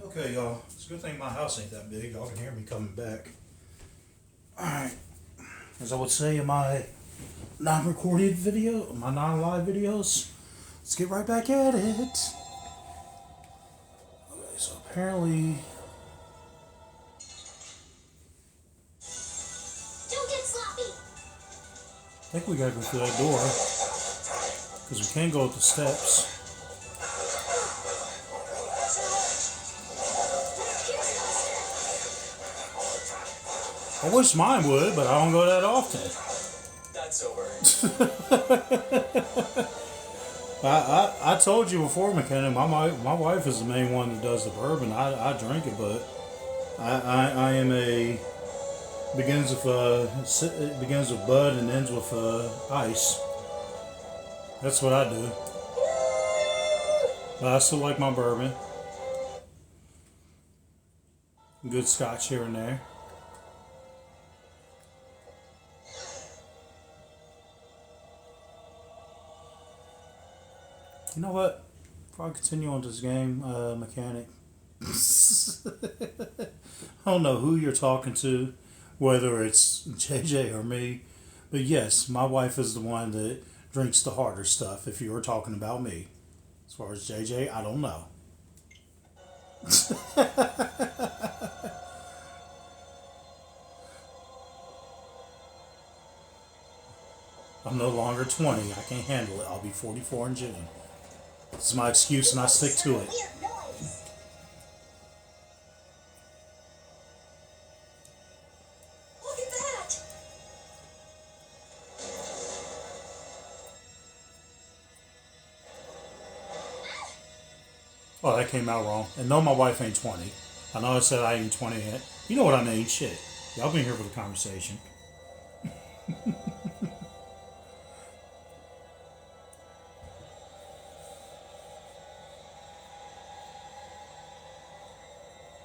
Speaker 1: Okay, y'all. It's a good thing my house ain't that big. Y'all can hear me coming back. Alright. As I would say in my non-recorded video, my non-live videos, let's get right back at it. Okay, so apparently...
Speaker 5: Don't get sloppy.
Speaker 1: I think we gotta go through that door. Because we can't go up the steps. I wish mine would, but I don't go that often.
Speaker 4: That's over.
Speaker 1: I told you before, McKenna, my wife is the main one that does the bourbon. I drink it, but I am a It begins with bud and ends with ice. That's what I do. But I still like my bourbon. Good scotch here and there. You know what? Before I continue on this game, mechanic. I don't know who you're talking to, whether it's JJ or me, but yes, my wife is the one that drinks the harder stuff. If you were talking about me, as far as JJ, I don't know. I'm no longer 20. I can't handle it. I'll be 44 in June. This is my excuse, and I stick to it.
Speaker 2: Weird noise.
Speaker 5: Look at that!
Speaker 1: Oh, that came out wrong. And no, my wife ain't 20. I know I said I ain't 20 yet. You know what I mean? Shit. Y'all been here for the conversation.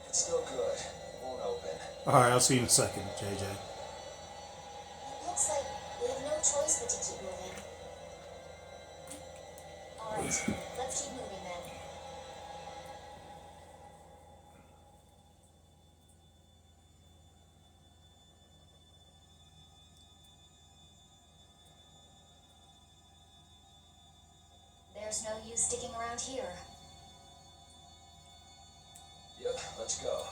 Speaker 4: It's still good. It won't open.
Speaker 1: Alright, I'll see you in a second, JJ.
Speaker 2: It looks like we have no choice but to keep moving. Alright, let's keep moving then. There's no use sticking around here.
Speaker 4: Yep, let's go.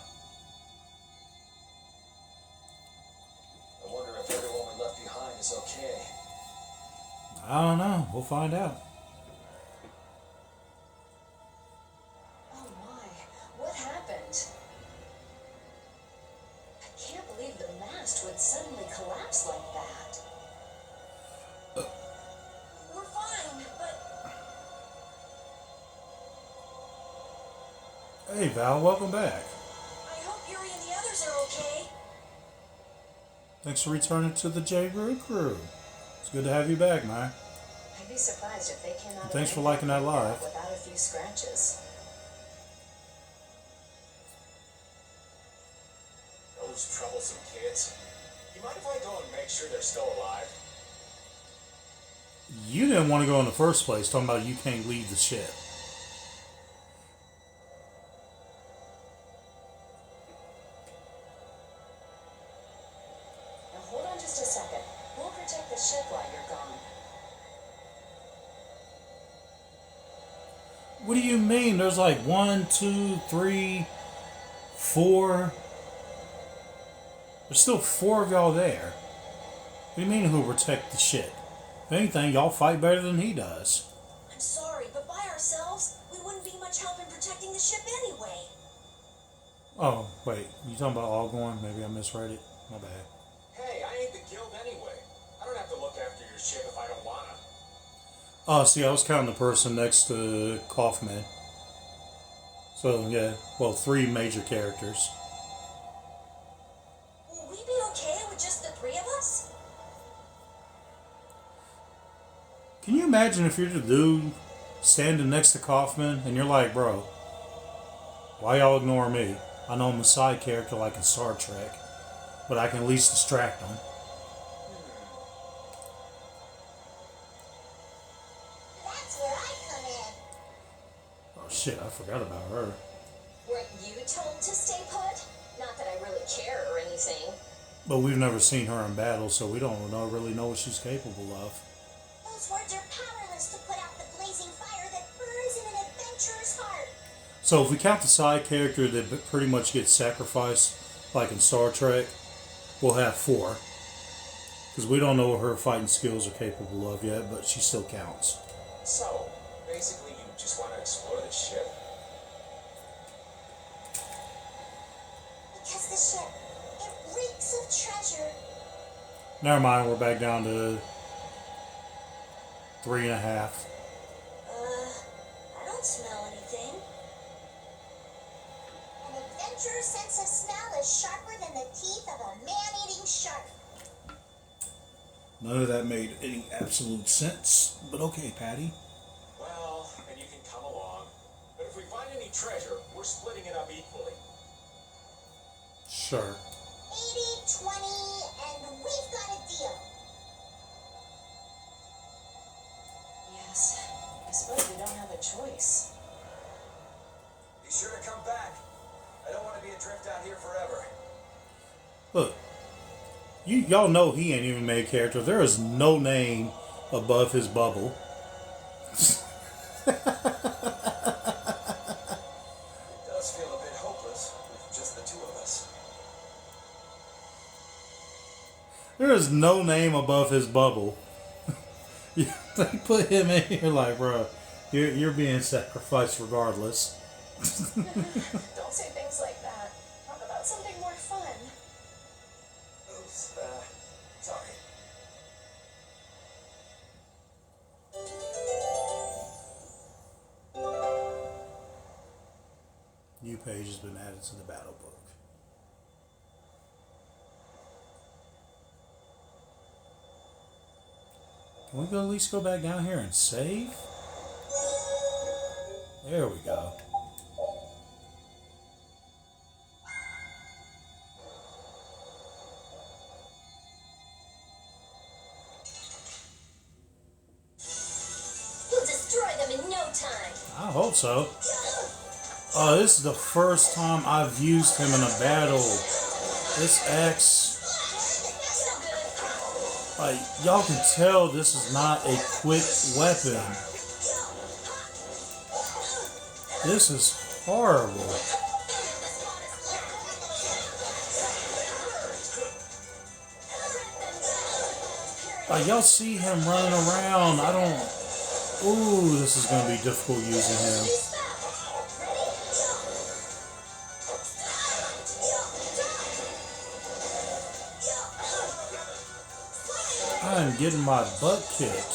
Speaker 4: I wonder if everyone we left behind is okay.
Speaker 1: I don't know. We'll find out.
Speaker 8: Oh my, what happened? I can't believe the mast would suddenly collapse like that.
Speaker 5: We're fine, but
Speaker 1: Hey, Val, welcome back.
Speaker 5: I hope Yuri and the others are okay.
Speaker 1: Thanks for returning to the J. Brew crew. It's good to have you back, man.
Speaker 8: I'd be surprised if they came out.
Speaker 1: And thanks
Speaker 8: of
Speaker 1: for liking that live.
Speaker 8: without a few scratches.
Speaker 3: Those troublesome kids. You mind if I go and make sure they're still alive?
Speaker 1: You didn't want to go in the first place, talking about you can't leave the ship.
Speaker 8: Now hold on just a second. We'll protect the ship while you're gone.
Speaker 1: What do you mean? There's like 1, 2, 3, 4. There's still 4 of y'all there. What do you mean who'll protect the ship? If anything, y'all fight better than he does.
Speaker 5: I'm sorry, but by ourselves, we wouldn't be much help in protecting the ship anyway.
Speaker 1: Oh, wait. You talking about Algorn? Maybe I misread it. My bad.
Speaker 3: Hey, I ain't the guild anyway. I don't have to look after your ship if I don't wanna.
Speaker 1: Oh, see, I was counting the person next to Kaufman. So, yeah. Well, 3 major characters.
Speaker 5: Will we be okay with just the 3 of us?
Speaker 1: Can you imagine if you're the dude standing next to Kaufman and you're like, bro, why y'all ignore me? I know I'm a side character like in Star Trek, but I can at least distract them.
Speaker 2: That's where I come in.
Speaker 1: Oh shit, I forgot about her.
Speaker 2: Weren't you told to stay put? Not that I really care or anything.
Speaker 1: But we've never seen her in battle, so we don't really know what she's capable of.
Speaker 2: Those words are powerless to put out the blazing fire that burns in an adventurer's heart.
Speaker 1: So if we count the side character that pretty much gets sacrificed, like in Star Trek, we'll have 4. Because we don't know what her fighting skills are capable of yet, but she still counts.
Speaker 3: So, basically you just want to explore the ship?
Speaker 2: Because the ship, it reeks of treasure.
Speaker 1: Never mind, we're back down to 3.5.
Speaker 5: I don't smell anything.
Speaker 2: An adventurer's sense of smell is sharper than the teeth of a man-eating
Speaker 1: None of that made any absolute sense, but okay, Patty.
Speaker 3: Well, and you can come along. But if we find any treasure, we're splitting it up equally.
Speaker 1: Sure.
Speaker 5: 80-20, and we've got a deal.
Speaker 8: Yes, I suppose we don't have a choice.
Speaker 4: Be sure to come back. I don't want to be adrift out here forever.
Speaker 1: Look, y'all know he ain't even made character. There is no name above his bubble.
Speaker 4: It does feel a bit hopeless with just the two of us.
Speaker 1: There is no name above his bubble. They put him in here like, bro, you're being sacrificed regardless.
Speaker 8: Don't say things like that. Talk about something more fun.
Speaker 4: Oops, sorry.
Speaker 1: New page has been added to the battle book. Can we at least go back down here and save? There we go.
Speaker 2: We'll destroy them in no time.
Speaker 1: I hope so. This is the first time I've used him in a battle. This X, like, y'all can tell this is not a quick weapon. This is horrible. Like, y'all see him running around. I don't... Ooh, this is going to be difficult using him. I'm getting my butt kicked.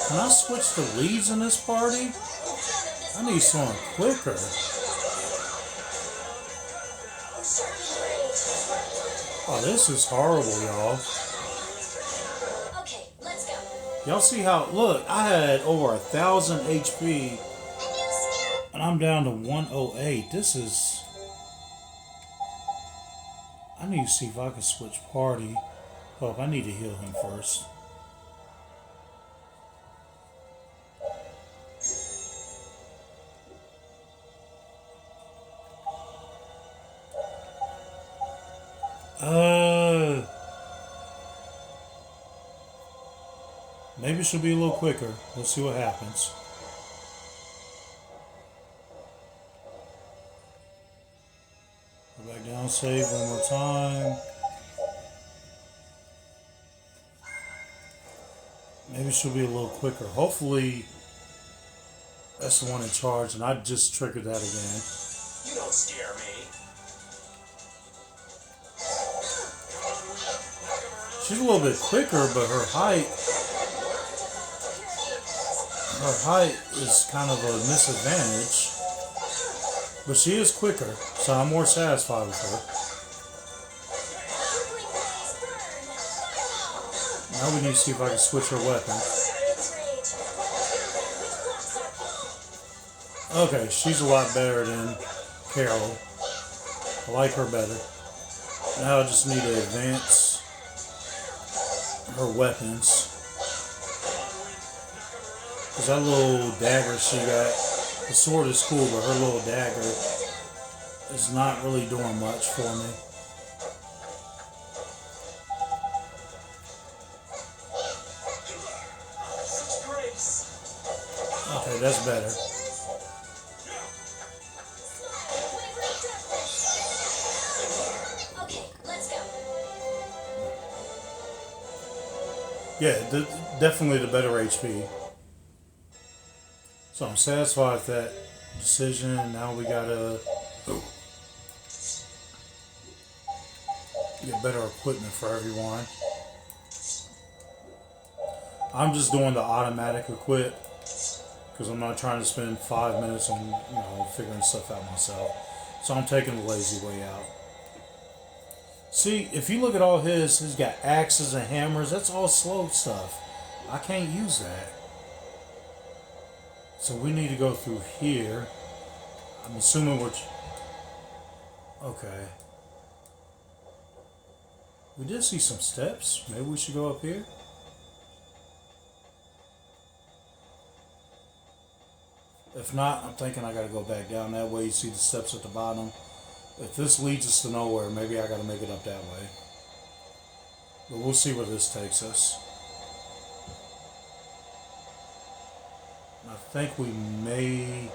Speaker 1: Can I switch the leads in this party? I need someone quicker. Oh, this is horrible, y'all.
Speaker 2: Okay, let's go.
Speaker 1: Y'all see how, look, I had over 1,000 HP and I'm down to 108. This is, I need to see if I can switch party. Oh, I need to heal him first. Maybe she'll be a little quicker. We'll see what happens. Go back down, save one more time. Maybe she'll be a little quicker. Hopefully, that's the one in charge, and I just triggered that again.
Speaker 3: You don't scare me.
Speaker 1: She's a little bit quicker, but her height is kind of a disadvantage. But she is quicker, so I'm more satisfied with her. Now we need to see if I can switch her weapon. Okay, she's a lot better than Carol. I like her better. Now I just need to advance her weapons. Because that little dagger she got, the sword is cool, but her little dagger is not really doing much for me. Okay, that's better.
Speaker 2: Okay, let's go.
Speaker 1: Yeah, definitely the better HP. So I'm satisfied with that decision. Now we gotta get better equipment for everyone. I'm just doing the automatic equip because I'm not trying to spend 5 minutes on figuring stuff out myself. So I'm taking the lazy way out. See, if you look at all he's got axes and hammers. That's all slow stuff. I can't use that. So we need to go through here. I'm assuming we're... Okay. We did see some steps. Maybe we should go up here. If not, I'm thinking I gotta go back down that way. You see the steps at the bottom. If this leads us to nowhere, maybe I gotta make it up that way. But we'll see where this takes us. I think we may...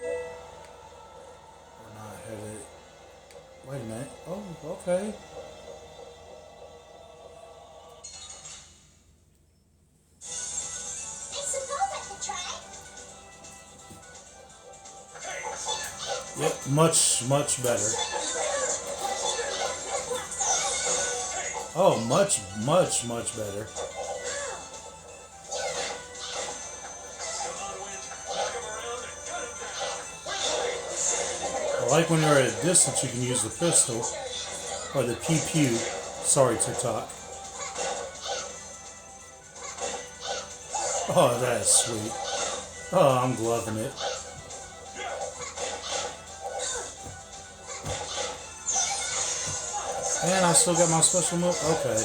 Speaker 1: We're not headed... Wait a minute. Oh, okay. Yep, much better. Oh, much better. I like when you're at a distance you can use the pistol or the pew. Sorry, TikTok. Oh, that's sweet. Oh, I'm gloving it. And I still got my special move? Okay.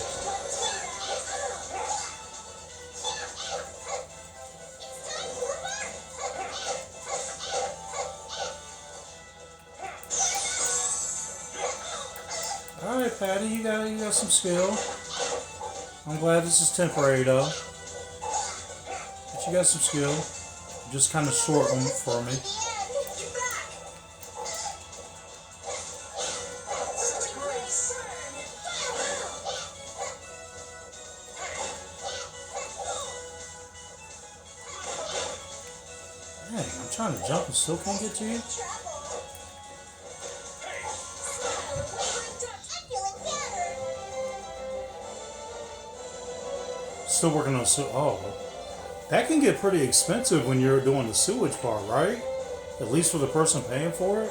Speaker 1: Alright, Patty, you got some skill. I'm glad this is temporary though. But you got some skill. Just kind of short one for me. Dang, I'm trying to jump and still can't get to you. Still working on that can get pretty expensive when you're doing the sewage part, right? At least for the person paying for it.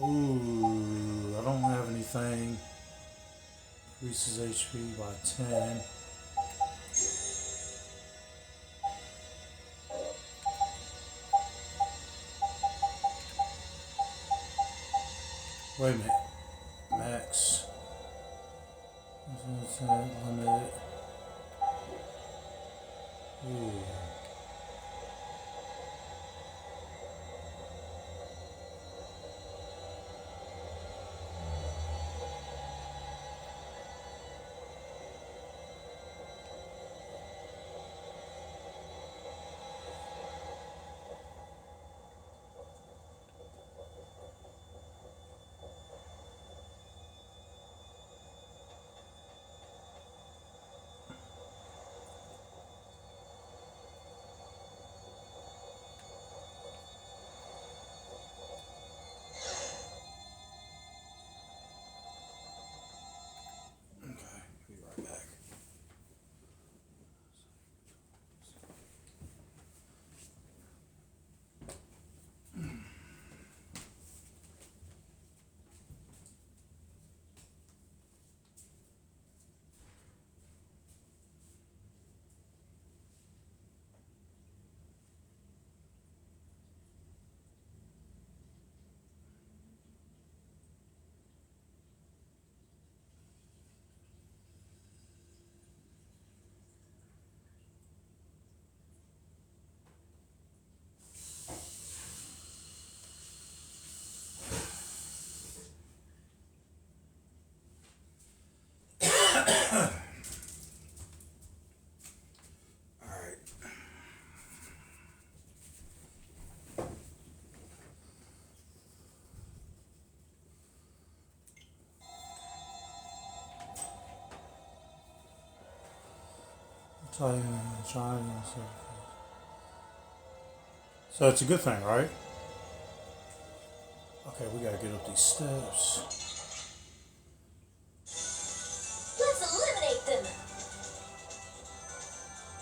Speaker 1: Ooh, I don't have anything. Increases HP by 10. Wait a minute. Max. Limit. Ooh. So it's a good thing, right? Okay, we gotta get up these steps.
Speaker 2: Let's eliminate them.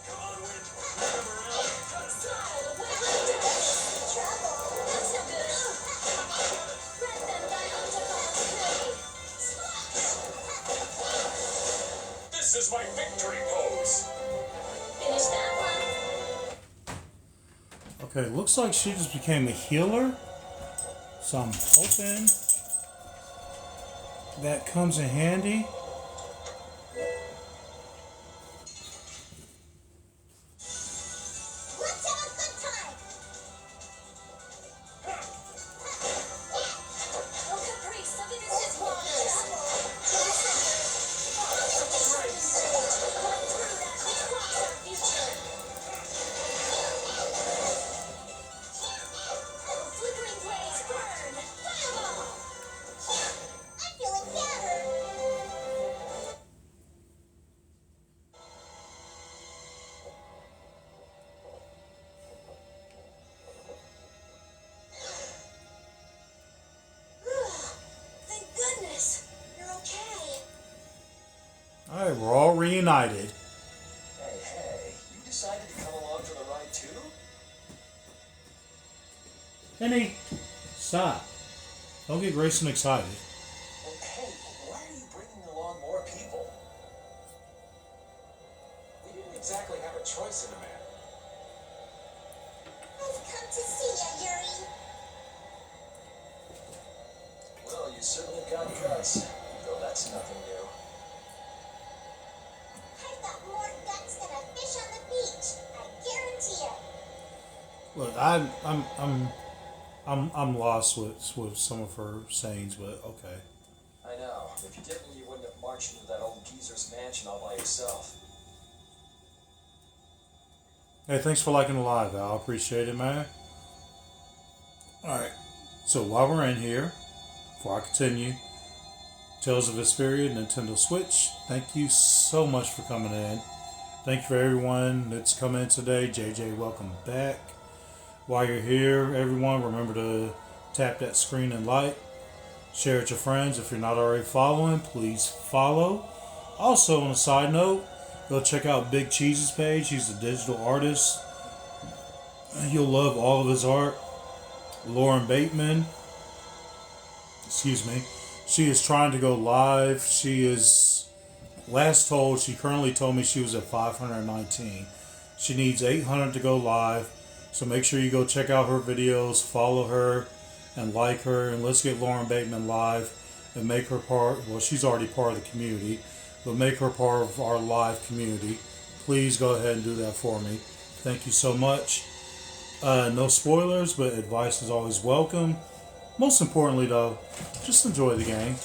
Speaker 3: Come on, Win. Come around.
Speaker 2: Slide away with this. Trouble. That's no good. Run them down to Vesperia.
Speaker 3: This is my victory pose.
Speaker 2: Finish that one.
Speaker 1: Okay, looks like she just became a healer. So I'm hoping that comes in handy.
Speaker 5: Let's have a good time.
Speaker 2: Oh, Caprice, look at this one. Trouble. Going through that blocks our future. Flickering blaze, burn. Fireball.
Speaker 5: I'm feeling better.
Speaker 2: Thank goodness. You're okay.
Speaker 1: Alright, we're all reunited.
Speaker 4: Hey, you decided to come along for the ride too?
Speaker 1: Penny, stop. Don't get Grayson excited.
Speaker 4: Well, hey, why are you bringing along more people?
Speaker 3: We didn't exactly have a choice in the matter.
Speaker 5: I've come to see ya, Yuri.
Speaker 4: Well, you certainly got guts, though that's nothing new.
Speaker 5: I've got more guts than a fish on the beach. I guarantee it.
Speaker 1: Look, I'm lost with some of her sayings, but okay.
Speaker 4: I know. If you didn't, you wouldn't have marched into that old geezer's mansion all by yourself.
Speaker 1: Hey, thanks for liking the live, Al. I appreciate it, man. Alright, so while we're in here, before I continue, Tales of Vesperia, Nintendo Switch, thank you so much for coming in. Thank you for everyone that's come in today. JJ, welcome back. While you're here, everyone, remember to tap that screen and like. Share it with your friends. If you're not already following, please follow. Also, on a side note, go check out Big Cheese's page. He's a digital artist. You'll love all of his art. Lauren Bateman, excuse me, she is trying to go live. She is, last told, she currently told me she was at 519. She needs 800 to go live. So make sure you go check out her videos, follow her, and like her. And let's get Lauren Bateman live and make her part, well, she's already part of the community, but make her part of our live community. Please go ahead and do that for me. Thank you so much. No spoilers, but advice is always welcome. Most importantly, though, just enjoy the game.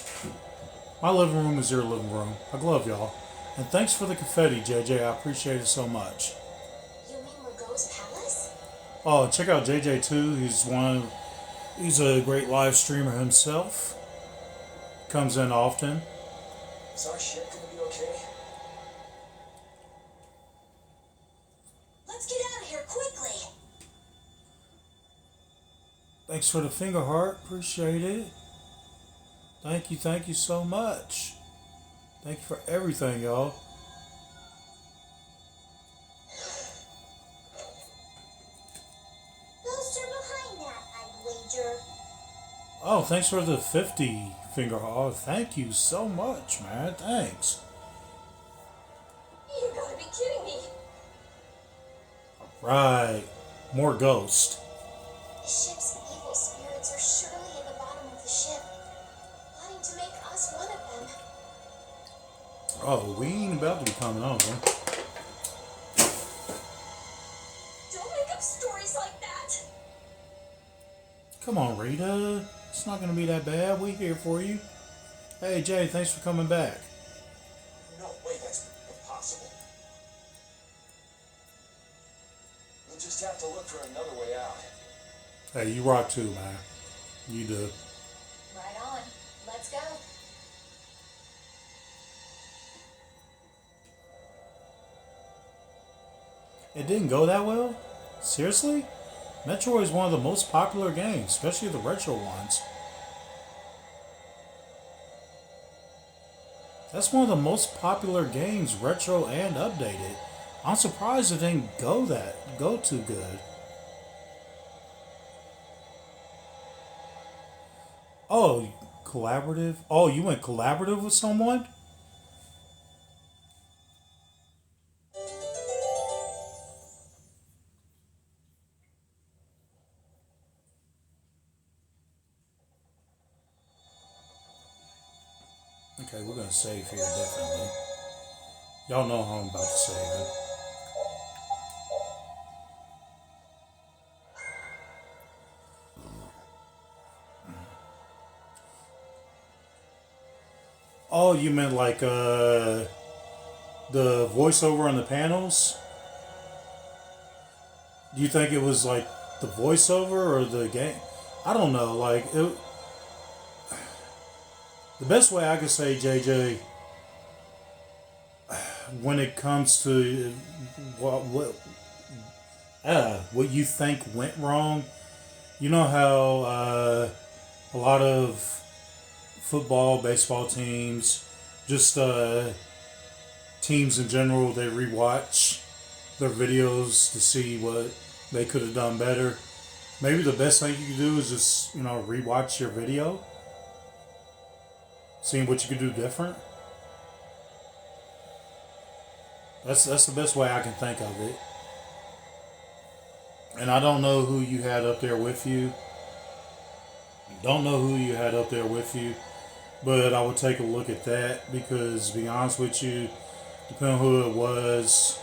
Speaker 1: My living room is your living room. I love y'all. And thanks for the confetti, JJ. I appreciate it so much.
Speaker 2: You mean Margot's palace?
Speaker 1: Oh, check out JJ too. He's a great live streamer himself. Comes in often.
Speaker 4: Is our ship gonna be okay?
Speaker 2: Let's get out of here quickly.
Speaker 1: Thanks for the finger heart. Appreciate it. Thank you so much. Thank you for everything, y'all.
Speaker 5: Those are behind that, I'd wager.
Speaker 1: Oh, thanks for the 50 finger heart. Oh, thank you so much, man. Thanks.
Speaker 2: You gotta be kidding me.
Speaker 1: Right. More ghost.
Speaker 2: The ship's evil spirits are surely at the bottom of the ship, plotting to make us one of them.
Speaker 1: Oh, we ain't about to be coming over.
Speaker 2: Don't make up stories like that.
Speaker 1: Come on, Rita. It's not gonna be that bad. We here for you. Hey, Jay, thanks for coming back.
Speaker 3: No way, that's impossible.
Speaker 4: We'll just have to look for another way out.
Speaker 1: Hey, you rock too, man. You do.
Speaker 8: Right on. Let's go.
Speaker 1: It didn't go that well? Seriously? Metroid is one of the most popular games, especially the retro ones. That's one of the most popular games, retro and updated. I'm surprised it didn't go too good. Oh, collaborative? Oh, you went collaborative with someone? Okay, we're gonna save here definitely. Y'all know how I'm about to save it. Oh, you meant like the voiceover on the panels? Do you think it was like the voiceover or the game? I don't know. Like the best way I could say, JJ, when it comes to what you think went wrong, you know how a lot of football, baseball teams, just teams in general, they rewatch their videos to see what they could have done better. Maybe the best thing you can do is just, rewatch your video, seeing what you could do different. That's the best way I can think of it. And I don't know who you had up there with you. Don't know who you had up there with you. But I would take a look at that because, to be honest with you, depending on who it was,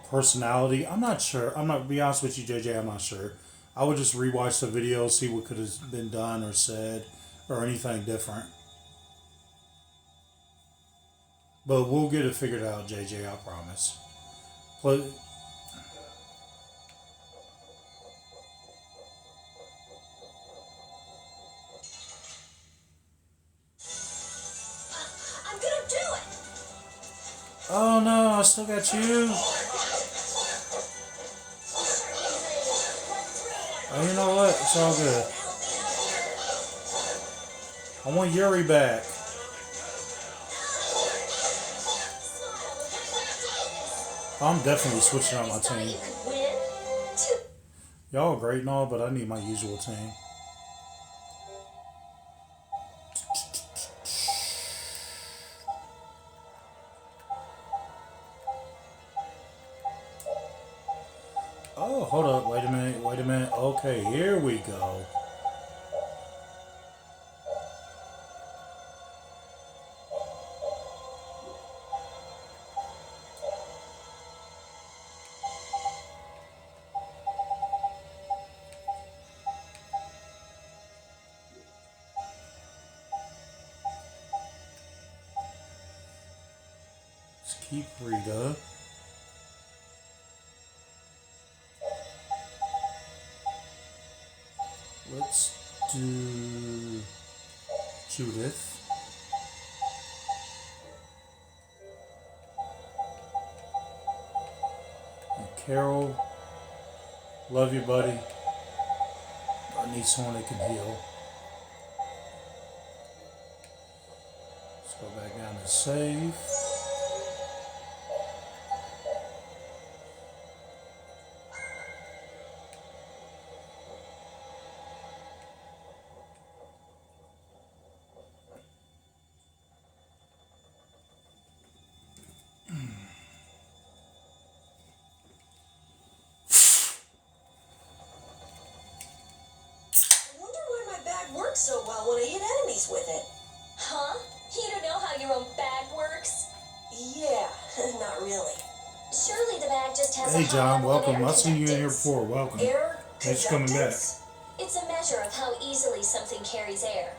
Speaker 1: personality, I'm not sure. I'm not, to be honest with you, JJ, I'm not sure. I would just rewatch the video, see what could have been done or said or anything different. But we'll get it figured out, JJ, I promise. Play.
Speaker 5: I'm gonna do it!
Speaker 1: Oh no, I still got you. Oh, you know what? It's all good. I want Yuri back. I'm definitely switching out my team. Y'all are great and all, but I need my usual team. Oh, hold up. Wait a minute. Okay, here we go. Let's keep Rita. Let's do Judith. And Carol. Love you, buddy. I need someone that can heal. Let's go back down to save.
Speaker 5: So well when I hit enemies with it.
Speaker 2: Huh? You don't know how your own bag works?
Speaker 5: Yeah, not really.
Speaker 2: Surely the bag just has
Speaker 1: Hey
Speaker 2: a high
Speaker 1: John,
Speaker 2: level of
Speaker 1: welcome.
Speaker 2: air
Speaker 1: I've seen you in here
Speaker 2: conductance.
Speaker 1: before. Welcome.
Speaker 5: Air
Speaker 1: Thanks for coming back.
Speaker 5: conductance?
Speaker 2: It's a measure of how easily something carries air.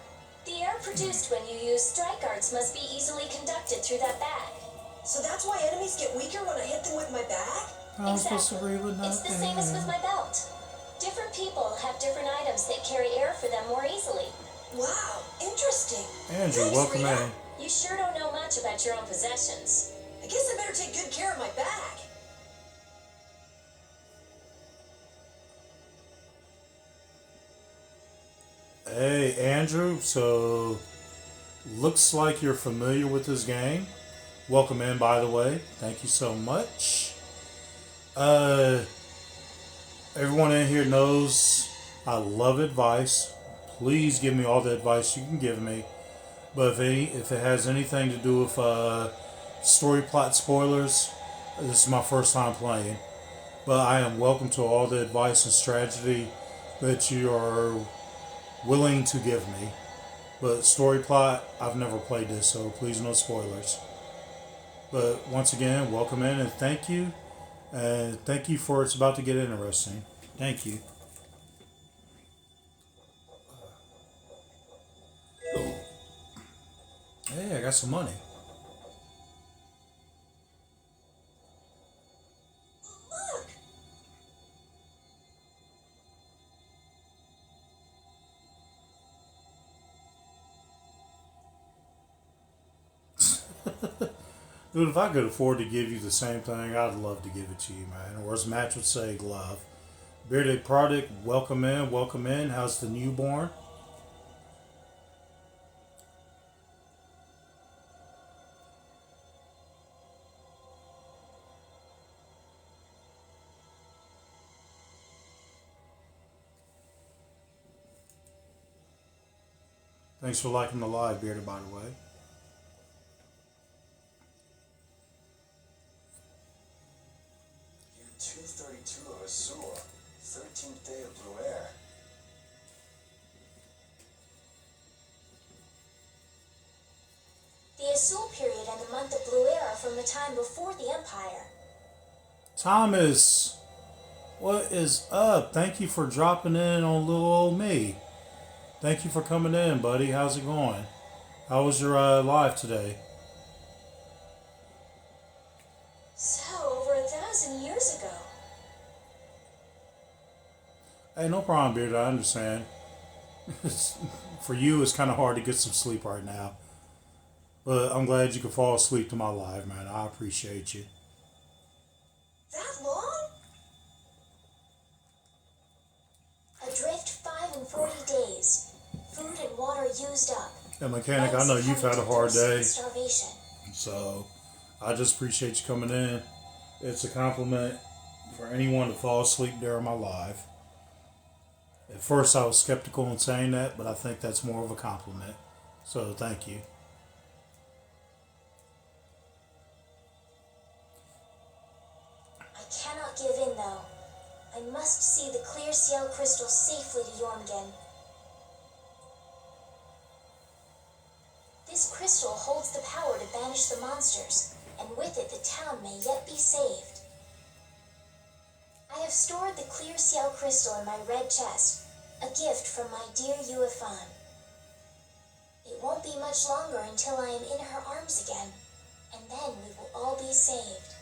Speaker 2: The air produced when you use strike arts must be easily conducted through that bag.
Speaker 5: So that's why enemies get weaker when I hit them with my bag?
Speaker 1: I'm supposed to read with
Speaker 2: It's the same as with my belt. Different people have different items that carry air for them more easily.
Speaker 5: Wow, interesting.
Speaker 1: Andrew,
Speaker 5: Thanks,
Speaker 1: welcome
Speaker 5: Rita.
Speaker 1: in.
Speaker 2: You sure don't know much about your own possessions.
Speaker 5: I guess I better take good care of my bag.
Speaker 1: Hey, Andrew. So, looks like you're familiar with this game. Welcome in, by the way. Thank you so much. Uh, Everyone in here knows I love advice. Please give me all the advice you can give me. But if it has anything to do with story plot spoilers, this is my first time playing. But I am welcome to all the advice and strategy that you are willing to give me. But story plot, I've never played this, so please no spoilers. But once again, welcome in and thank you. And thank you for it's about to get interesting. Thank you. Hey, I got some money.
Speaker 5: Look!
Speaker 1: Dude, if I could afford to give you the same thing, I'd love to give it to you, man. Or as Match would say, glove. Bearded Product, welcome in, welcome in. How's the newborn? Thanks for liking the live, Bearded, by the way.
Speaker 4: Year 232 of Azul, 13th day of Blue Air.
Speaker 2: The Azul period and the month of Blue Air are from the time before the Empire.
Speaker 1: Thomas, what is up? Thank you for dropping in on little old me. Thank you for coming in, buddy. How's it going? How was your live today?
Speaker 2: So, over 1,000 years ago.
Speaker 1: Hey, no problem, Beard. I understand. For you, it's kind of hard to get some sleep right now. But I'm glad you could fall asleep to my live, man. I appreciate you.
Speaker 2: That long? Adrift 5 and 40 days. Food and water used up.
Speaker 1: Yeah, mechanic, I know you've had a hard day.
Speaker 2: Starvation.
Speaker 1: So, I just appreciate you coming in. It's a compliment for anyone to fall asleep during my live. At first, I was skeptical in saying that, but I think that's more of a compliment. So, thank you.
Speaker 2: I cannot give in, though. I must see the clear ciel crystal safely to Jormungand. This crystal holds the power to banish the monsters, and with it the town may yet be saved. I have stored the clear ciel crystal in my red chest, a gift from my dear Yuefan. It won't be much longer until I am in her arms again, and then we will all be saved.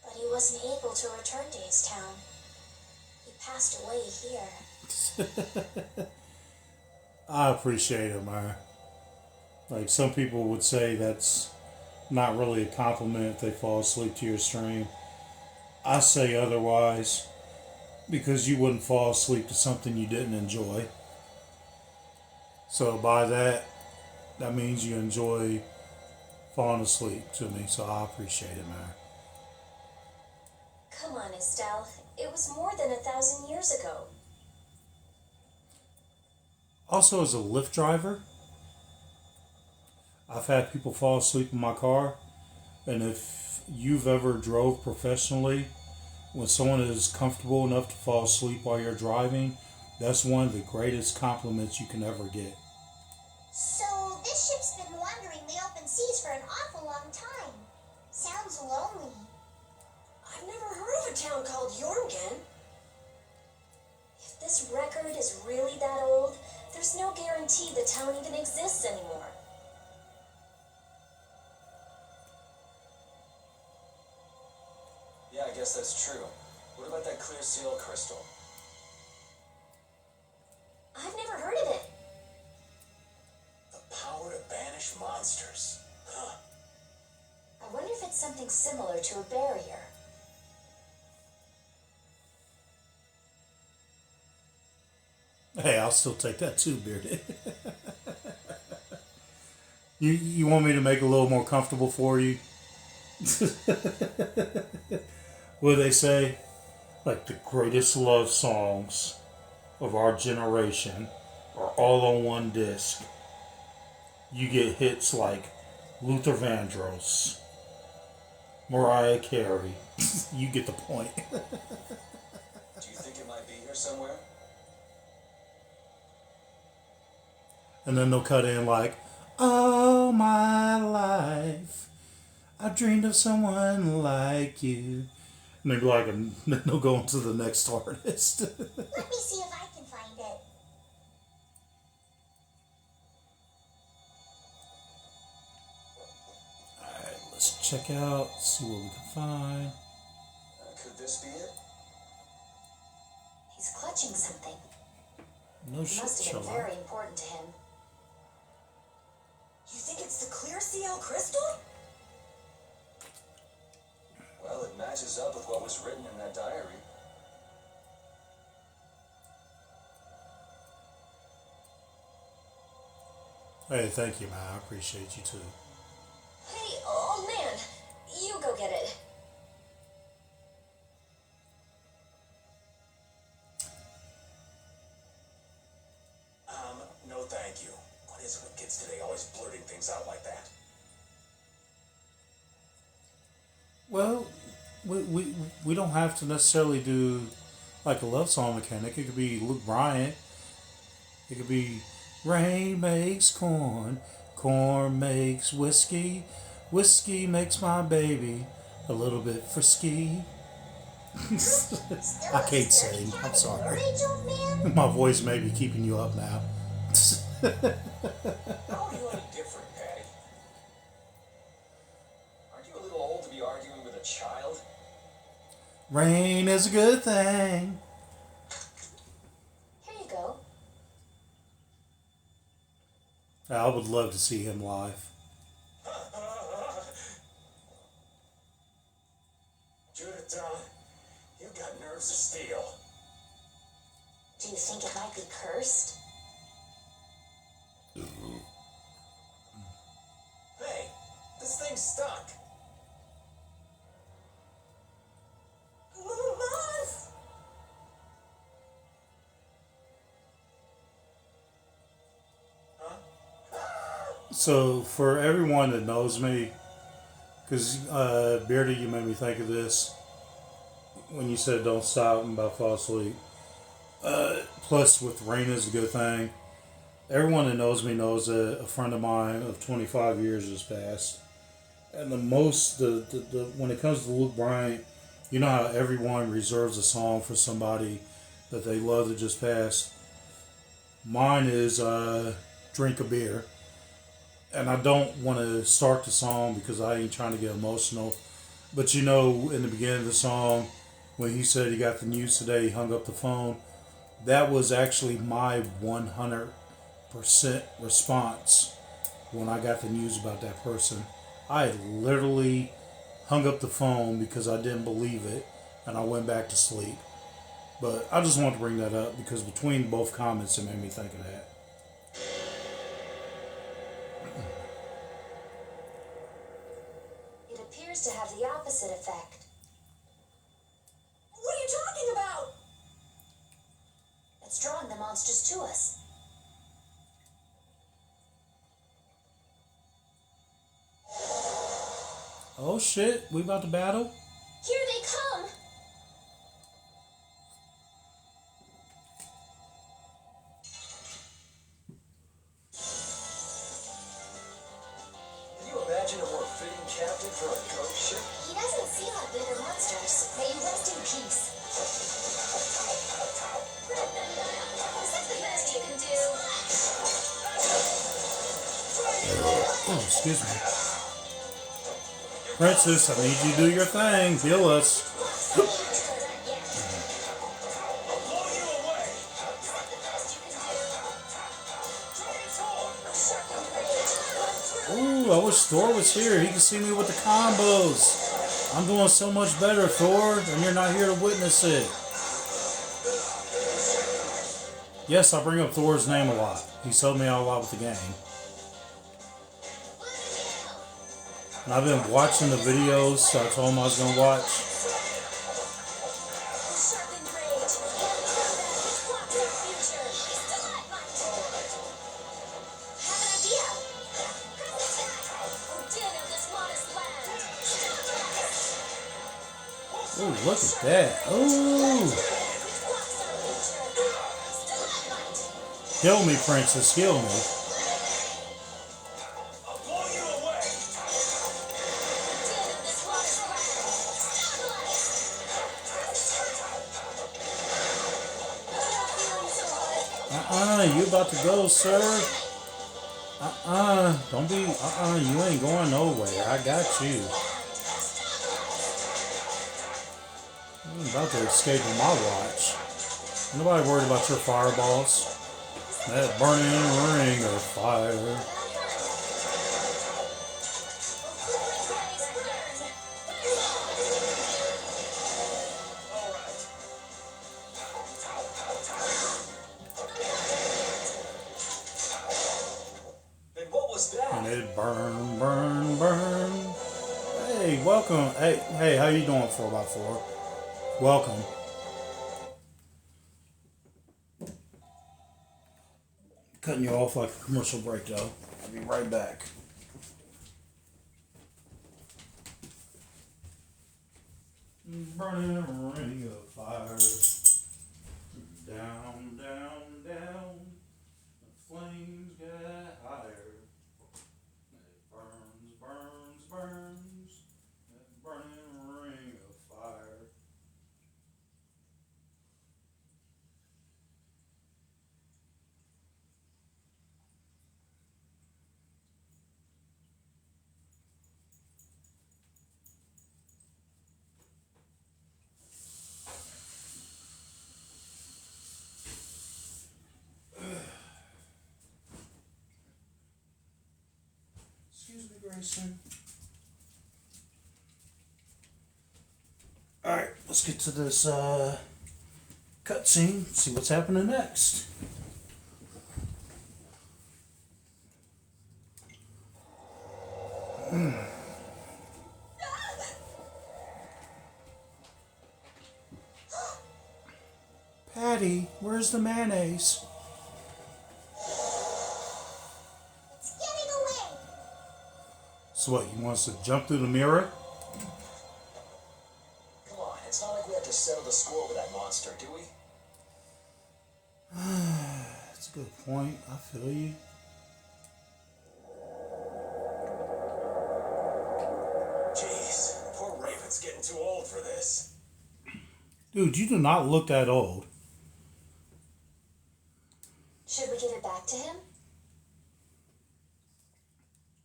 Speaker 2: But he wasn't able to return to his town. He passed away here.
Speaker 1: I appreciate it, man. Like, some people would say that's not really a compliment if they fall asleep to your stream. I say otherwise because you wouldn't fall asleep to something you didn't enjoy. So by that means you enjoy falling asleep to me. So I appreciate it, man.
Speaker 2: Come on, Estelle. It was more than 1,000 years ago.
Speaker 1: Also, as a Lyft driver, I've had people fall asleep in my car. And if you've ever drove professionally, when someone is comfortable enough to fall asleep while you're driving, that's one of the greatest compliments you can ever get.
Speaker 5: So, this ship's been wandering the open seas for an awful long time. Sounds lonely.
Speaker 2: I've never heard of a town called Jormungand. If this record is really that old, there's no guarantee the town even exists anymore.
Speaker 4: Yeah, I guess that's true. What about that clear seal crystal?
Speaker 2: I've never heard of it.
Speaker 3: The power to banish monsters. Huh.
Speaker 2: I wonder if it's something similar to a barrier.
Speaker 1: Hey, I'll still take that too, Bearded. You want me to make it a little more comfortable for you? What do they say? Like the greatest love songs of our generation are all on one disc. You get hits like Luther Vandross, Mariah Carey. You get the point.
Speaker 4: Do you think it might be here somewhere?
Speaker 1: And then they'll cut in like, all my life, I dreamed of someone like you. And they'll be like, and then they'll go on to the next artist.
Speaker 5: Let me see if I can find it.
Speaker 1: Alright, let's check out, see what we can find.
Speaker 4: Could this be it?
Speaker 8: He's clutching something.
Speaker 1: No
Speaker 8: It
Speaker 1: shit,
Speaker 8: must have been
Speaker 1: Sherlock.
Speaker 8: very important to him.
Speaker 5: You think it's the clear CL crystal?
Speaker 4: Well, it matches up with what was written in that diary.
Speaker 1: Hey, thank you, man. I appreciate you too.
Speaker 2: Hey, old man, you go get it.
Speaker 3: No thank you. What is it with kids today always blurting things out like that?
Speaker 1: Well, we don't have to necessarily do like a love song mechanic. It could be Luke Bryant. It could be rain makes corn, corn makes whiskey, whiskey makes my baby a little bit frisky. I can't sing. I'm sorry. My voice may be keeping you up now.
Speaker 3: How are you any different, Patty?
Speaker 4: Aren't you a little old to be arguing with a child?
Speaker 1: Rain is a good thing.
Speaker 8: Here you go.
Speaker 1: I would love to see him live.
Speaker 3: Judith, you got nerves of steel.
Speaker 8: Do you think it might be cursed?
Speaker 3: Hey, this thing's stuck.
Speaker 5: Moss!
Speaker 1: So for everyone that knows me, because Beardy, you made me think of this when you said don't stop, I'm about to fall asleep. Plus with rain is a good thing. Everyone that knows me knows that a friend of mine of 25 years has passed. And the when it comes to Luke Bryant, you know how everyone reserves a song for somebody that they love that just passed. Mine is Drink a Beer. And I don't want to start the song because I ain't trying to get emotional. But you know, in the beginning of the song, when he said he got the news today, he hung up the phone. That was actually my 100% response when I got the news about that person. I literally hung up the phone because I didn't believe it, and I went back to sleep. But I just wanted to bring that up because between both comments, it made me think of that.
Speaker 8: It appears to have the opposite effect.
Speaker 5: What are you talking about?
Speaker 8: It's drawing the monsters to us.
Speaker 1: Oh shit, we about to battle?
Speaker 2: Here they come!
Speaker 4: Can you imagine a more fitting captain for a ghost ship?
Speaker 5: He doesn't seem like bigger monsters. May you rest in peace.
Speaker 2: Is that the best you can do?
Speaker 1: Oh, excuse me. Princess, I need you to do your thing. Heal us. Ooh, I wish Thor was here. He can see me with the combos. I'm doing so much better, Thor, and you're not here to witness it. Yes, I bring up Thor's name a lot. He's helped me out a lot with the game. And I've been watching the videos I told him I was going to watch.
Speaker 2: Sharpened rage. Blocks our future. Have an idea. Din of this modest land.
Speaker 1: Ooh, look at that. Ooh. Heal me, princess. Heal me.
Speaker 3: I'll blow you away.
Speaker 1: You about to go, sir. Don't be, you ain't going nowhere. I got you. You about to escape on my watch. Nobody worried about your fireballs. That burning ring of fire.
Speaker 3: Then what was that?
Speaker 1: And it burn, burn, burn. Hey, welcome. Hey, how you doing, 4x4? Welcome. Cutting you off like a commercial break, though. I'll be right back. Burning ring of fire. Down, down, down. The flames get higher. It burns, burns, burns. That burning ring of fire. Excuse me, Grayson. Alright, let's get to this cutscene, see what's happening next. Patty, where's the mayonnaise?
Speaker 2: It's getting away.
Speaker 1: So what, you want us to jump through the mirror?
Speaker 4: Come on, it's not like we have to settle the score with that monster, do we?
Speaker 1: That's a good point. I feel you.
Speaker 3: Jeez, poor Raven's getting too old for this.
Speaker 1: Dude, you do not look that old.
Speaker 8: Should we give it back to him?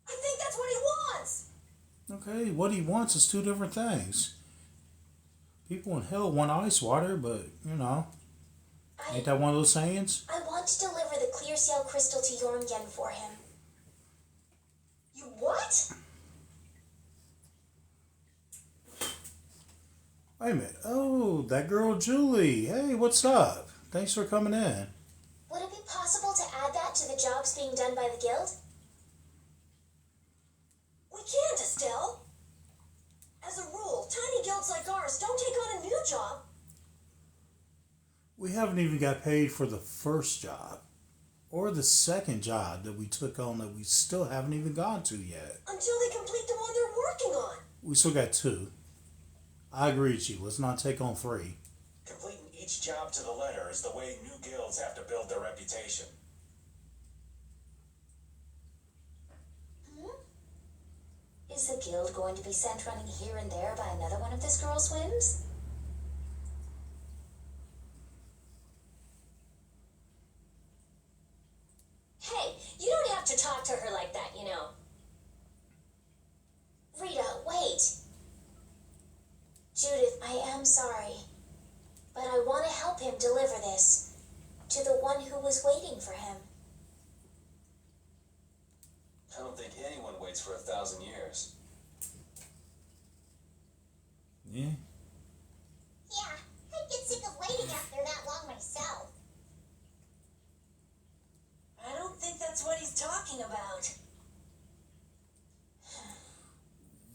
Speaker 2: I think that's what he wants.
Speaker 1: Okay, what he wants is two different things. People in hell want ice water, but, you know, ain't that one of those sayings?
Speaker 2: I want to deliver the clear seal crystal to Jormungand for him. You what?
Speaker 1: Wait a minute. Oh, that girl Julie. Hey, what's up? Thanks for coming in.
Speaker 2: Would it be possible to add that to the jobs being done by the guild? We can't, Estelle. As a rule, tiny guilds like ours don't take on a new job.
Speaker 1: We haven't even got paid for the first job. Or the second job that we took on that we still haven't even gone to yet.
Speaker 2: Until they complete the one they're working on.
Speaker 1: We still got two. I agree with you. Let's not take on three.
Speaker 3: Completing each job to the letter is the way new guilds have to build their reputation.
Speaker 8: Is the guild going to be sent running here and there by another one of this girl's whims?
Speaker 2: Hey, you don't have to talk to her like that, you know. Rita, wait. Judith, I am sorry. But I want to help him deliver this to the one who was waiting for him.
Speaker 4: I don't think anyone waits for 1,000 years.
Speaker 1: Yeah.
Speaker 2: Yeah, I'd get sick of waiting after that long myself.
Speaker 5: he's talking about.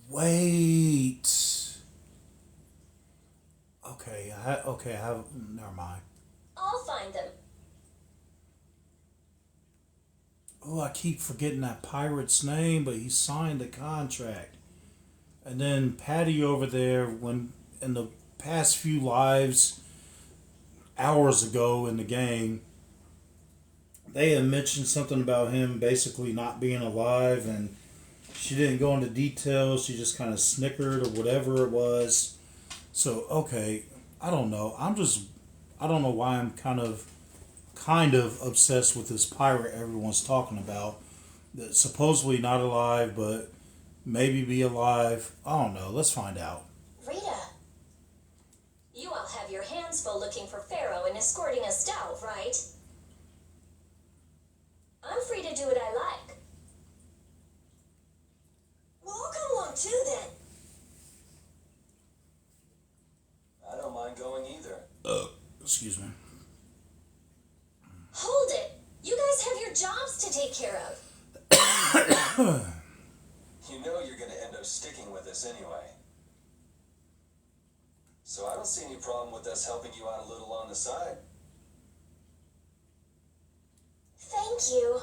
Speaker 1: Wait. Okay, I have. Never mind.
Speaker 2: I'll find them.
Speaker 1: Oh, I keep forgetting that pirate's name, but he signed the contract. And then Patty over there, when in the past few lives, hours ago in the game, they had mentioned something about him basically not being alive, and she didn't go into details. She just kind of snickered or whatever it was. So okay, I don't know. I don't know why I'm kind of obsessed with this pirate everyone's talking about. That's supposedly not alive, but maybe be alive. I don't know. Let's find out.
Speaker 2: Rita, you all have your hands full looking for Pharaoh and escorting us out, right? I'm free to do what I like.
Speaker 5: Well, I'll come along too then.
Speaker 4: I don't mind going either.
Speaker 1: Excuse me.
Speaker 2: Hold it! You guys have your jobs to take care of.
Speaker 4: You know you're going to end up sticking with us anyway. So I don't see any problem with us helping you out a little on the side.
Speaker 2: Thank you.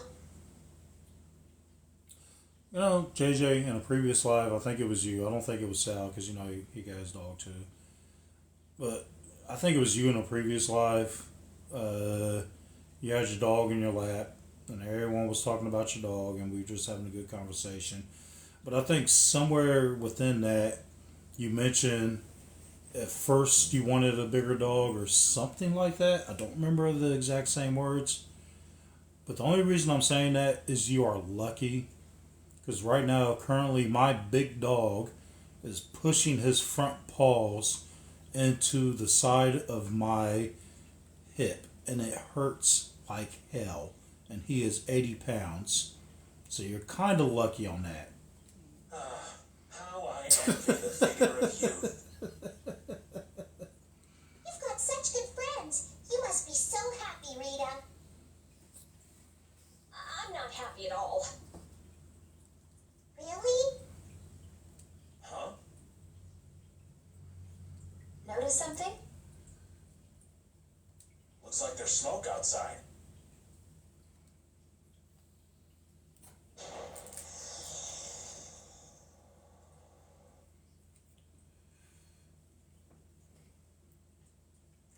Speaker 1: You know, JJ, in a previous live, I think it was you. I don't think it was Sal, because, you know, he got his dog, too. But I think it was you in a previous live. You had your dog in your lap, and everyone was talking about your dog, and we were just having a good conversation. But I think somewhere within that, you mentioned at first you wanted a bigger dog or something like that. I don't remember the exact same words. But the only reason I'm saying that is you are lucky. Because right now, currently, my big dog is pushing his front paws into the side of my hip. And it hurts like hell. And he is 80 pounds. So you're kind of lucky on that.
Speaker 3: How I envy the vigor of youth.
Speaker 5: You've got such good friends. You must be so happy, Rita.
Speaker 2: I'm not happy at all.
Speaker 5: Really?
Speaker 3: Huh?
Speaker 8: Notice something?
Speaker 3: Looks like there's smoke outside.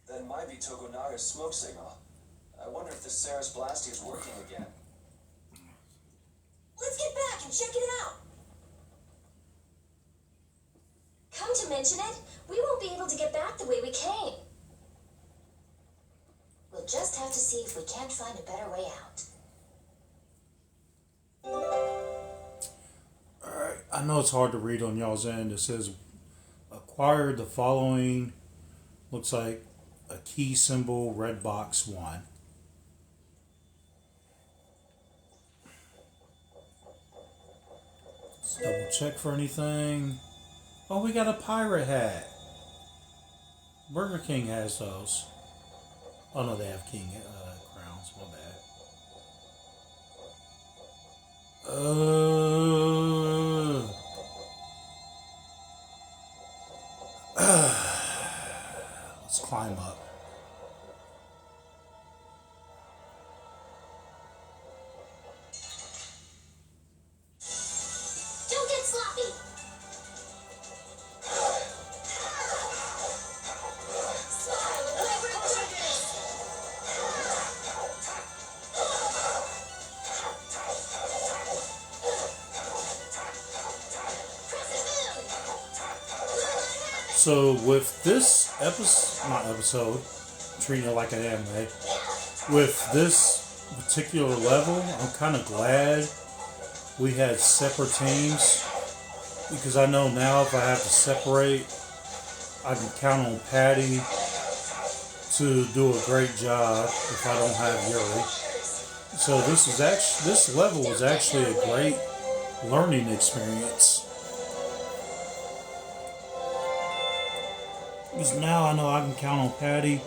Speaker 4: That might be Tokunaga's smoke signal. I wonder if the Ceres Blasty is working again.
Speaker 5: Let's get back and check it out.
Speaker 2: Come to mention it, we won't be able to get back the way we came.
Speaker 8: We'll just have to see if we can't find a better way out.
Speaker 1: Alright, I know it's hard to read on y'all's end. It says, acquired the following, looks like a key symbol, red box 1. Let's double check for anything. Oh, we got a pirate hat. Burger King has those. Oh no, they have king crowns. My bad. Let's climb up.
Speaker 2: Don't get sloppy.
Speaker 1: So with this episode, treating it like an anime, with this particular level, I'm kind of glad we had separate teams, because I know now if I have to separate, I can count on Patty to do a great job if I don't have Yuri. So this level was actually a great learning experience. Because now I know I can count on Patty.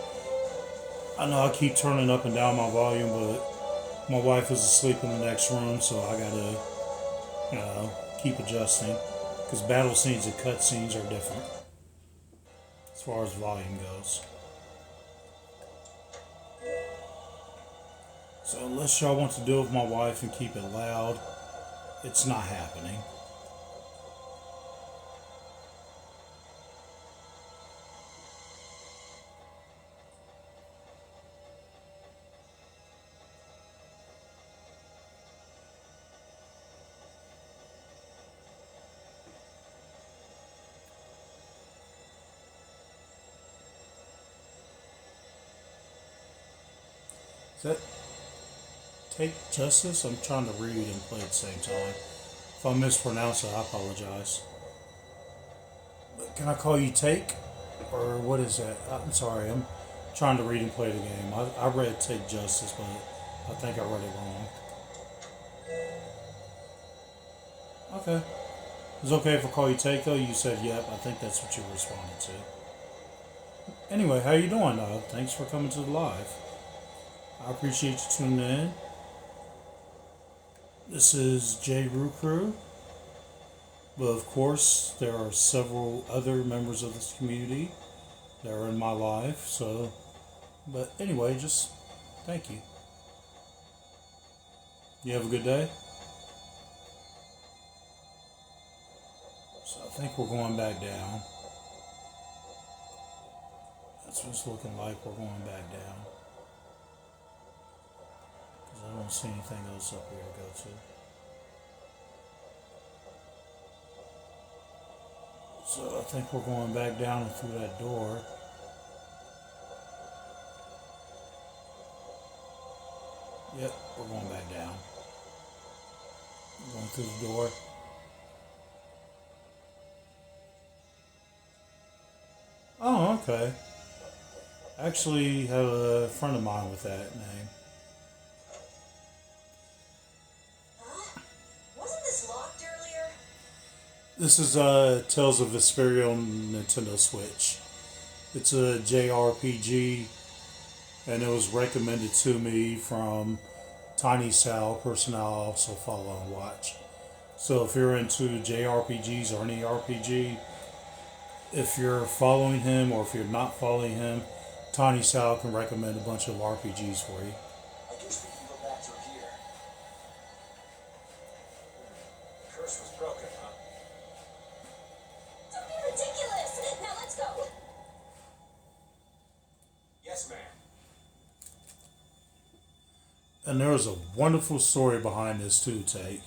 Speaker 1: I know I keep turning up and down my volume, but My wife is asleep in the next room, so I gotta, keep adjusting. Because battle scenes and cutscenes are different as far as volume goes. So unless y'all want to deal with my wife and keep it loud, it's not happening. Is that Take Justice? I'm trying to read and play at the same time. If I mispronounce it, I apologize. But can I call you Take? Or what is that? I'm sorry, I'm trying to read and play the game. I read Take Justice, but I think I read it wrong. Okay. Is it okay if I call you Take though? You said yep, I think that's what you responded to. Anyway, how you doing? Thanks for coming to the live. I appreciate you tuning in. This is J. Roo Crew. But of course, there are several other members of this community that are in my life. So, but anyway, just thank you. You have a good day. So I think we're going back down. That's what it's looking like. We're going back down. Because I don't see anything else up here to go to. So I think we're going back down and through that door. Yep, we're going back down. Going through the door. Oh, okay. I actually have a friend of mine with that name.
Speaker 5: Huh? Wasn't this locked earlier?
Speaker 1: This is Tales of Vesperia on Nintendo Switch. It's a JRPG, and it was recommended to me from Tiny Sal, a person I also follow and watch. So if you're into JRPGs or any RPG, if you're following him or if you're not following him, Tiny Sal can recommend a bunch of RPGs for you.
Speaker 4: I guess we can go back through here.
Speaker 3: The curse was broken, huh?
Speaker 2: Don't be ridiculous! Now let's go!
Speaker 3: Yes, ma'am.
Speaker 1: And there's a wonderful story behind this too, Take.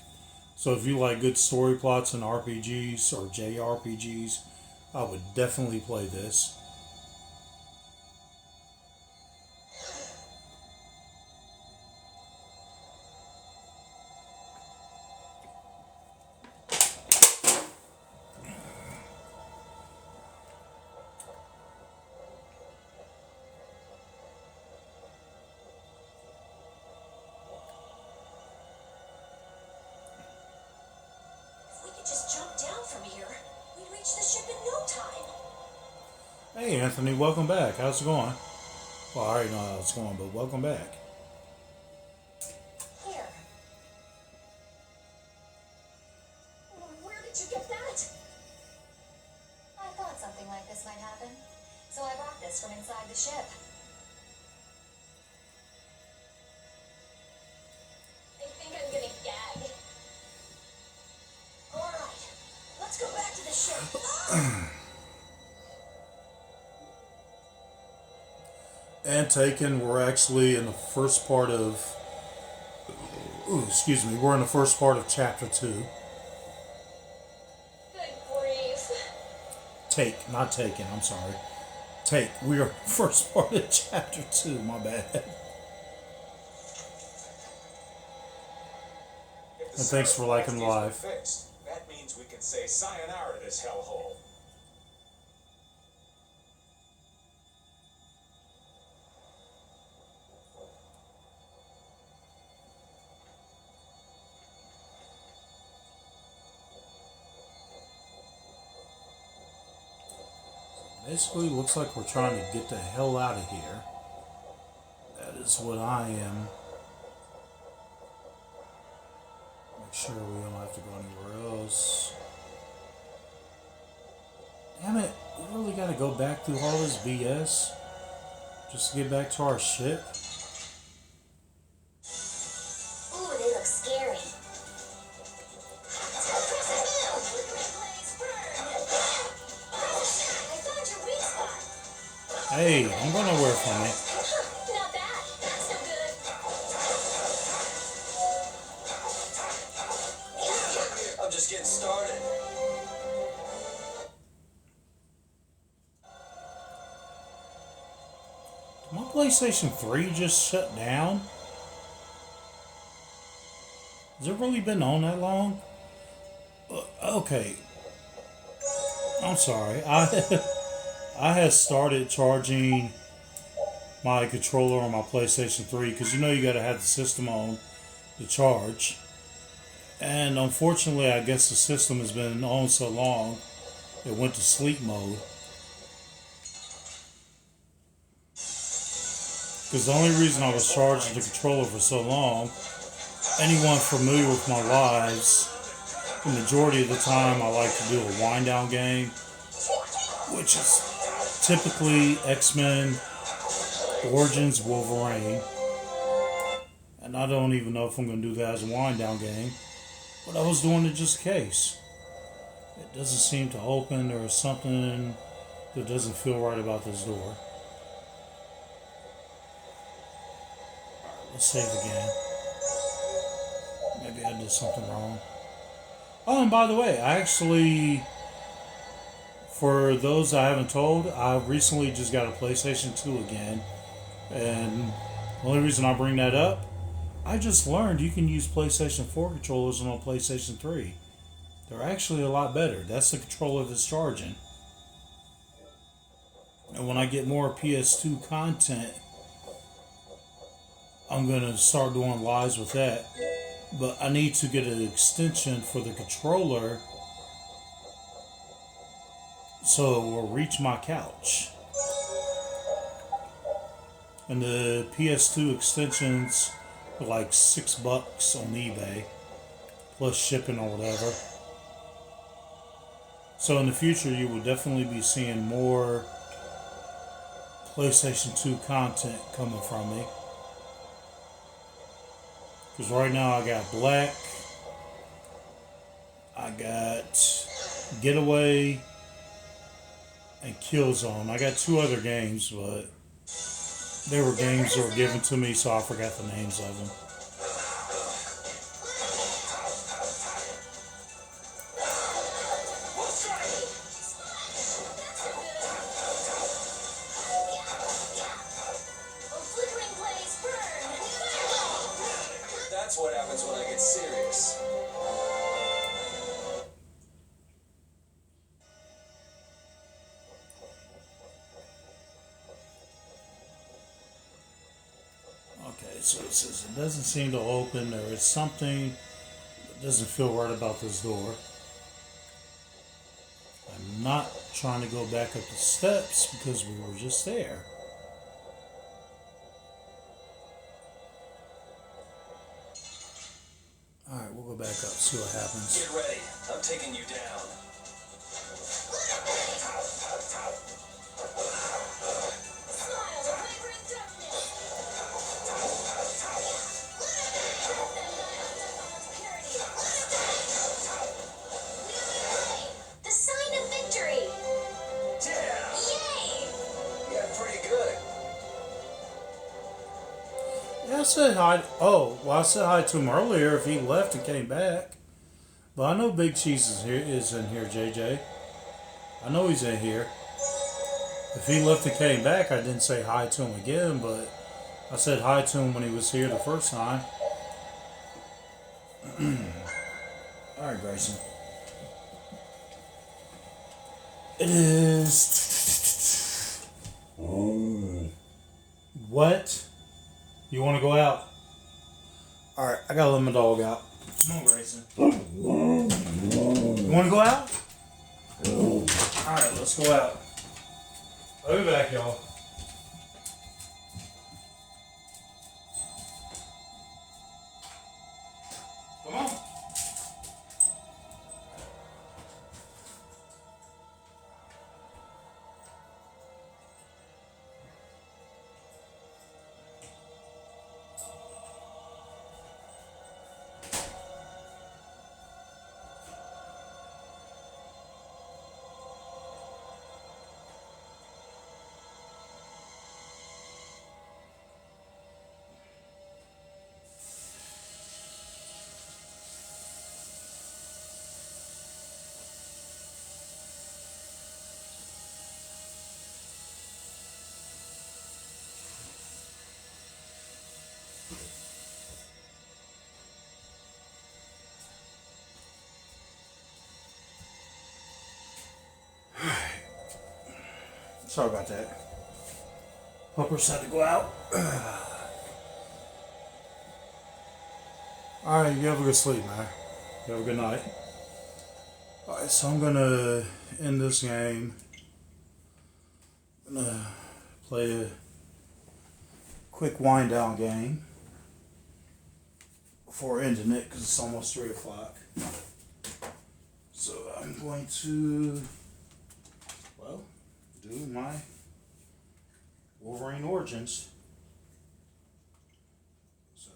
Speaker 1: So if you like good story plots in RPGs or JRPGs, I would definitely play this.
Speaker 5: If we could just jump down from here, we'd reach the ship in no time.
Speaker 1: Hey Anthony, welcome back. How's it going? Well, I already know how it's going, but welcome back.
Speaker 5: Here.
Speaker 2: Where did you get that?
Speaker 8: I thought something like this might happen, so I brought this from inside the ship.
Speaker 2: I think I'm gonna gag.
Speaker 5: Alright, let's go back to the ship.
Speaker 1: And Taken, we're actually in the first part of... we're in the first part of Chapter 2.
Speaker 2: Good grief.
Speaker 1: Take, not Taken, I'm sorry. Take, we are in the first part of Chapter 2, my bad.
Speaker 3: If the
Speaker 1: And thanks for liking
Speaker 3: Seraphim
Speaker 1: live.
Speaker 3: rescues were fixed, that means we can say sayonara to this hellhole.
Speaker 1: Basically, looks like we're trying to get the hell out of here. That is what I am sure we don't have to go anywhere else. Damn it, we really gotta go back through all this BS just to get back to our ship?
Speaker 2: Ooh, they look scary. I found your weak spot.
Speaker 1: Hey, don't go nowhere from me.
Speaker 2: Not bad. That's no good.
Speaker 4: I'm just getting started.
Speaker 1: Did my PlayStation 3 just shut down? Has it really been on that long? Okay. I'm sorry. I had started charging my controller on my PlayStation 3 because you know you gotta have the system on to charge. And unfortunately, I guess the system has been on so long, it went to sleep mode. Because the only reason I was charging the controller for so long, anyone familiar with my lives, the majority of the time I like to do a wind down game, which is typically X-Men Origins Wolverine. And I don't even know if I'm going to do that as a wind down game, but I was doing it just in case. It doesn't seem to open. There is something that doesn't feel right about this door. Let's save again. Maybe I did something wrong. Oh, and by the way, I actually, for those I haven't told, I recently just got a PlayStation 2 again. And the only reason I bring that up, I just learned you can use PlayStation 4 controllers on a PlayStation 3. They're actually a lot better. That's the controller that's charging. And when I get more PS2 content, I'm going to start doing lives with that. But I need to get an extension for the controller so it will reach my couch. And the PS2 extensions are like $6 on eBay, plus shipping or whatever. So in the future, you will definitely be seeing more PlayStation 2 content coming from me. Because right now I got Black, I got Getaway, and Killzone. I got 2 other games, but they were games that were given to me, so I forgot the names of them.
Speaker 4: That's what happens when I get serious.
Speaker 1: Okay, so it says it doesn't seem to open. There is something that doesn't feel right about this door. I'm not trying to go back up the steps because we were just there. Alright, we'll go back up, see what happens.
Speaker 4: Get ready. I'm taking you down.
Speaker 2: The sign of victory!
Speaker 4: Yeah.
Speaker 2: Yay!
Speaker 4: Yeah, pretty good.
Speaker 1: Yeah, I said hi. Oh, well, I said hi to him earlier if he left and came back. But I know Big Cheese is in here, JJ. I know he's in here. If he left and came back, I didn't say hi to him again, but I said hi to him when he was here the first time. Alright, Grayson. It is... What? You want to go out? Alright, I gotta let my dog out. Come on, Grayson. You want to go out? Alright, let's go out. I'll be back, y'all. Come on. Sorry about that. Hookers had to go out. Alright, you have a good sleep, man. You have a good night. Alright, so I'm gonna end this game. I'm gonna play a quick wind down game before ending it because it's almost 3 o'clock. So I'm going to, well, do my Wolverine Origins. So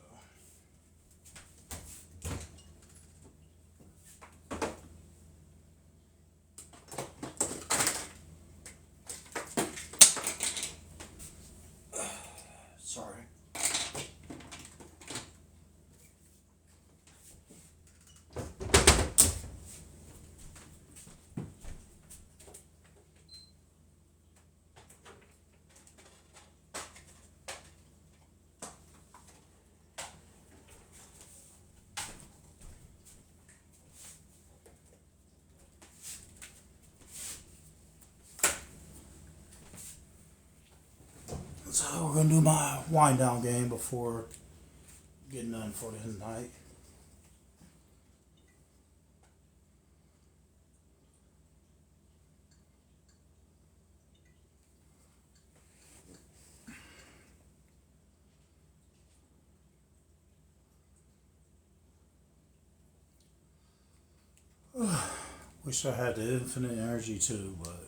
Speaker 1: sorry. So we're gonna do my wind down game before getting done for the night. Wish I had the infinite energy too, but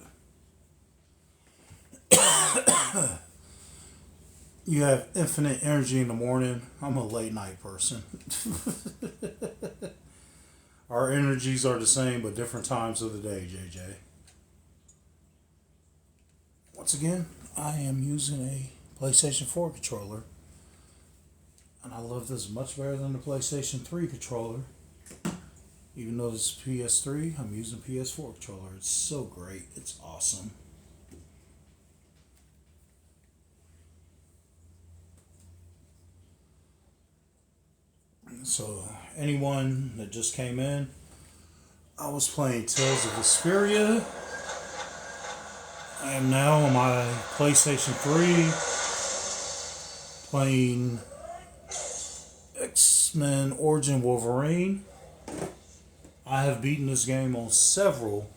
Speaker 1: you have infinite energy in the morning. I'm a late night person. Our energies are the same, but different times of the day, JJ. Once again, I am using a PlayStation 4 controller, and I love this much better than the PlayStation 3 controller. Even though this is PS3, I'm using PS4 controller. It's so great. It's awesome. So, anyone that just came in, I was playing Tales of Vesperia. I am now on my PlayStation 3 playing X-Men Origin Wolverine. I have beaten this game on several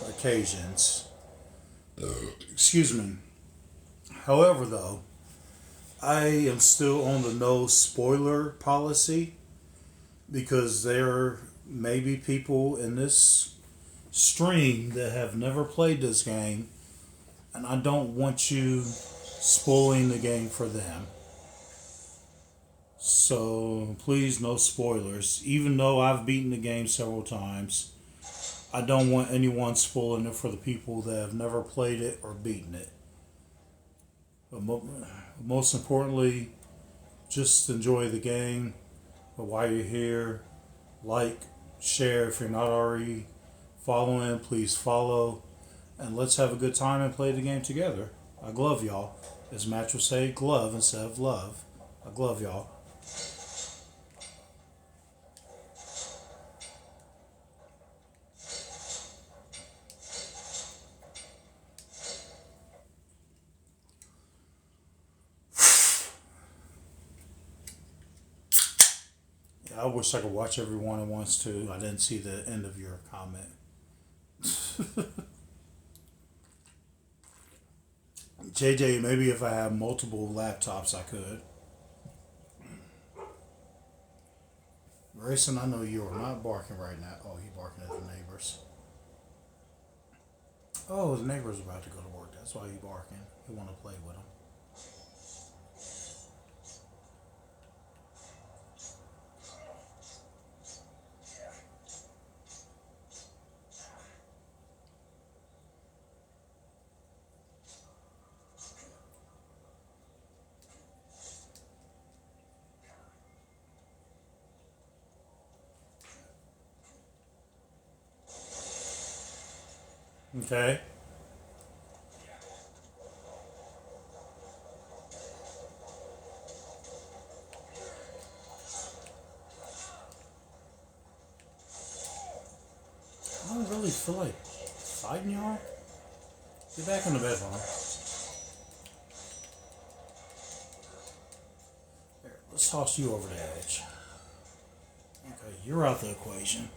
Speaker 1: occasions. Excuse me. However, though, I am still on the no spoiler policy because there may be people in this stream that have never played this game, and I don't want you spoiling the game for them. So please, no spoilers. Even though I've beaten the game several times, I don't want anyone spoiling it for the people that have never played it or beaten it. But most importantly, just enjoy the game. But while you're here, like, share. If you're not already following, please follow. And let's have a good time and play the game together. I glove y'all. As Match would say, glove instead of love. I glove y'all. I wish I could watch everyone at once too. I didn't see the end of your comment. JJ, maybe if I had multiple laptops, I could. Grayson, I know you are not barking right now. Oh, he's barking at the neighbors. Oh, his neighbor's about to go to work. That's why he's barking. He want to play with him. Okay. I don't really feel like fighting y'all. Get back in the bedroom. Here, let's toss you over the edge. Okay, you're out the equation.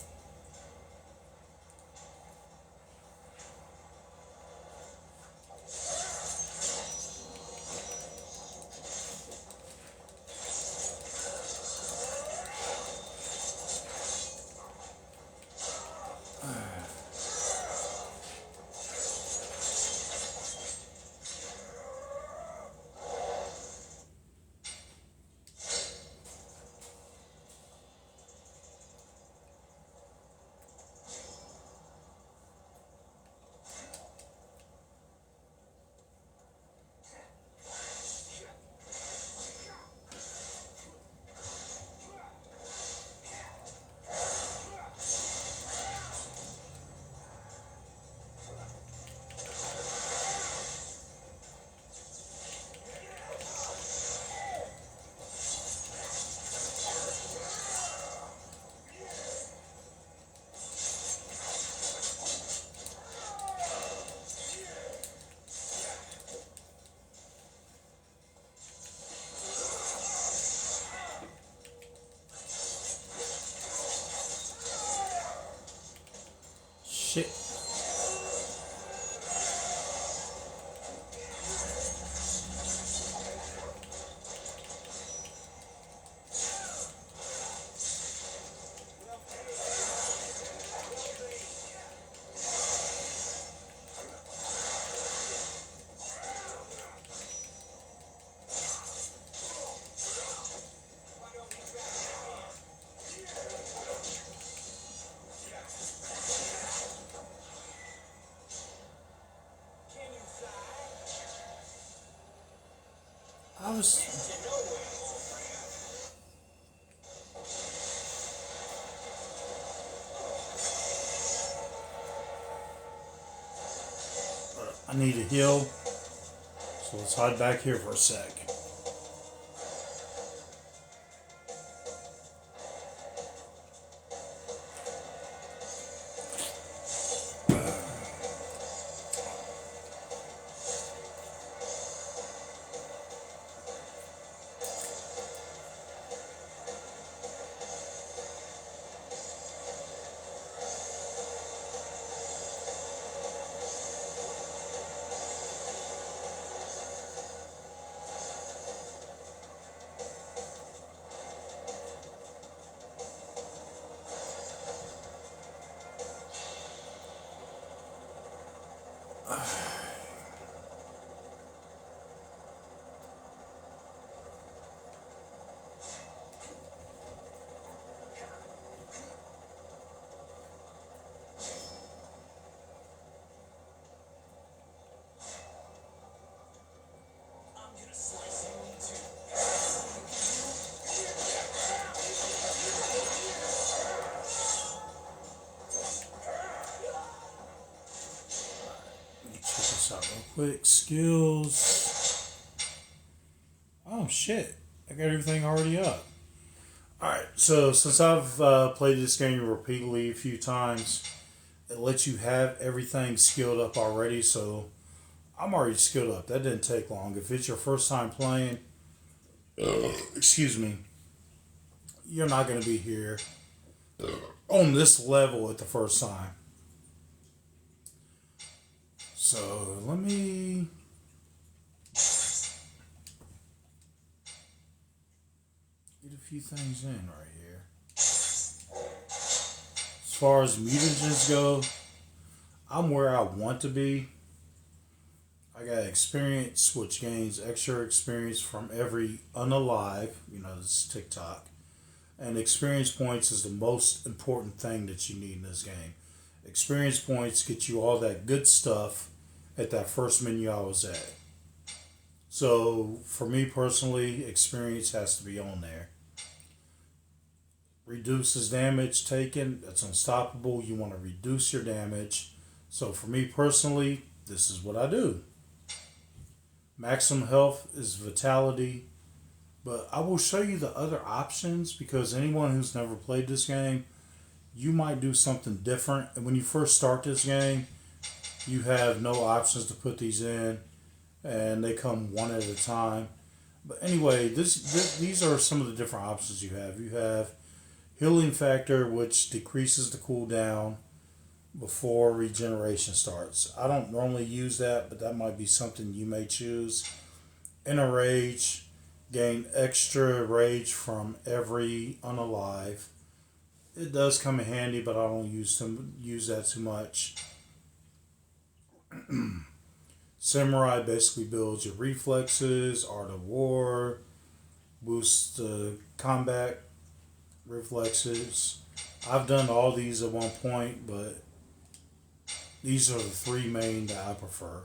Speaker 1: Shit. I was. I need to heal, so let's hide back here for a sec. Quick skills. Oh shit! I got everything already up. All right. So since I've played this game repeatedly a few times, it lets you have everything skilled up already. So I'm already skilled up. That didn't take long. If it's your first time playing, excuse me, you're not going to be here on this level at the first time. So let me get a few things in right here. As far as mutagens go, I'm where I want to be. I got experience, which gains extra experience from every unalive. You know, this is TikTok. And experience points is the most important thing that you need in this game. Experience points get you all that good stuff at that first menu I was at. So for me personally, experience has to be on there. Reduces damage taken. That's unstoppable. You want to reduce your damage. So for me personally, this is what I do. Maximum health is vitality. But I will show you the other options because anyone who's never played this game, you might do something different. And when you first start this game, you have no options to put these in, and they come one at a time. But anyway, these are some of the different options you have. You have healing factor, which decreases the cooldown before regeneration starts. I don't normally use that, but that might be something you may choose. Inner rage, gain extra rage from every unalive. It does come in handy, but I don't use that too much. Samurai basically builds your reflexes. Art of War boosts the combat reflexes. I've done all these at one point, but these are the three main that I prefer.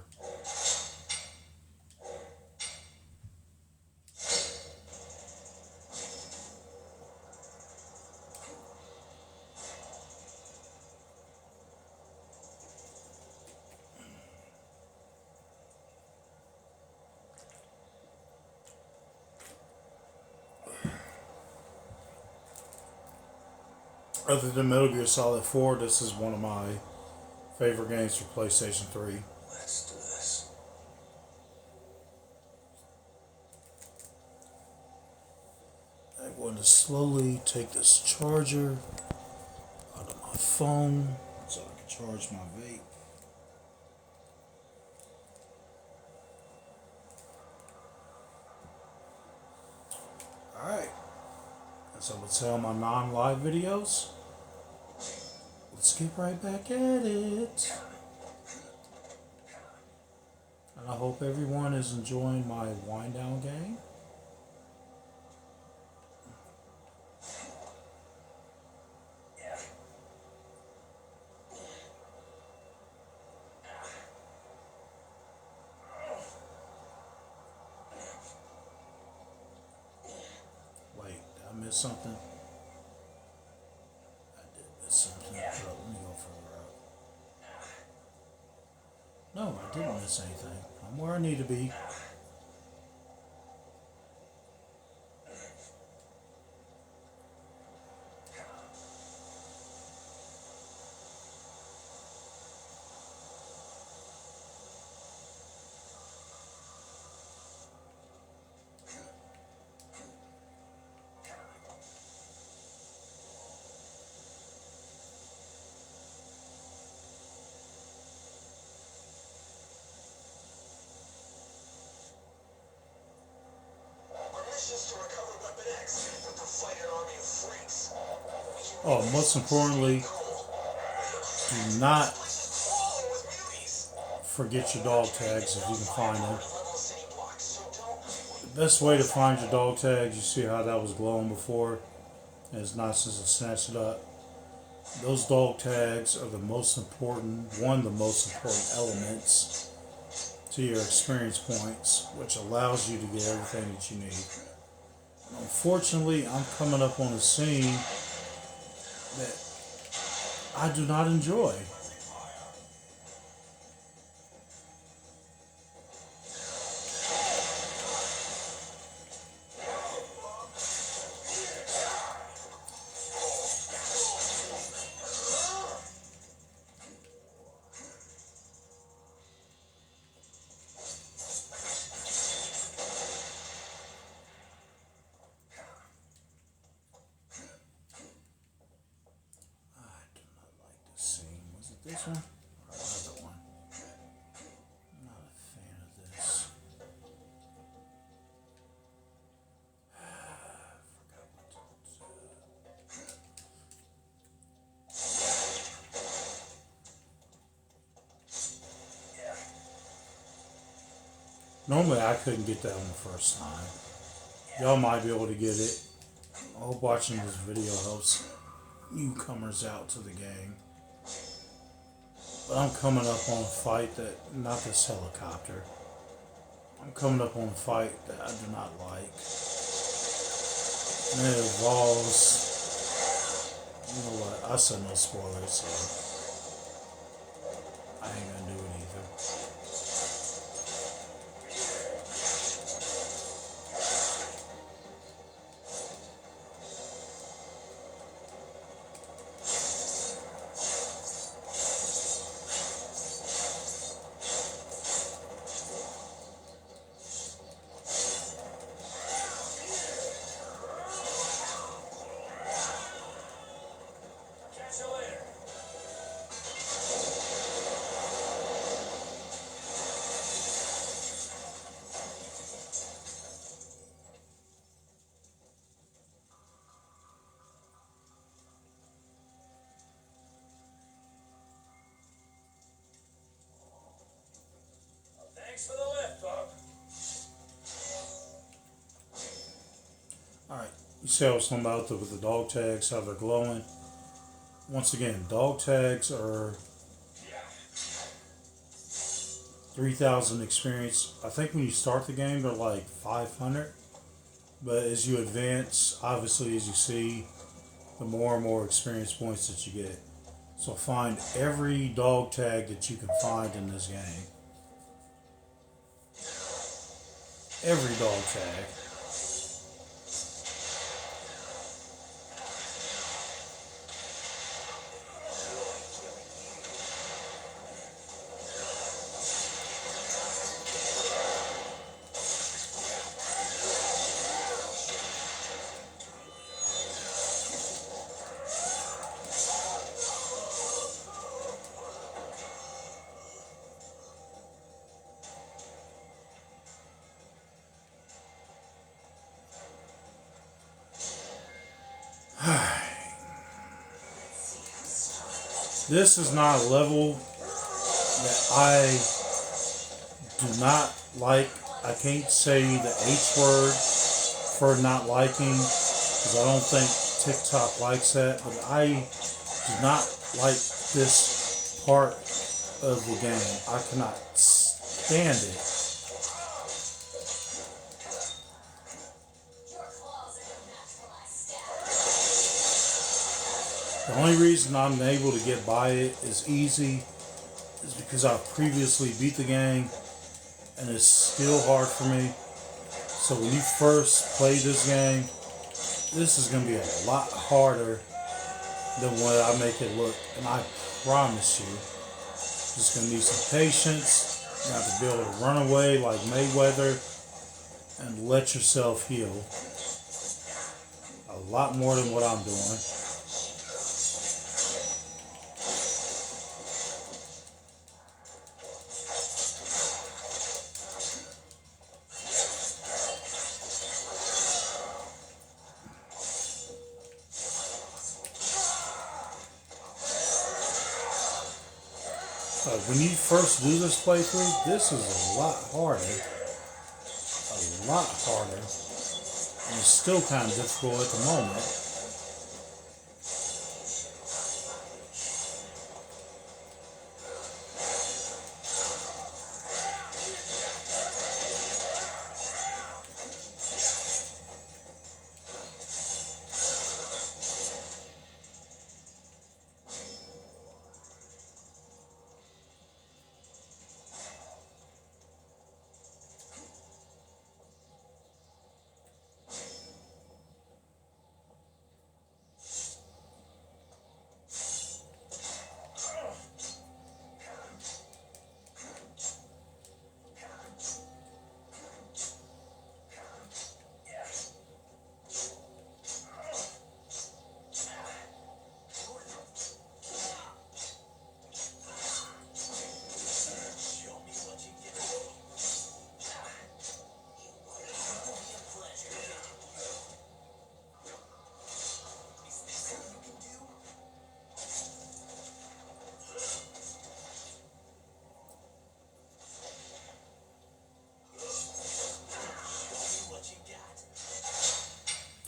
Speaker 1: Other than Metal Gear Solid 4, this is one of my favorite games for PlayStation 3.
Speaker 4: Let's do this.
Speaker 1: I'm going to slowly take this charger out of my phone so I can charge my vape. Alright, as I would say on my non-live videos, let's get right back at it. And I hope everyone is enjoying my wind down game. Wait, did I miss something? I did miss something. Let me go further up. No, I didn't miss anything. I'm where I need to be. Oh, most importantly, do not forget your dog tags if you can find them. The best way to find your dog tags, you see how that was glowing before, and it's not since I snatched it up. Those dog tags are the most important, one of the most important elements to your experience points, which allows you to get everything that you need. Unfortunately, I'm coming up on a scene that I do not enjoy. This one or another one? I'm not a fan of this. Forgot what to do. Normally I couldn't get that on the first time. Y'all might be able to get it. I hope watching this video helps newcomers out to the game. But I'm coming up on a fight that, not this helicopter. I'm coming up on a fight that I do not like. And it involves, you know what, I said no spoilers, so I ain't gonna do it either. Alright, you see how I was talking about with the dog tags, how they're glowing? Once again, dog tags are 3,000 experience. I think when you start the game, they're like 500. But as you advance, obviously, as you see, the more and more experience points that you get. So find every dog tag that you can find in this game. Every dog tag. This is not a level that I do not like. I can't say the H word for not liking because I don't think TikTok likes that. But I do not like this part of the game. I cannot stand it. The only reason I'm able to get by it is easy is because I've previously beat the game and it's still hard for me. So when you first play this game, this is going to be a lot harder than what I make it look. And I promise you, just going to need some patience. You have to be able to run away like Mayweather and let yourself heal. A lot more than what I'm doing. When you first do this playthrough, this is a lot harder. A lot harder. And it's still kind of difficult at the moment.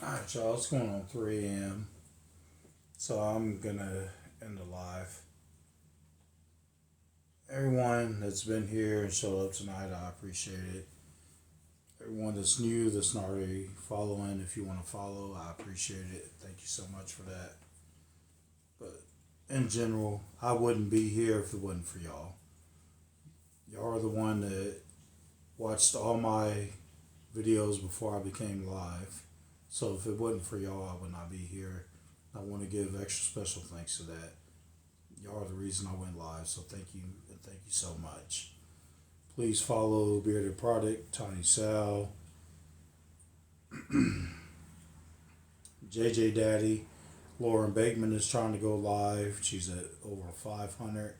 Speaker 1: Alright, y'all, it's going on 3 a.m. So I'm gonna end the live. Everyone that's been here and showed up tonight, I appreciate it. Everyone that's new, that's not already following, if you want to follow, I appreciate it. Thank you so much for that. But in general, I wouldn't be here if it wasn't for y'all. Y'all are the one that watched all my videos before I became live. So if it wasn't for y'all, I would not be here. I want to give extra special thanks to that. Y'all are the reason I went live, so thank you, and thank you so much. Please follow Bearded Product, Tiny Sal, JJ Daddy. Lauren Bateman is trying to go live. She's at over 500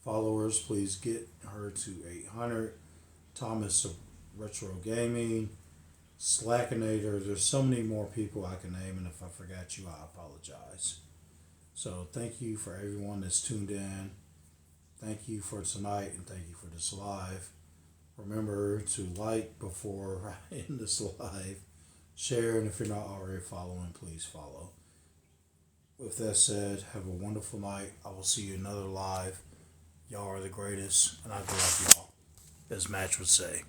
Speaker 1: followers. Please get her to 800. Thomas Retro Gaming. Slackinator. There's so many more people I can name, and if I forgot you, I apologize. So thank you for everyone that's tuned in. Thank you for tonight, and thank you for this live. Remember to like before I end this live. share, and if you're not already following, please follow. With that said, have a wonderful night. I will see you another live. Y'all are the greatest, and I love y'all, as Match would say.